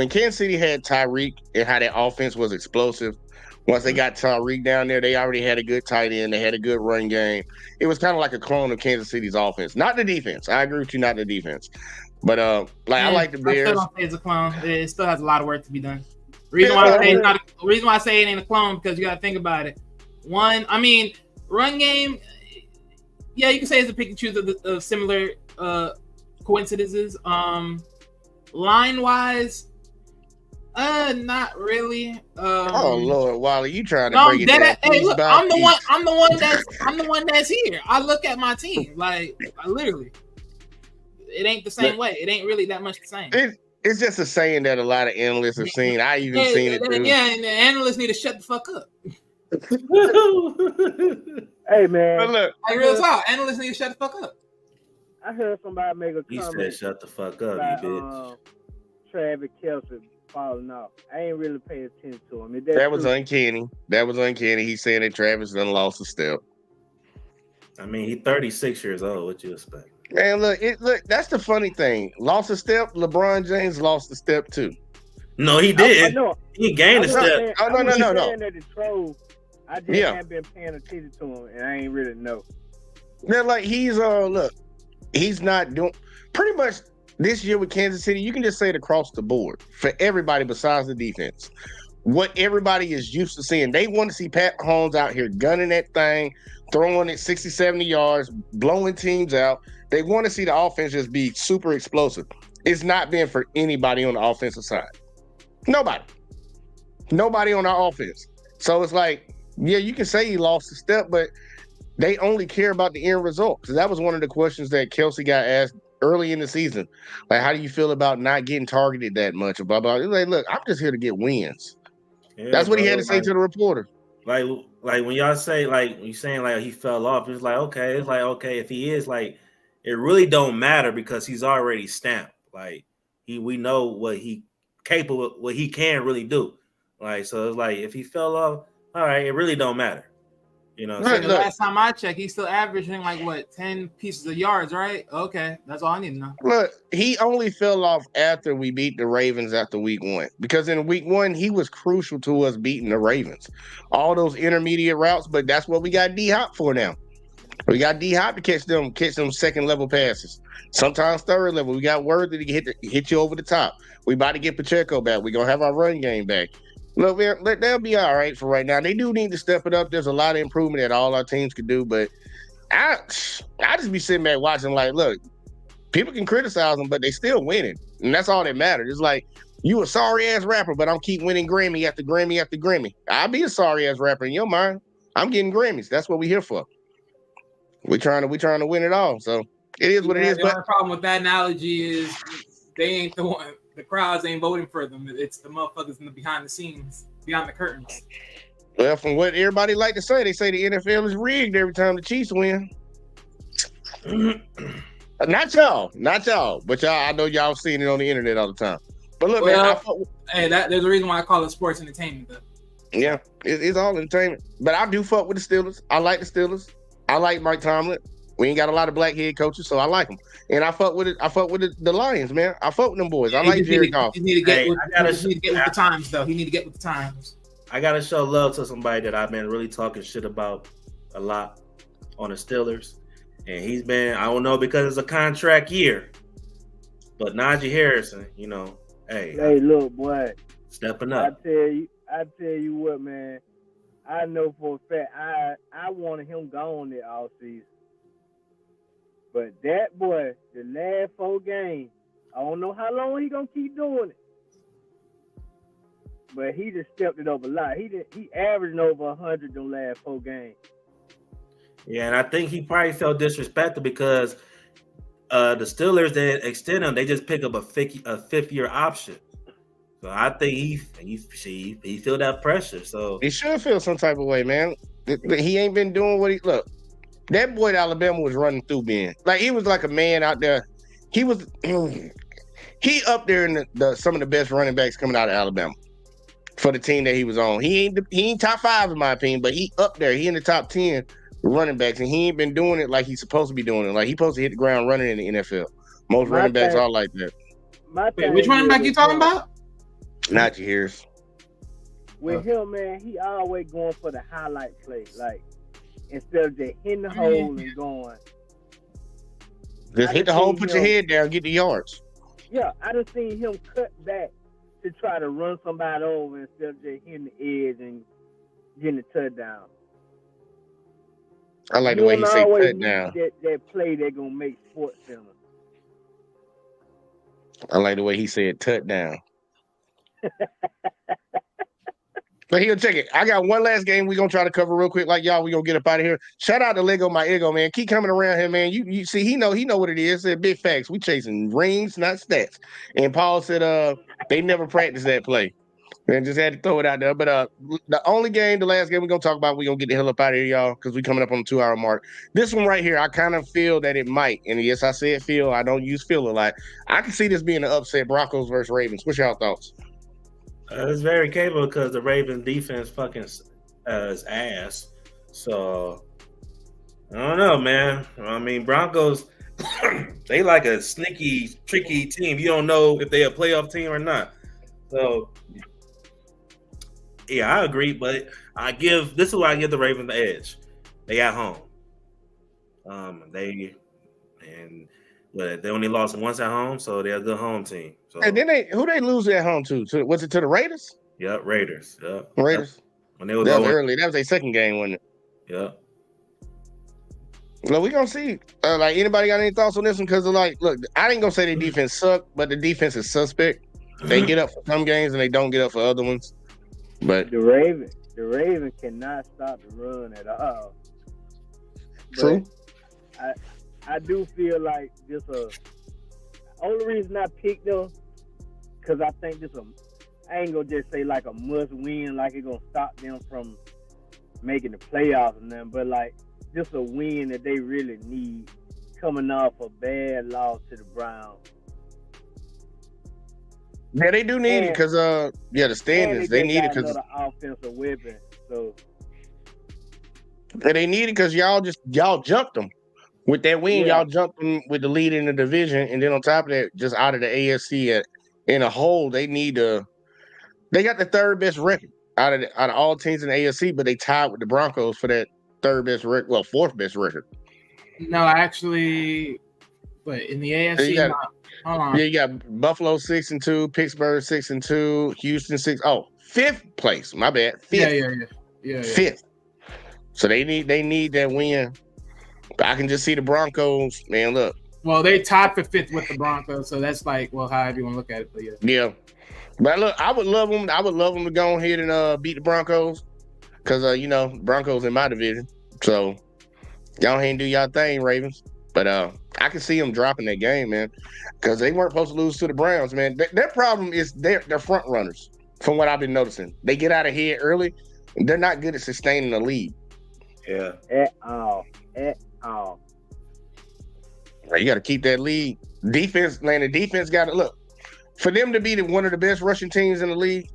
Kansas City had Tyreek and how their offense was explosive. Once they got Tyreek down there, they already had a good tight end. They had a good run game. It was kind of like a clone of Kansas City's offense, not the defense. I agree with you, not the defense. But I like the Bears. I still don't say it's a clone. It still has a lot of work to be done. Reason why I say it ain't a clone because you got to think about it. One, I mean, run game. Yeah, you can say it's a pick and choose of similar coincidences. Line wise, not really. Oh Lord, Wally, you trying to No, break I'm it dead. down Hey, piece look, by I'm the one. piece. I'm the one that's here. I look at my team like I literally. It ain't the same way. It ain't really that much the same. It's just a saying that a lot of analysts have seen. I even seen it too. Yeah, and the analysts need to shut the fuck up. Hey man, But look, Like real talk, analysts need to shut the fuck up. I heard somebody make a He said, comment "Shut the fuck up, about you bitch." Travis Kelce falling off. I ain't really paying attention to him. that was uncanny. That was uncanny. He's saying that Travis done lost a step. I mean, he 36 years old. What you expect? Man, look, that's the funny thing. Lost a step. LeBron James lost a step too. No, he I did. know. He gained a I'm step. saying, Oh, no. saying that the troll. I just Yeah. haven't been paying attention to him, and I ain't really know. They're like he's look, he's not doing pretty much this year with Kansas City. You can just say it across the board for everybody besides the defense. What everybody is used to seeing, they want to see Pat Mahomes out here gunning that thing, throwing it 60, 70 yards, blowing teams out. They want to see the offense just be super explosive. It's not been for anybody on the offensive side. Nobody on our offense. So it's like, yeah, you can say he lost a step, but they only care about the end result. Because that was one of the questions that Kelsey got asked early in the season. Like, how do you feel about not getting targeted that much? Blah, blah. He's like, look, I'm just here to get wins. Yeah, That's what he bro, had to say to the reporter. Like when y'all say like when you saying like he fell off, it's like okay, if he is like, it really don't matter because he's already stamped. Like we know what he capable of, what he can really do. Like so it's like if he fell off, all right, it really don't matter. You know, The last time I checked, he's still averaging like what 10 pieces of yards, right? Okay, that's all I need to know. Look, he only fell off after we beat the Ravens after week 1. Because in week 1, he was crucial to us beating the Ravens. All those intermediate routes, but that's what we got D-Hop for now. We got D-Hop to catch them second level passes. Sometimes third level. We got Worthy to hit you over the top. We about to get Pacheco back. We're gonna have our run game back. Look, they'll be all right for right now. They do need to step it up. There's a lot of improvement that all our teams could do, but I just be sitting back watching like, look, people can criticize them, but they still winning. And that's all that matters. It's like, you a sorry-ass rapper, but I'm keep winning Grammy after Grammy after Grammy. I'll be a sorry-ass rapper in your mind. I'm getting Grammys. That's what we're here for. We're trying to win it all. So it is what it is. The But only problem with that analogy is they ain't the one. The crowds ain't voting for them. It's the motherfuckers in the behind the scenes, behind the curtains. well, from what everybody like to say, they say the NFL is rigged every time the Chiefs win. Not y'all, but y'all. I know y'all seen it on the internet all the time. But look, man, there's a reason why I call it sports entertainment. Though. Yeah, it's all entertainment. But I do fuck with the Steelers. I like the Steelers. I like Mike Tomlin. We ain't got a lot of black head coaches, so I like them. And I fuck with it. I fuck with the Lions, man. I fuck with them boys. I like Jared Goff. He need to get with the times, though. He need to get with the times. I gotta show love to somebody that I've been really talking shit about a lot on the Steelers. And he's been, I don't know because it's a contract year, but Najee Harrison, you know, hey, look, boy, stepping up. I tell you what, man. I know for a fact I wanted him gone there all season. But that boy, the last 4 games, I don't know how long he gonna keep doing it. But he just stepped it up a lot. He averaging over 100 the last 4 games. Yeah, and I think he probably felt disrespected because the Steelers that extend him, they just pick up a 5th-year option. So I think he feel that pressure. So he should feel some type of way, man. He ain't been doing what he look. That boy at Alabama was running through Ben. Like he was like a man out there. He was he up there in some of the best running backs coming out of Alabama for the team that he was on. He ain't top 5 in my opinion, but he up there. He in the top 10 running backs, and he ain't been doing it like he's supposed to be doing it. Like he's supposed to hit the ground running in the NFL. Most running backs are like that. Wait, which running back you talking about? Najee Harris. With him, man, he always going for the highlight play. Like instead of just hitting the hole and going. Just hit the hole, put your head down, get the yards. Yeah, I done seen him cut back to try to run somebody over instead of just hitting the edge and getting a touchdown. I like the way he say cut down. That play they're gonna make Sports Center. I like the way he said touchdown. But he'll check it. I got one last game we're gonna try to cover real quick. Like y'all, we gonna get up out of here. Shout out to Lego My Ego, man. Keep coming around here, man. You see, he know what it is. Said big facts. We chasing rings, not stats. And Paul said they never practiced that play. And just had to throw it out there. But the only game, the last game we're gonna talk about, we're gonna get the hell up out of here, y'all, because we coming up on the 2 hour mark. This one right here, I kind of feel that it might. And yes, I said feel, I don't use feel a lot. I can see this being an upset, Broncos versus Ravens. What's y'all thoughts? It's very capable because the Ravens defense fucking is ass. So I don't know, man. I mean, Broncos, they like a sneaky, tricky team. You don't know if they're a playoff team or not. So yeah, I agree, but this is why I give the Ravens the edge. They at home. They only lost once at home, so they're a good home team. So, and then who they lose at home to? Was it to the Raiders? Yep, Raiders. Yep. Raiders. When they was early. That was their second game, wasn't it? Yep. Well, we gonna see. Like, anybody got any thoughts on this one? Because look, I ain't gonna say their defense sucked, but the defense is suspect. They get up for some games and they don't get up for other ones. But the Ravens cannot stop the run at all. True. But I do feel like this only reason I picked them because I think I ain't gonna just say like a must win, like it's gonna stop them from making the playoffs and nothing, but like just a win that they really need coming off a bad loss to the Browns. Yeah, they do need it because the standings they need it because another offensive weapon. So they need it because y'all jumped them with that win. Yeah. Y'all jumped them with the lead in the division, and then on top of that, just out of the AFC in a whole, they need to. They got the third best record out of all teams in the AFC, but they tied with the Broncos for that third best record. Well, fourth best record. No, actually, but in the AFC, hold on. Yeah, you got Buffalo 6-2, Pittsburgh 6-2, Houston 6. Oh, fifth place. My bad. Fifth. Yeah. Fifth. So they need that win. But I can just see the Broncos, man. Look. Well, they tied for fifth with the Broncos, so that's like, well, however you want to look at it, but yeah. Yeah. But look, I would love them. I would love them to go ahead and beat the Broncos, because Broncos in my division. So y'all ahead and do y'all thing, Ravens. But I can see them dropping that game, man, because they weren't supposed to lose to the Browns, man. Their problem is they're front runners, from what I've been noticing. They get out of here early, and they're not good at sustaining the lead. Yeah. At all. You got to keep that lead. Defense, man. The defense got to look. For them to be one of the best rushing teams in the league,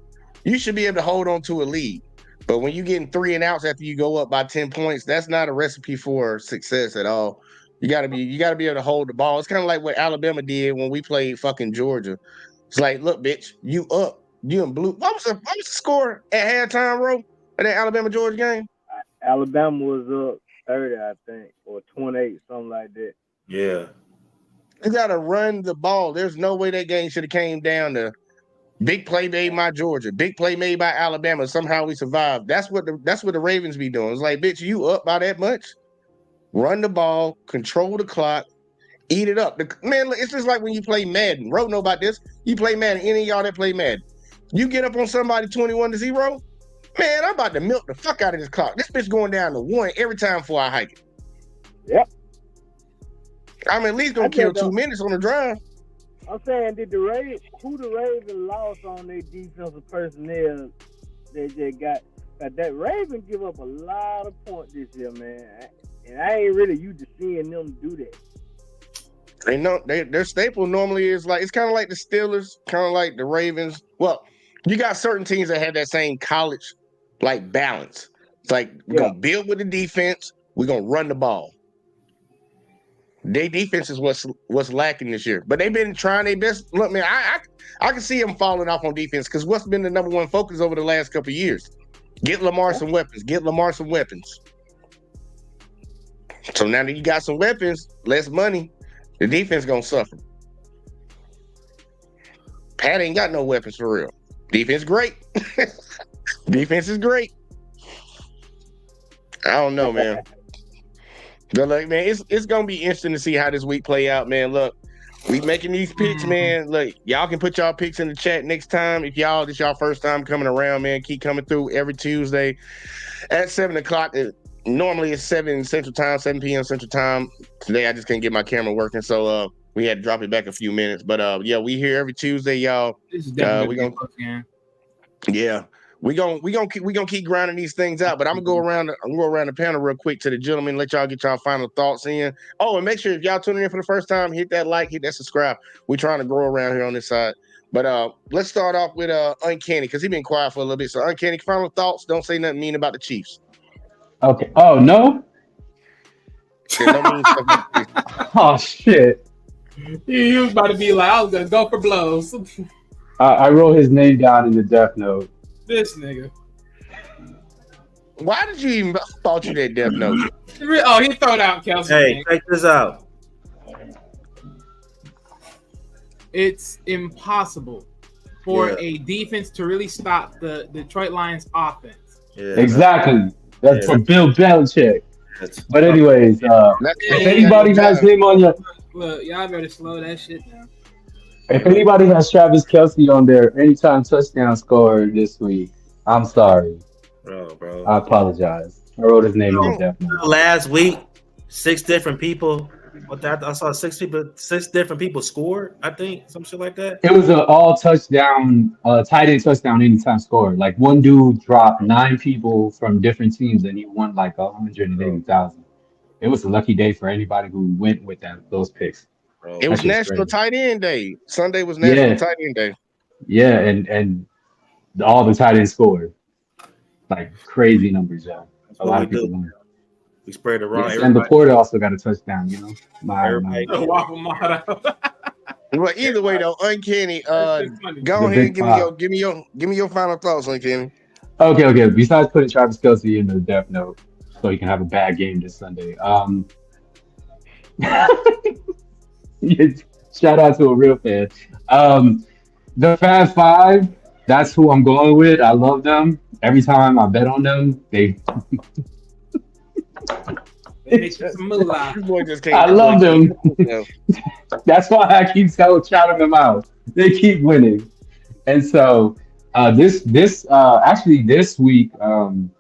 you should be able to hold on to a lead. But when you're getting 3 and outs after you go up by 10 points, that's not a recipe for success at all. You gotta be able to hold the ball. It's kind of like what Alabama did when we played fucking Georgia. It's like, look, bitch, you up, you in blue. What was the score at halftime, bro, of that Alabama Georgia game? Alabama was up 30, I think, or 28, something like that. Yeah. You gotta run the ball. There's no way that game should have came down to big play made by Georgia, big play made by Alabama. Somehow we survived. That's what the Ravens be doing. It's like, bitch, you up by that much? Run the ball, control the clock, eat it up. Man, it's just like when you play Madden. Ro know about this. You play Madden. Any of y'all that play Madden, you get up on somebody 21-0. Man, I'm about to milk the fuck out of this clock. This bitch going down to 1 every time before I hike it. Yep. I'm at least gonna kill 2 minutes on the drive. I'm saying, who the Ravens lost on their defensive personnel? They just got that Ravens give up a lot of points this year, man. And I ain't really used to seeing them do that. They know their staple normally is like, it's kind of like the Steelers, kind of like the Ravens. Well, you got certain teams that have that same college like balance. It's like, we're gonna build with the defense, we're gonna run the ball. Their defense is what's lacking this year, but they've been trying their best. Look, man, I can see them falling off on defense, because what's been the number one focus over the last couple of years? Get Lamar some weapons. So now that you got some weapons, less money, the defense gonna suffer. Pat ain't got no weapons for real. Defense great. Defense is great. I don't know, man. But look, man, it's gonna be interesting to see how this week play out, man. Look, We making these picks, man. Look, y'all can put y'all picks in the chat next time. If this y'all first time coming around, man, keep coming through every Tuesday at 7:00. Normally it's 7 Central Time, 7 p.m. Central Time. Today I just couldn't get my camera working, so we had to drop it back a few minutes. But yeah, we here every Tuesday, y'all. This is definitely we gonna yeah. We gonna keep grinding these things out, but I'm gonna go around the panel real quick to the gentlemen, let y'all get y'all final thoughts in. Oh, and make sure if y'all tuning in for the first time, hit that like, hit that subscribe. We're trying to grow around here on this side. But let's start off with Uncanny, because he's been quiet for a little bit. So Uncanny, final thoughts. Don't say nothing mean about the Chiefs. Okay. Oh no. No mean stuff about the Chiefs. Oh shit. He was about to be like, I was gonna go for blows. I wrote his name down in the death note. This nigga. Why did you even thought you that death note? Oh, he thrown out Kelsey. Hey, check this out. It's impossible for a defense to really stop the Detroit Lions offense. Yeah, Exactly. That's for Bill Belichick. But anyways, That's if anybody has him on your, Look, y'all better slow that shit down. if anybody has Travis Kelce on their anytime touchdown score this week, I'm sorry. bro. I apologize. I wrote his name in the death note. Last week, 6 different people. I saw 6 different people scored. I think some shit like that. It was an all touchdown, tight end touchdown anytime score. Like one dude dropped 9 people from different teams, and he won like 180,000. It was a lucky day for anybody who went with those picks. Bro. It was That's just National crazy. Tight End Day. Sunday was National Tight End Day. Yeah, and all the tight ends scored like crazy numbers, yeah. A lot of people won. We spread it around. Yes, and the Porter also got a touchdown, you know. The waffle motto. Well, either way though, Uncanny. Go The ahead big and give me your final thoughts, Uncanny. Okay. Besides putting Travis Kelce in the death note so he can have a bad game this Sunday. Shout out to a real fan. The Fab Five, that's who I'm going with. I love them. Every time I bet on them, they Make you some moolah. This boy just came. I love them. Yeah. That's why I keep shouting them out. They keep winning. And so this week, all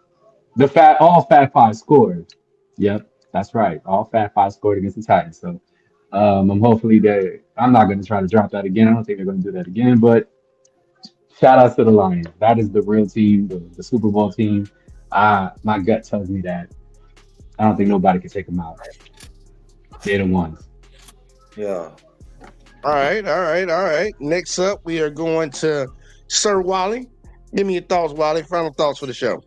Fat Five scored. Yep, that's right. All Fat Five scored against the Titans. So I'm not going to try to drop that again. I don't think they're going to do that again. But shout out to the Lions. That is the real team, the Super Bowl team. My gut tells me that I don't think nobody can take them out. They're the ones. Yeah. All right. Next up, we are going to Sir Wally. Give me your thoughts, Wally. Final thoughts for the show.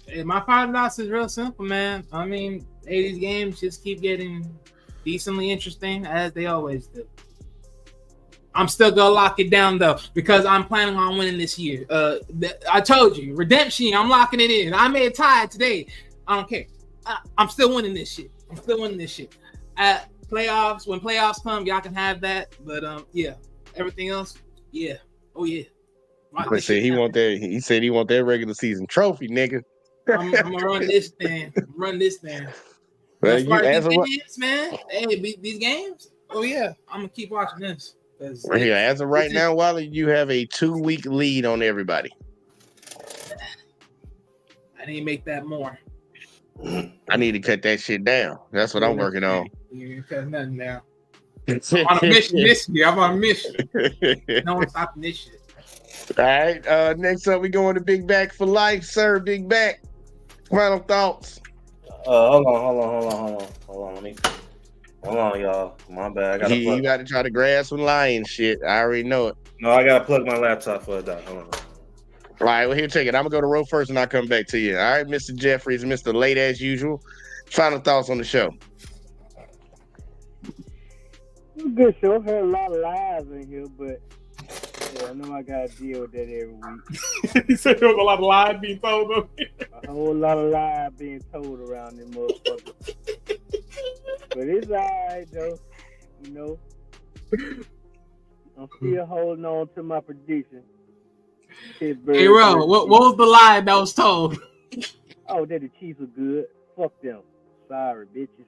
Hey, my final thoughts is real simple, man. I mean, these games just keep getting decently interesting as they always do. I'm still gonna lock it down though because I'm planning on winning this year. I told you, redemption. I'm locking it in. I may have tied today. I don't care. I'm still winning this shit. Playoffs. When playoffs come, y'all can have that. But yeah, everything else, yeah. Oh yeah. He said he want that regular season trophy, nigga. I'm gonna run this thing. Well, That's you part of as these a games, man. Hey, these games. Oh yeah, I'm gonna keep watching this. here, as of right now, Wally, you have a 2-week lead on everybody. I need to make that more. I need to cut that shit down. That's what I'm working on. You ain't cut nothing down. I'm on a mission this year. I'm on a mission. No one's stopping this shit. All right. Next up, we going to Big Back for life, sir. Big Back. Final thoughts. Hold on. Hold on, y'all. My bad. You got to try to grab some lion shit. I already know it. No, I gotta plug my laptop for that. Hold on. All right, well, here, check it. I'm going to go to row first and I'll come back to you. All right, Mr. Jeffries, Mr. Late as usual. Final thoughts on the show. Good show. I've heard a lot of lies in here, but yeah, I know I got to deal with that every week. He said there was a lot of lies being told of him. A whole lot of lies being told around them motherfuckers. But it's all right, though. You know, I'm still holding on to my prediction. Pittsburgh. Hey, Ro, what was the lie that was told? Oh, that the Chiefs are good. Fuck them. Sorry, bitches.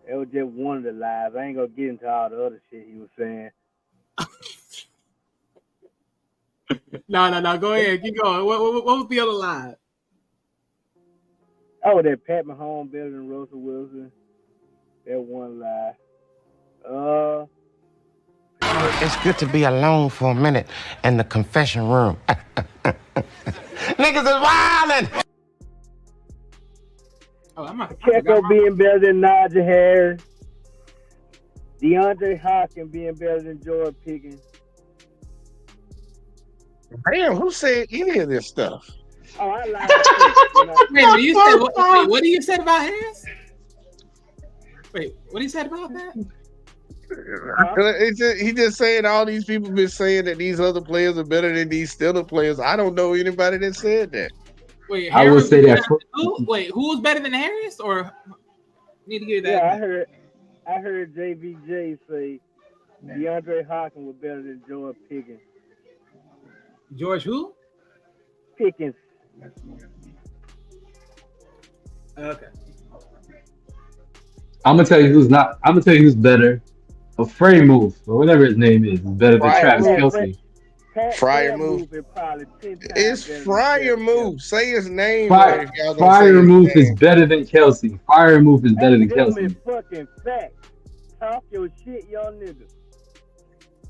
That was just one of the lies. I ain't gonna get into all the other shit he was saying. No. Go ahead. Keep going. What was the other lie? Oh, that Pat Mahomes better than Russell Wilson. That one lie. It's good to be alone for a minute in the confession room. Niggas is wildin'! Oh, I'm not. Checo being better than Najee Harris. DeAndre Hopkins being better than George Pickens. Damn, who said any of this stuff? Oh, I lied. Wait, you said what do you say about Harris? Wait, what he said about that? He just saying all these people been saying that these other players are better than these Steelers players. I don't know anybody that said that. Wait, I would say that. Who was better than Harris? Or need to hear that? Yeah, I heard JVJ say DeAndre Hopkins was better than George Pickens. George who? Pickens. Okay. I'm gonna tell you who's not. I'm gonna tell you who's better. A Frey move or whatever his name is better than Travis Kelce. Fryer move. It's Fryer move. Say his name. Fryer move is better than Kelce. Fryer move is better than Kelce. Fucking fact. Talk your shit, y'all niggas.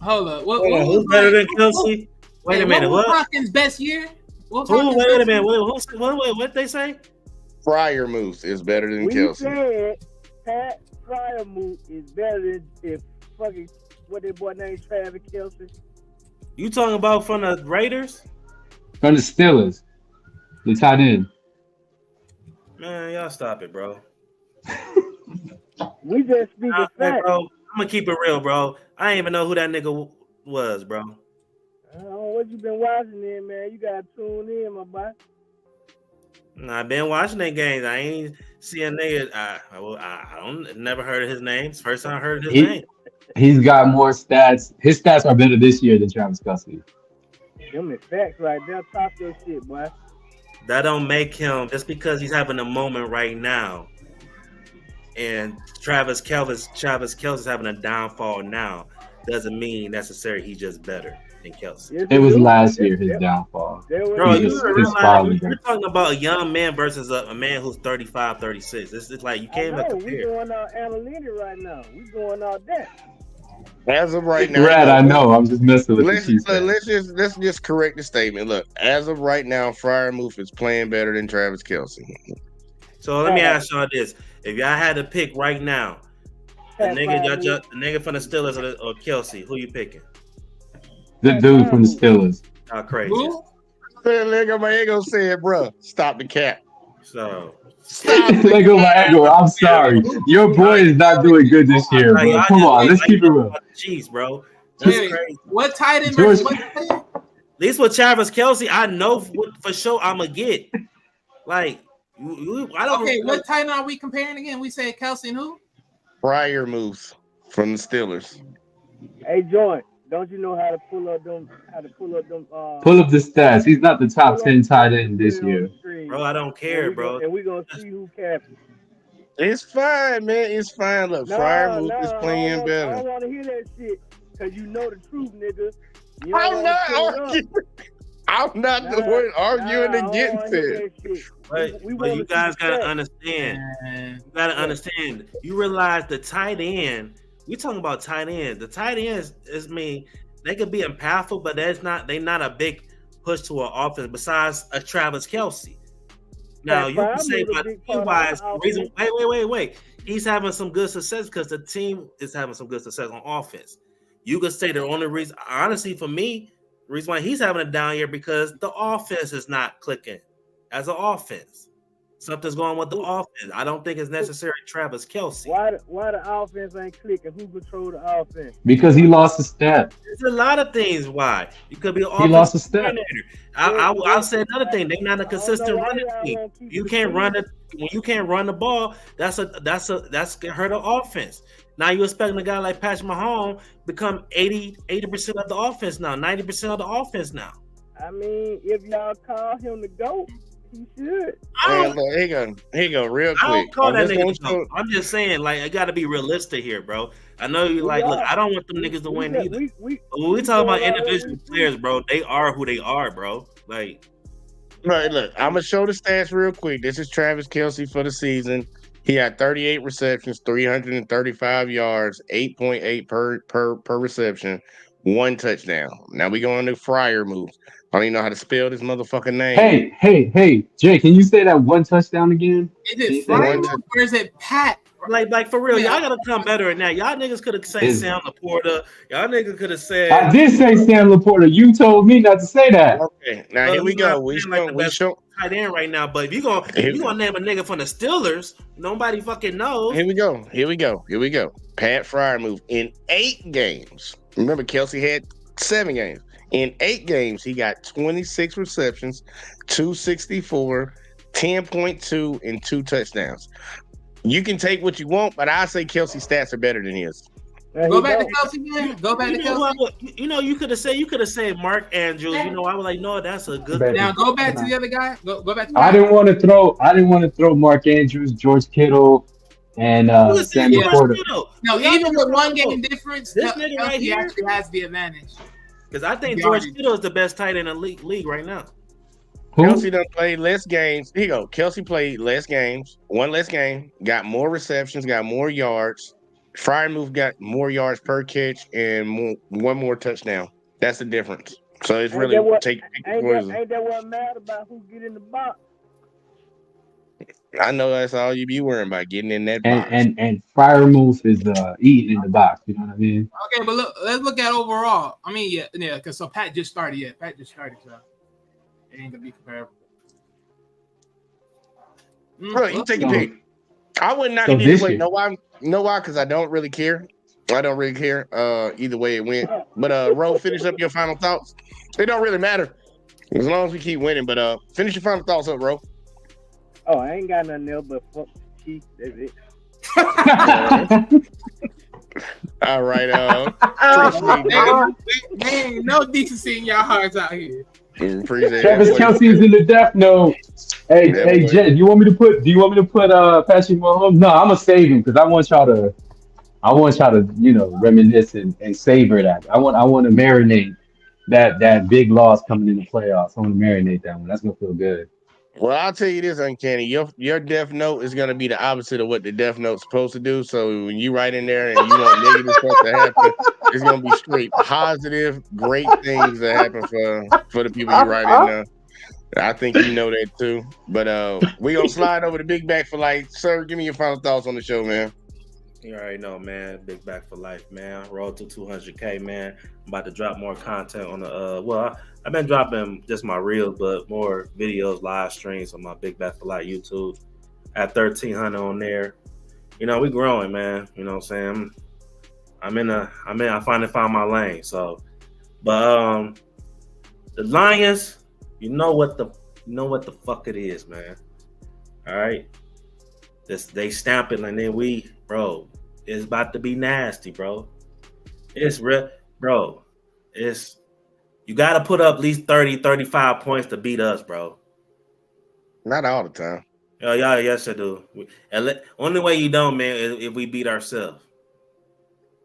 Hold up. Who's better than Kelce? Wait a minute. What? Hopkins' best year? Wait a minute. What they say? Fryer moves is better than Kelce. Said Pat Fryer move is better than if fucking what that boy named Travis Kelce. You talking about from the Raiders? From the Steelers. The tight end. Man, y'all stop it, bro. We just speaking facts. Bro, I'm gonna keep it real, bro. I ain't even know who that nigga was, bro. I don't know what you been watching then, man. You gotta tune in, my boy. I've been watching that games. I ain't see a nigga. I don't never heard of his name. It's the first time I heard his name. He's got more stats. His stats are better this year than Travis Kelce. Them is facts right there. Talk your shit, boy. That don't make him just because he's having a moment right now. And Travis Kelce's having a downfall now. Doesn't mean necessarily he's just better than Kelce. Yes, it was last year his downfall. Bro, you're talking about a young man versus a man who's 35, 36. It's like you can't even compare. We're going on analytics right now. We're going all that. As of right now, Brad, I know. I'm just messing with you. Let's just correct the statement. Look, as of right now, Fryer Move is playing better than Travis Kelce. So let me ask y'all this: if y'all had to pick right now, the nigga from the Steelers or Kelce, who you picking? The dude from the Steelers. How crazy? Who? Lego Maego said, "Bro, stop the cap." So. Lego Maego, I'm sorry. Your boy is not doing good this year, bro. Come on, let's keep it real. Jeez, bro. That's crazy. What tight end versus what tight end? At least with Travis Kelce, I know for sure I'm going to get. Like, I don't. Okay, what tight end are we comparing again? We said Kelce and who? Fryer Moves from the Steelers. Hey, Joy, don't you know how to pull up them? Pull up the stats. He's not the top 10 tight end this year. Bro, I don't care, bro. And we're going to see who captains. It's fine, man. It's fine. Look, Fryer Move is playing better. I don't want to hear that shit because you know the truth, nigga. I'm not the one arguing against it. But you guys gotta understand. You gotta understand. You realize the tight end. We talking about tight ends. The tight ends they could be impactful, but they're not a big push to an offense. Besides a Travis Kelce. Now you can say, but team-wise, reason. Wait. He's having some good success because the team is having some good success on offense. You could say the only reason, honestly, for me, the reason why he's having a down year because the offense is not clicking as an offense. Something's going with the offense. I don't think it's necessary Travis Kelce. Why the offense ain't clicking? Who control the offense? Because he lost a step. There's a lot of things why. You could be an he lost a step. I'll say another thing. They're not a consistent running team. You can't run it when you can't run the ball. That's hurt the offense. Now you expecting a guy like Patrick Mahomes become 80% of the offense now, 90% of the offense now. I mean, if y'all call him the GOAT, He should. Man, look, here you go, real I quick. don't call that just nigga gonna the GOAT. I'm just saying, like, I got to be realistic here, bro. I know you like. Look, I don't want them niggas to win either. But when we talk about individual players, bro, they are who they are, bro. Like, Right, look, I'm gonna show the stats real quick. This is Travis Kelce for the season. He had 38 receptions, 335 yards, 8.8 per reception, 1 touchdown. Now we go on to Fryer moves. I don't even know how to spell this motherfucking name. Hey, Jay, can you say that one touchdown again? Is Can you it say that Fryer again? or is it Pat? like for real, Yeah. y'all gotta come better than that. Y'all niggas could have said Is- Sam Laporta. Y'all niggas could have said. I did say Sam Laporta. You told me not to say that. Okay, now here we he's not go. We playing like the show. We best show. tight end right now. But if you gonna name a nigga from the Steelers, nobody fucking knows. Here we go. Here we go. Pat Fryer move in 8 games. Remember, Kelsey had 7 games. In 8 games, he got 26 receptions, 264, 10.2, and 2 touchdowns. You can take what you want, but I say Kelsey's stats are better than his. Go back to Kelsey, man. Go back to Kelsey. You could have said Mark Andrews. I was like, no, that's a good. Baby. Now go back to the other guy. Go back to I didn't want to throw Mark Andrews, George Kittle, and Sam Laporta. No, even with 1 game difference, this nigga right here actually has the advantage. Because I think George Kittle is the best tight end in the league right now. Kelsey done played less games. Here you go. Kelsey played less games, 1 less game, got more receptions, got more yards. Fryer move got more yards per catch and 1 more touchdown. That's the difference. So it's really take poison. Ain't that what matters about who get in the box? I know that's all you be worrying about, getting in that box. And Fryer move is eating in the box. You know what I mean? Okay, but let's look at overall. I mean, yeah, because so Pat just started. Yeah, Pat just started, so it ain't gonna be comparable. Bro, you take a pick. I would not So either way. Know why? Because I don't really care. I don't really care. Either way it went. But Ro, finish up your final thoughts. It don't really matter as long as we keep winning. But finish your final thoughts up, Ro. Oh, I ain't got nothing else but fuck the Chiefs. That's it. All right. Dang, no decency in y'all hearts out here. Appreciate Travis Kelce is in the death note. Hey, Jen, do you want me to put Patrick Mahomes? No, I'm gonna save him because I want y'all to reminisce and savor that. I want to marinate that big loss coming in the playoffs. I want to marinate that one. That's gonna feel good. Well, I'll tell you this, Uncanny. Your death note is going to be the opposite of what the death note's supposed to do. So when you write in there and you want negative stuff to happen, it's going to be straight positive, great things that happen for the people you write in there. I think you know that too. But we're going to slide over to Big Back for Life. Sir, give me your final thoughts on the show, man. You already know, man. Big Back for Life, man. Road to 200K, man. I'm about to drop more content on the I've been dropping just my reels, but more videos, live streams on my Big Back for Life YouTube. At 1,300 on there. We growing, man. You know what I'm saying? I finally found my lane. So, but the Lions, you know what the fuck it is, man. All right. They stamp it, and then bro, it's about to be nasty, bro. It's real, bro. You got to put up at least 30, 35 points to beat us, bro. Not all the time. Oh, yeah, yes, I do. Only way you don't, man, is if we beat ourselves.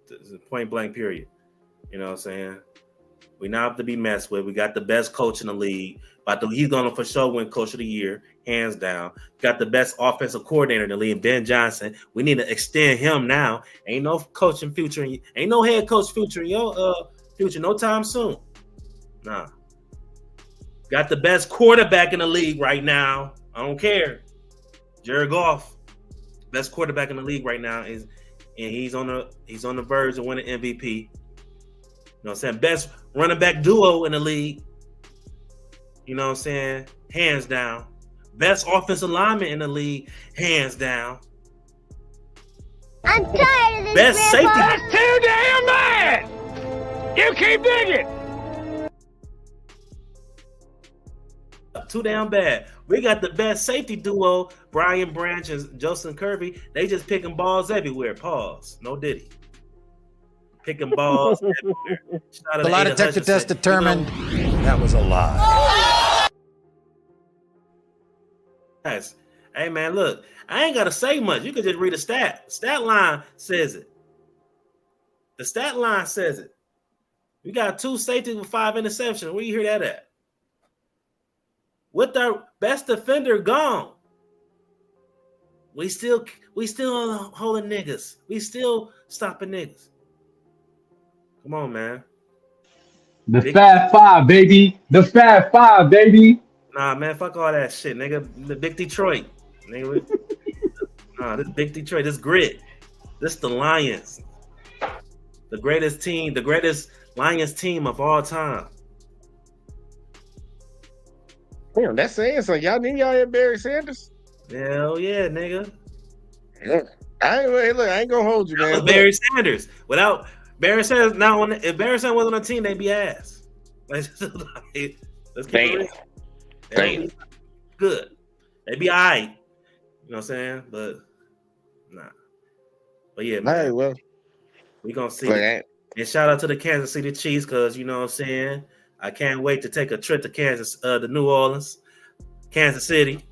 It's a point blank period. You know what I'm saying? We not have to be messed with. We got the best coach in the league. He's going to for sure win Coach of the Year, hands down. Got the best offensive coordinator in the league, Ben Johnson. We need to extend him now. Ain't no coaching future. Ain't no head coach future in your future no time soon. Nah. Got the best quarterback in the league right now. I don't care. Jared Goff, best quarterback in the league right now, and he's on the verge of winning MVP. You know what I'm saying? Best running back duo in the league. You know what I'm saying? Hands down. Best offensive lineman in the league, hands down. I'm tired of this. Best safety. That's too damn bad. You keep digging. Too damn bad. We got the best safety duo, Brian Branch and Justin Kirby. They just picking balls everywhere. Pause. No Diddy. Picking balls everywhere. The lie detector test determined that was a lie. Guys, hey man, look, I ain't gotta say much. You can just read a stat. Stat line says it. The stat line says it. We got 2 safeties with 5 interceptions. Where you hear that at? With our best defender gone, we still holding niggas. We still stopping niggas. Come on, man. The Fab Five, baby. The Fab Five, baby. Nah, man, fuck all that shit, nigga. The big Detroit, nigga. Nah, this big Detroit, this grit. This the Lions. The greatest team, the greatest Lions team of all time. Damn, that's saying something. Y'all had Barry Sanders? Hell yeah, nigga. Yeah. I ain't gonna hold you, man. Barry Sanders. Without Barry Sanders, if Barry Sanders wasn't on the team, they'd be ass. Let's keep it real. Damn. Good. They'd be all right. You know what I'm saying? But nah. But yeah, man. All right, well. We gonna see. And shout out to the Kansas City Chiefs, because you know what I'm saying. I can't wait to take a trip to New Orleans, Kansas City.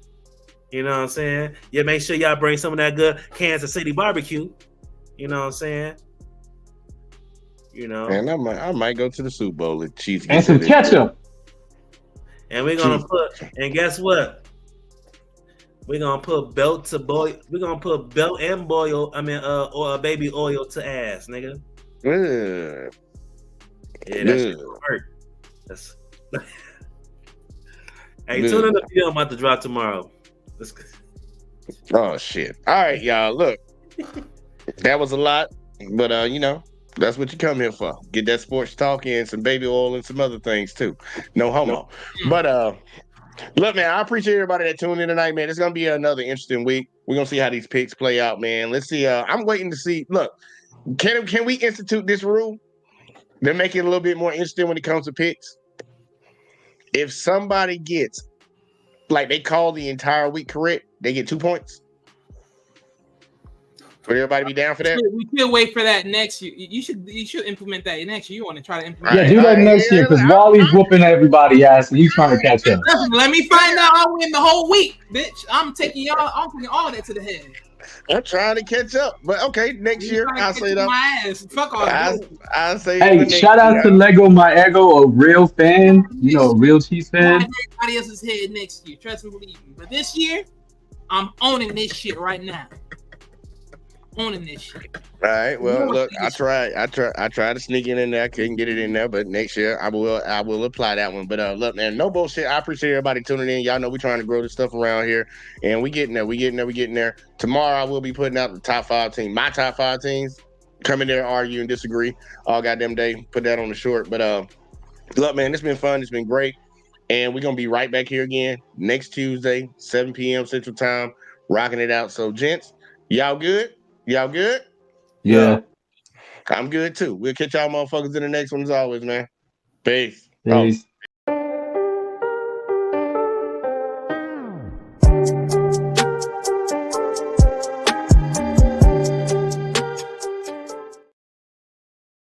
You know what I'm saying? Yeah, make sure y'all bring some of that good Kansas City barbecue. You know what I'm saying? You know. And I might go to the Super Bowl if Chiefs and some ketchup. And we're gonna and guess what? We're gonna put belt and or baby oil to ass, nigga. Yeah, that shit hurt. Hey, tune in the video I'm about to drop tomorrow. Oh shit! All right, y'all. Look, that was a lot, but that's what you come here for. Get that sports talk in, some baby oil, and some other things too. No homo. But look, man, I appreciate everybody that tuned in tonight, man. It's gonna be another interesting week. We're gonna see how these picks play out, man. Let's see. I'm waiting to see. Look, can we institute this rule? Then make it a little bit more interesting when it comes to picks. If somebody gets, like, they call the entire week correct, they get 2 points. Would everybody be down for that? We should wait for that next year. You should implement that next year. You want to try to implement that? Yeah, do that next year, because Wally's whooping everybody ass and he's trying to catch up. Let me find out I'll win the whole week, bitch. I'm taking all that to the head. I'm trying to catch up, but okay, next year I'll say that. My ass. Fuck all that. I'll say. Hey, shout out to Lego My Ego, a real fan. You know, a real Chiefs fan. Everybody else's head next year. Trust and believe me. But this year, I'm owning this shit right now. Owning this shit. All right. Well, look, I tried to sneak it in there. I couldn't get it in there, but next year I will apply that one. But look, man, no bullshit. I appreciate everybody tuning in. Y'all know we're trying to grow this stuff around here, and we getting there. Tomorrow I will be putting out the top 5 teams. My top 5 teams. Come in there, argue and disagree all goddamn day. Put that on the short. But look, man, it's been fun. It's been great, and we're gonna be right back here again next Tuesday, 7 p.m. Central Time, rocking it out. So, gents, y'all good? Y'all good? Yeah. I'm good too. We'll catch y'all motherfuckers in the next one as always, man. Peace. Peace.